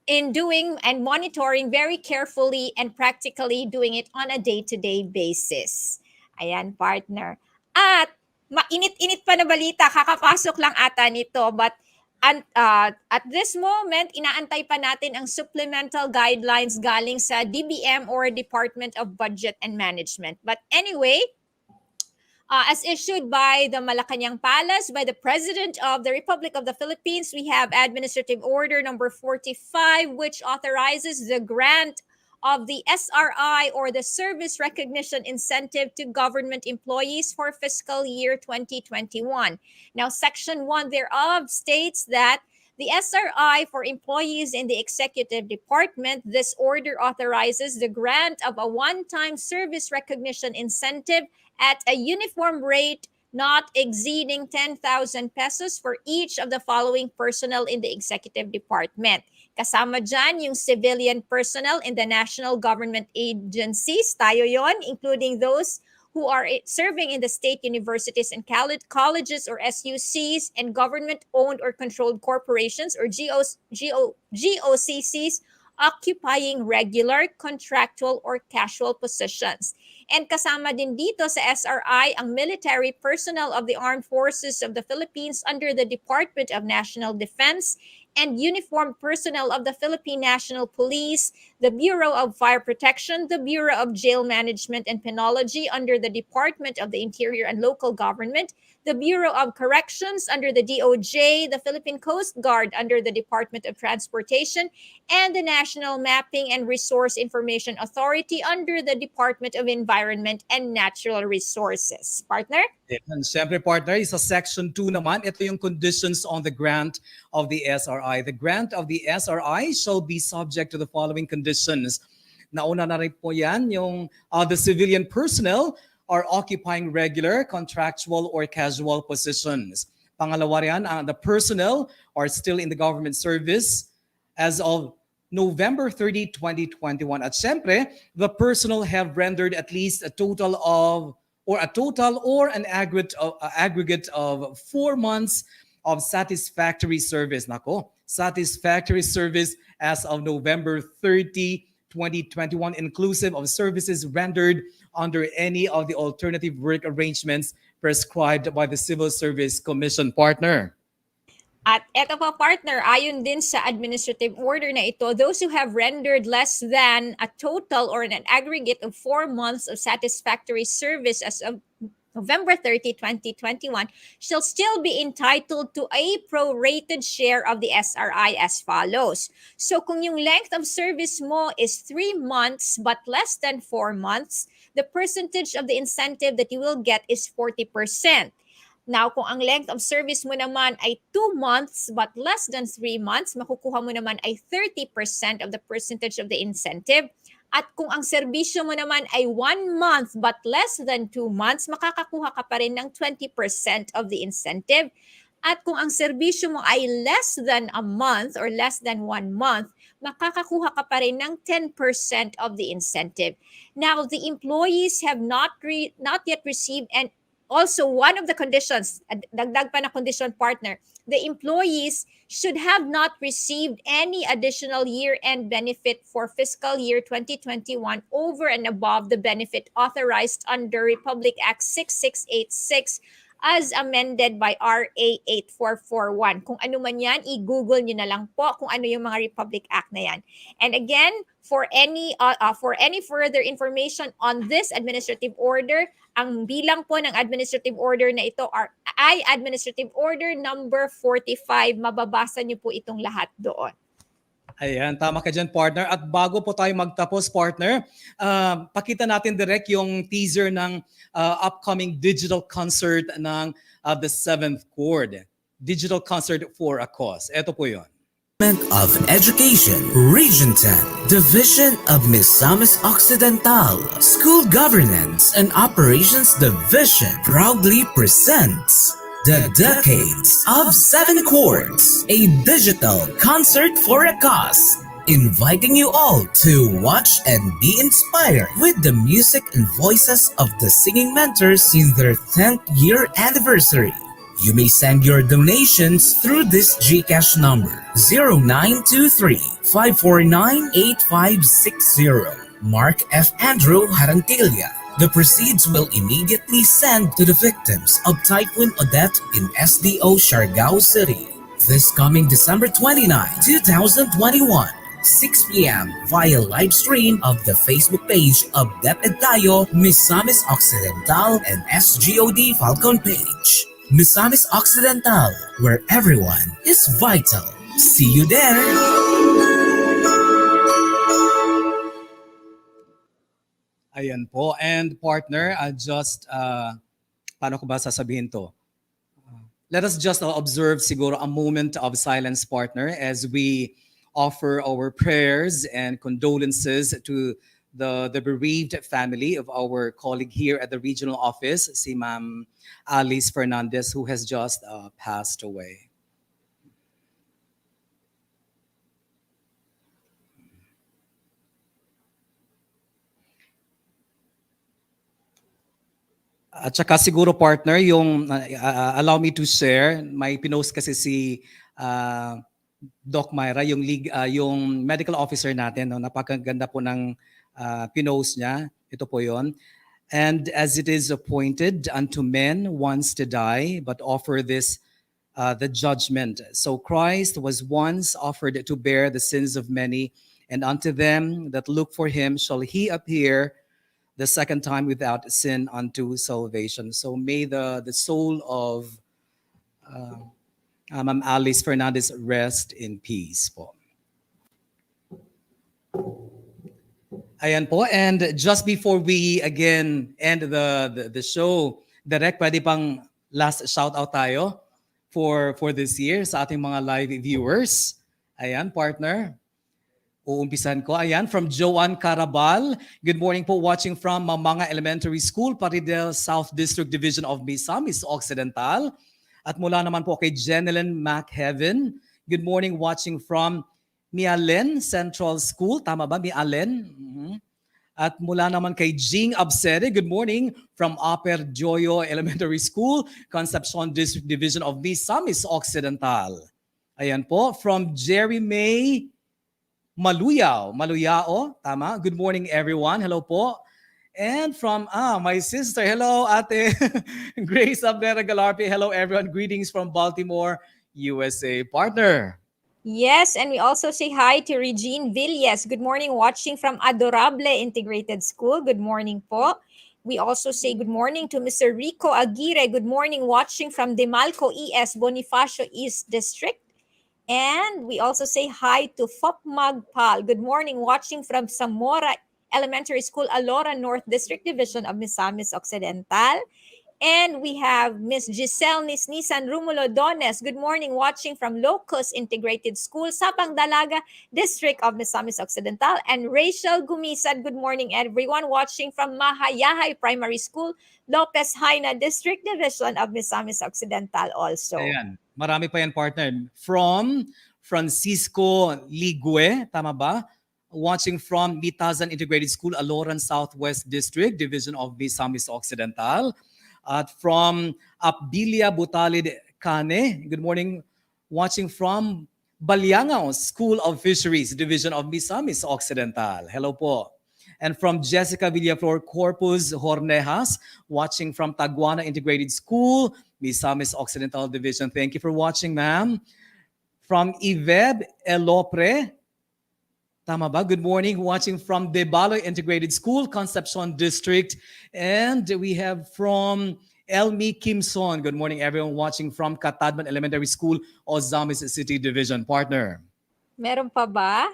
in doing and monitoring very carefully and practically doing it on a day-to-day basis. Ayan, partner. At mainit-init pa na balita, kakapasok lang ata nito, but at this moment, inaantay pa natin ang supplemental guidelines galing sa DBM or Department of Budget and Management. But anyway, as issued by the Malacanang Palace, by the President of the Republic of the Philippines, we have Administrative Order number 45, which authorizes the grant of the SRI or the Service Recognition Incentive to government employees for fiscal year 2021. Now, Section 1 thereof states that The SRI for employees in the executive department, this order authorizes the grant of a one-time service recognition incentive at a uniform rate not exceeding 10,000 pesos for each of the following personnel in the executive department. Kasama dyan yung civilian personnel in the national government agencies, tayo yon, including those who are serving in the state universities and colleges or SUCs and government-owned or controlled corporations or GOCCs occupying regular, contractual, or casual positions. And kasama din dito sa SRI ang military personnel of the Armed Forces of the Philippines under the Department of National Defense and uniformed personnel of the Philippine National Police, the Bureau of Fire Protection, the Bureau of Jail Management and Penology under the Department of the Interior and Local Government, the Bureau of Corrections under the DOJ, the Philippine Coast Guard under the Department of Transportation, and the National Mapping and Resource Information Authority under the Department of Environment and Natural Resources. Partner? And syempre, partner, sa Section 2 naman, ito yung conditions on the grant of the SRI. The grant of the SRI shall be subject to the following conditions. Nauna na rin po yan, yung the civilian personnel are occupying regular, contractual, or casual positions. Pangalawa yan, the personnel are still in the government service as of November 30, 2021. At syempre, the personnel have rendered at least a total or an aggregate of 4 months of satisfactory service. Nako, satisfactory service as of November 30, 2021, inclusive of services rendered under any of the alternative work arrangements prescribed by the Civil Service Commission. Partner. At eto pa, partner, ayon din sa administrative order na ito, those who have rendered less than a total or an aggregate of 4 months of satisfactory service as of November 30, 2021, shall still be entitled to a prorated share of the SRI as follows. So kung yung length of service mo is 3 months but less than 4 months, the percentage of the incentive that you will get is 40%. Now, kung ang length of service mo naman ay 2 months but less than 3 months, makukuha mo naman ay 30% of the percentage of the incentive. At kung ang serbisyo mo naman ay 1 month but less than 2 months, makakakuha ka pa rin ng 20% of the incentive. At kung ang serbisyo mo ay less than a month or less than 1 month, makakakuha ka pa rin ng 10% of the incentive. Now, the employees have not yet received, and also, one of the conditions, dagdag pa na condition, partner, the employees should have not received any additional year-end benefit for fiscal year 2021 over and above the benefit authorized under Republic Act 6686 as amended by RA 8441. Kung ano man yan, i-google nyo na lang po kung ano yung mga Republic Act na yan. And again, for any further information on this administrative order, ang bilang po ng administrative order na ito ay Administrative Order number 45. Mababasa niyo po itong lahat doon. Ayan, tama ka dyan, partner. At bago po tayo magtapos, partner, pakita natin direct yung teaser ng upcoming digital concert ng the 7th Chord. Digital Concert for a Cause. Ito po yun. Of Education, Region 10, Division of Misamis Occidental, School Governance and Operations Division proudly presents The Decades of 7 Chords, a digital concert for a cause, inviting you all to watch and be inspired with the music and voices of the singing mentors in their 10th year anniversary. You may send your donations through this GCash number 0923-549-8560. Mark F. Andrew Harantilla. The proceeds will immediately send to the victims of Typhoon Odette in SDO Siargao City. This coming December 29, 2021. 6 p.m. via live stream of the Facebook page of DepEd Tayo, Misamis Occidental, and SGOD Falcon page. Misamis Occidental, where everyone is vital. See you there! Ayan po. And partner, paano ko ba sasabihin to? Let us just observe siguro a moment of silence, partner, as we offer our prayers and condolences to the bereaved family of our colleague here at the regional office, si Ma'am Alice Fernandez, who has just passed away. At saka siguro partner, yung allow me to share, may pinost kasi si Doc Myra, yung medical officer natin, no, napakaganda po ng pinost niya. Ito po yon. And as it is appointed unto men once to die, but offer this the judgment. So Christ was once offered to bear the sins of many, and unto them that look for him shall he appear the second time without sin unto salvation. So may the soul of Ma'am Alice Fernandez rest in peace po. Ayan po, and just before we again end the show, Direk, pwede pang last shout out tayo for this year sa ating mga live viewers. Ayan, partner. Uumpisan ko. Ayan, from Joanne Carabal. Good morning po, watching from Mamanga Elementary School, Paridel South District Division of Misamis Occidental. At mula naman po kay Jeneline McHeaven. Good morning, watching from Mialen Central School. Tama ba, Mialen? At mula naman kay Jing Absere. Good morning from Upper Joyo Elementary School, Concepcion District Division of Misamis Occidental. Ayan po, from Jerry May Maluyao, tama. Good morning, everyone. Hello po. And from my sister, hello, Ate Grace Abera Galarpe. Hello, everyone. Greetings from Baltimore, USA. Partner. Yes, and we also say hi to Regine Villas. Good morning, watching from Adorable Integrated School. Good morning po. We also say good morning to Mr. Rico Aguirre. Good morning, watching from Demalco ES, Bonifacio East District. And we also say hi to Fop Magpal. Good morning, watching from Zamora Elementary School, Alora North District Division of Misamis Occidental. And we have Miss Giselle Nisnisan Rumulo Dones. Good morning, watching from Locust Integrated School, Sapang Dalaga District of Misamis Occidental. And Rachel Gumisad, good morning, everyone, watching from Mahayahay Primary School, Lopez Haina District Division of Misamis Occidental also. Ayan. Marami pa yan, partner. From Francisco Ligue, tama ba? Watching from Mitazan Integrated School, Aloran Southwest District, Division of Misamis Occidental. At from Apbilia Butalid Cane, good morning. Watching from Balyangao School of Fisheries, Division of Misamis Occidental. Hello po. And from Jessica Villaflor Corpus Hornejas, watching from Taguana Integrated School, Misamis Occidental Division. Thank you for watching, ma'am. From Iveb Elopre, tama ba? Good morning, watching from Debaloy Integrated School, Concepcion District. And we have from Elmi Kimson. Good morning, everyone watching from Katadman Elementary School, Ozamis City Division. Partner. Meron pa ba?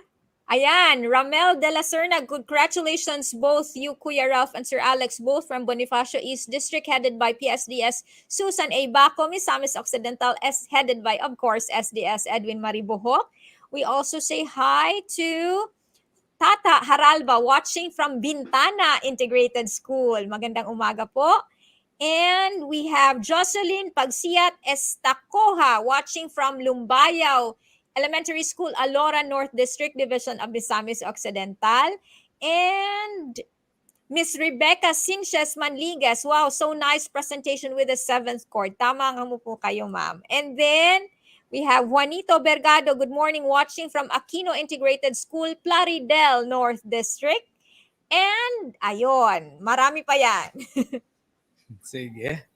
Ayan, Ramel de la Serna, congratulations both you, Kuya Ralph, and Sir Alex, both from Bonifacio East District, headed by PSDS Susan A. Baco, Misamis Occidental, headed by, of course, SDS Edwin Maribohok. We also say hi to Tata Haralba, watching from Bintana Integrated School. Magandang umaga po. And we have Jocelyn Pagsiat Estacoja, watching from Lumbayao Elementary School, Alora North District Division of Misamis Occidental. And Miss Rebecca Sinches Manligas. Wow, so nice presentation with the 7th chord. Tama nga mo po kayo, ma'am. And then we have Juanito Bergado. Good morning, watching from Aquino Integrated School, Plaridel North District. And ayon, marami pa yan. Sige.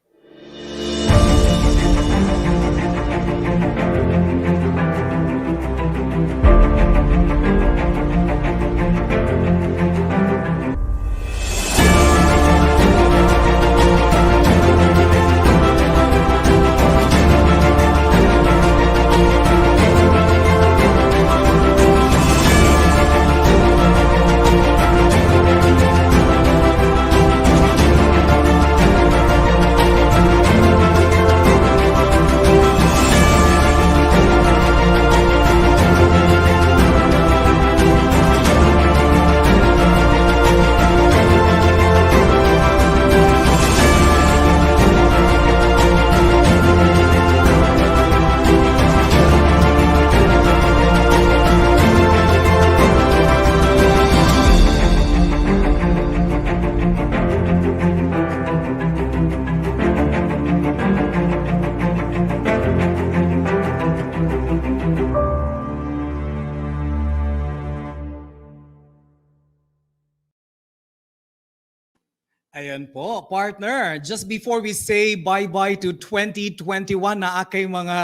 Ayan po, partner. Just before we say bye-bye to 2021 na akay mga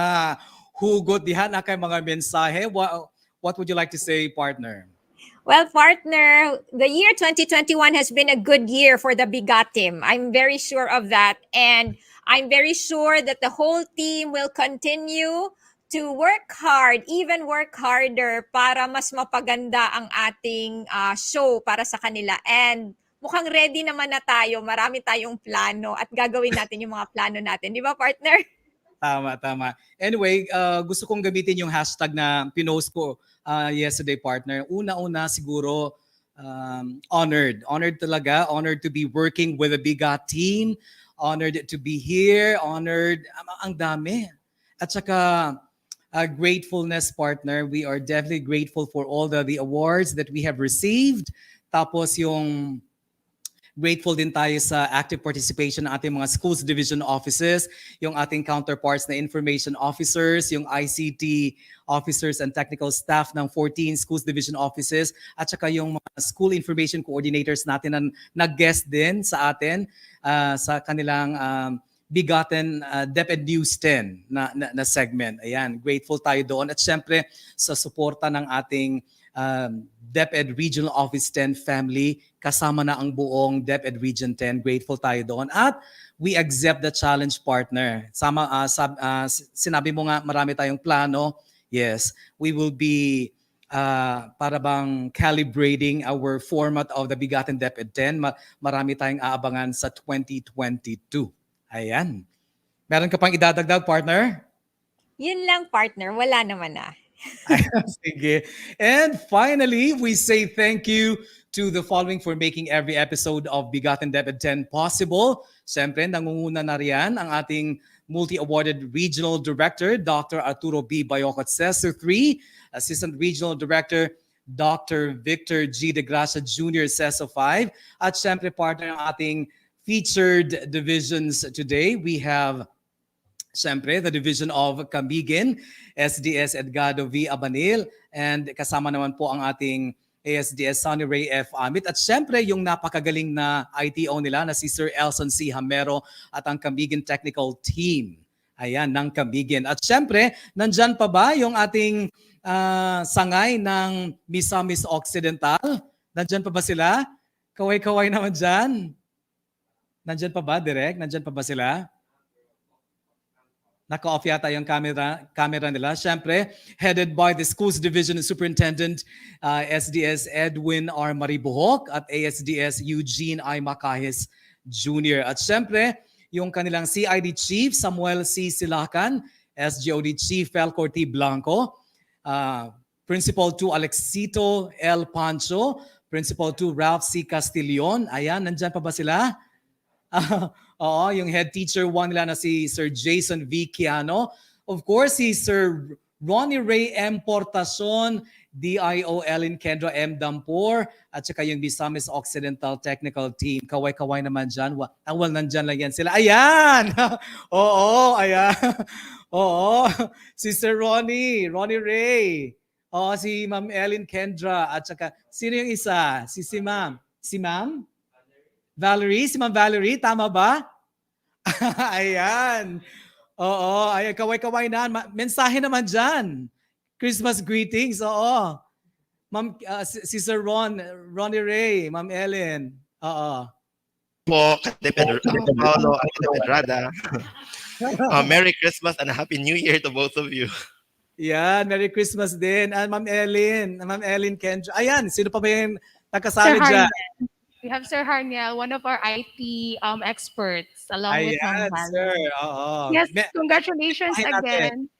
hugot dihan, akay mga mensahe, what would you like to say, partner? Well, partner, the year 2021 has been a good year for the Bigat team. I'm very sure of that. And I'm very sure that the whole team will continue to work hard, even work harder para mas mapaganda ang ating show para sa kanila. And mukhang ready naman na tayo. Marami tayong plano at gagawin natin yung mga plano natin. Di ba, partner? Tama, tama. Anyway, gusto kong gamitin yung hashtag na pinost ko yesterday, partner. Una-una siguro, honored. Honored talaga. Honored to be working with a Bigat team. Honored to be here. Honored. Ang dami. At saka, gratefulness, partner. We are definitely grateful for all the awards that we have received. Tapos yung grateful din tayo sa active participation ng ating mga schools division offices, yung ating counterparts na information officers, yung ICT officers and technical staff ng 14 schools division offices, at saka yung mga school information coordinators natin na nag-guest din sa atin sa kanilang bigaten DepEd TuesTEN na segment. Ayan, grateful tayo doon. At syempre sa suporta ng ating DepEd Regional Office 10 family, kasama na ang buong DepEd Region 10. Grateful tayo doon. At we accept the challenge, partner. Sinabi mo nga marami tayong plano. Yes, we will be para bang calibrating our format of the Bigaten DepEd 10. Marami tayong aabangan sa 2022. Ayan. Meron ka pang idadagdag, partner? Yun lang, partner. Wala naman na. Sige. And finally, we say thank you to the following for making every episode of Bigaten DepEd 10 possible. Siyempre, nangunguna na riyan ang ating multi-awarded Regional Director, Dr. Arturo B. Bayocot, CESO 3, Assistant Regional Director, Dr. Victor G. De Gracia Jr., CESO 5, at siyempre partner ng ating featured divisions today. We have siyempre, the Division of Camiguin, SDS Edgardo V. Abanil, and kasama naman po ang ating ASDS Sonny Ray F. Amit. At siyempre, yung napakagaling na ITO nila na si Sir Elson C. Hamero at ang Camiguin Technical Team. Ayan, ng Camiguin. At siyempre, nandyan pa ba yung ating sangay ng Misamis Occidental? Nandyan pa ba sila? Kaway-kaway naman dyan. Nandyan pa ba, Direk? Nandyan pa ba sila? Naka-off yata yung camera nila. Siyempre, headed by the Schools Division Superintendent SDS Edwin R. Maribuhok at ASDS Eugene I. Macahis Jr. At siyempre, yung kanilang CID Chief Samuel C. Silacan, SGOD Chief Felcor T. Blanco, Principal 2 Alexito L. Pancho, Principal 2 Ralph C. Castillon. Ayan, nandyan pa ba sila? Oo, yung head teacher 1 nila na si Sir Jason V. Kiano. Of course, si Sir Ronnie Ray M. Portacion, DIO Ellen Kendra M. Dampor, at saka yung Misamis Occidental Technical Team. Kaway-kaway naman dyan. Well, nandyan lang yan sila. Ayan! Oo, ayan. Oo, si Sir Ronnie Ray. Oo, si Ma'am Ellen Kendra. At saka, sino yung isa? Si Ma'am. Si Ma'am? Valerie? Si Ma'am Valerie, tama ba? Ayan. Oo, ayan, kaway-kaway na. Mensahe naman dyan. Christmas greetings, oo. Ma'am, si Sir Ronnie Ray, Ma'am Ellen. Oo. Po, DepEd Paolo at DepEd Rada. Merry Christmas and Happy New Year to both of you. Yan, Merry Christmas din. Ma'am Ellen Kendra. Ayan, sino pa ba yung nakasali dyan? We have Sir Harniel, one of our IT experts, along with Ma'am Sir. Oo. Yes, congratulations again.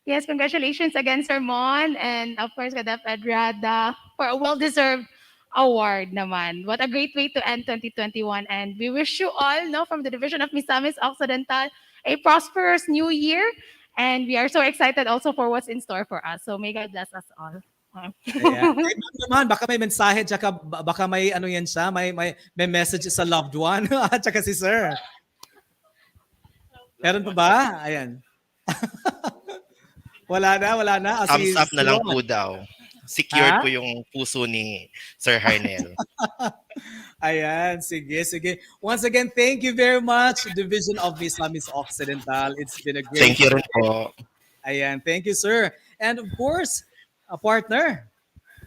Yes, congratulations again, Sir Mon, and of course, DepEd Rada, for a well-deserved award naman. What a great way to end 2021. And we wish you all, from the Division of Misamis Occidental, a prosperous new year. And we are so excited also for what's in store for us. So may God bless us all. Naman, baka may mensahe, tsaka baka may ano yan siya, may message sa loved one, at tsaka si Sir. Meron pa ba? Ayan. Wala na. Thumbs up na lang po daw. Secured po yung puso ni Sir Harnel. Ayan, sige, sige. Once again, thank you very much, Division of Misamis Occidental. It's been a great Thank you rin po. Ayan, thank you, sir. And of course, a partner.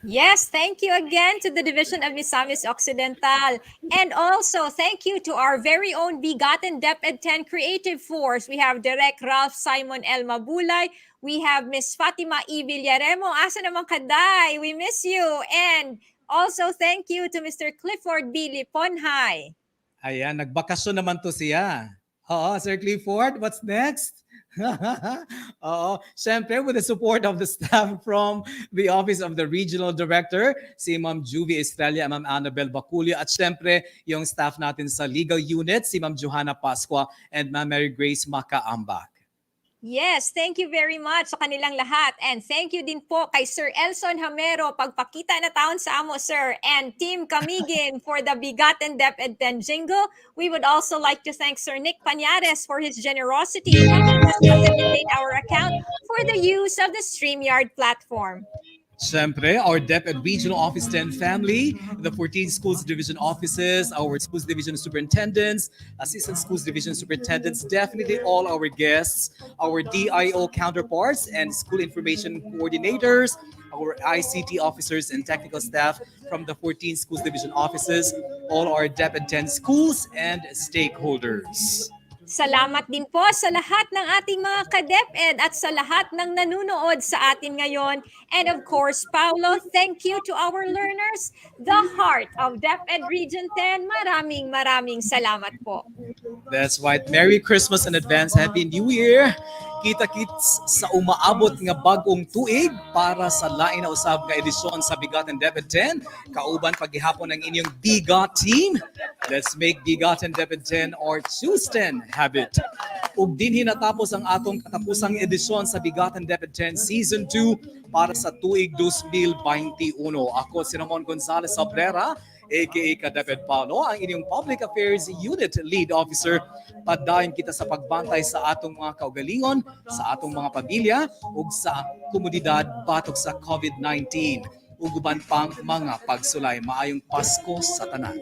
Yes, thank you again to the Division of Misamis Occidental. And also, thank you to our very own Bigaten DepEd 10 Creative Force. We have Direct Ralph Simon L. Mabulay. We have Miss Fatima E. Villaremo. Asa naman kaday? We miss you. And also, thank you to Mr. Clifford B. Liponhay. Ayan, nagbakasyon naman to siya. Oo, Sir Clifford, what's next? Oo, syempre with the support of the staff from the Office of the Regional Director, si Ma'am Juvie Estrella, Ma'am Annabel Baculio, at syempre yung staff natin sa Legal Unit, si Ma'am Johanna Pasqua and Ma'am Mary Grace Makaambak. Yes, thank you very much sa kanilang lahat. And thank you din po kay Sir Elson Hamero, pagpakita na taon sa amo, sir. And Team Camiguin for the Bigaten DepEd 10 jingle. We would also like to thank Sir Nick Pañares for his generosity in helping us facilitate our account for the use of the StreamYard platform. Siyempre, our DepEd Regional Office 10 family, the 14 Schools Division offices, our Schools Division superintendents, Assistant Schools Division superintendents, definitely all our guests, our DIO counterparts and school information coordinators, our ICT officers and technical staff from the 14 Schools Division offices, all our DepEd 10 schools and stakeholders. Salamat din po sa lahat ng ating mga ka-DepEd at sa lahat ng nanunood sa atin ngayon. And of course, Paulo, thank you to our learners, the heart of DepEd Region 10. Maraming salamat po. That's right. Merry Christmas in advance. Happy New Year. Kita-kits sa umaabot nga bagong tuig para sa lain na usab nga edisyon sa Bigaten DepEd 10. Kauban paghihapon ng inyong Bigat team. Let's make Bigaten DepEd 10 or TuesTEN habit. Ug dinhi natapos ang atong katapusang edisyon sa Bigaten DepEd 10 Season 2 para sa tuig 2021. Ako si Ramon Gonzalez Sabrera, aka ka-DepEd Paulo, ang inyong Public Affairs Unit Lead Officer. Padayon kita sa pagbantay sa atong mga kaugalingon, sa atong mga pamilya, ug sa komunidad batok sa COVID-19. Ug uban pang mga pagsulay. Maayong Pasko sa tanan.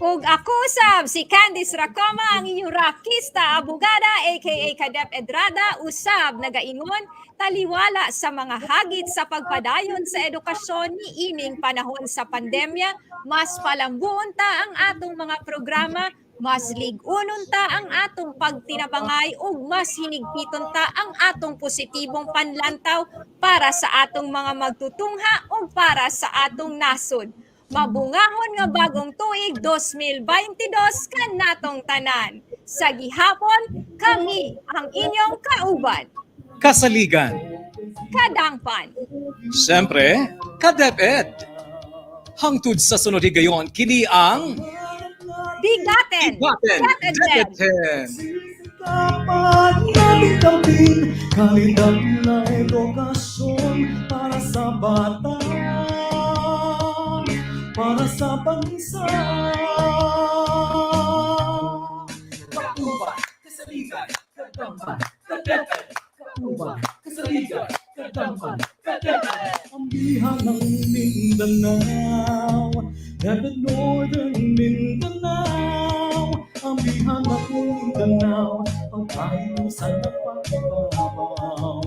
Ug ako sab si Candice Racoma, ang inyong rakista abogada aka ka-DepEd Rada, usab nagaingon taliwala sa mga hagit sa pagpadayon sa edukasyon ni ining panahon sa pandemya. Mas palambuon ta ang atong mga programa, mas lig-unon ta ang atong pagtinabangay ug mas hinigpiton ta ang atong positibong panlantaw para sa atong mga magtutungha ug para sa atong nasod. Mabungahon nga bagong tuig 2022 kanatong tanan. Sa gihapon, kami ang inyong kauban. Kasaligan. Kadangpan. Siyempre, ka-DepEd. Hangtod sa sunod higayon, kini ang Bigaten DepEd 10. Dapat namin gawin kalidad na edukasyon para sa bata, para sa bansa. Kauban, kasaligan, kadampan, ka-DepEd. Kauban, kasaligan, kadampan, ka-DepEd. Ang bihan ng Mindanao, DepEd Northern Mindanao. Ang bihan ng Mindanao, ang payo sa napakababaw.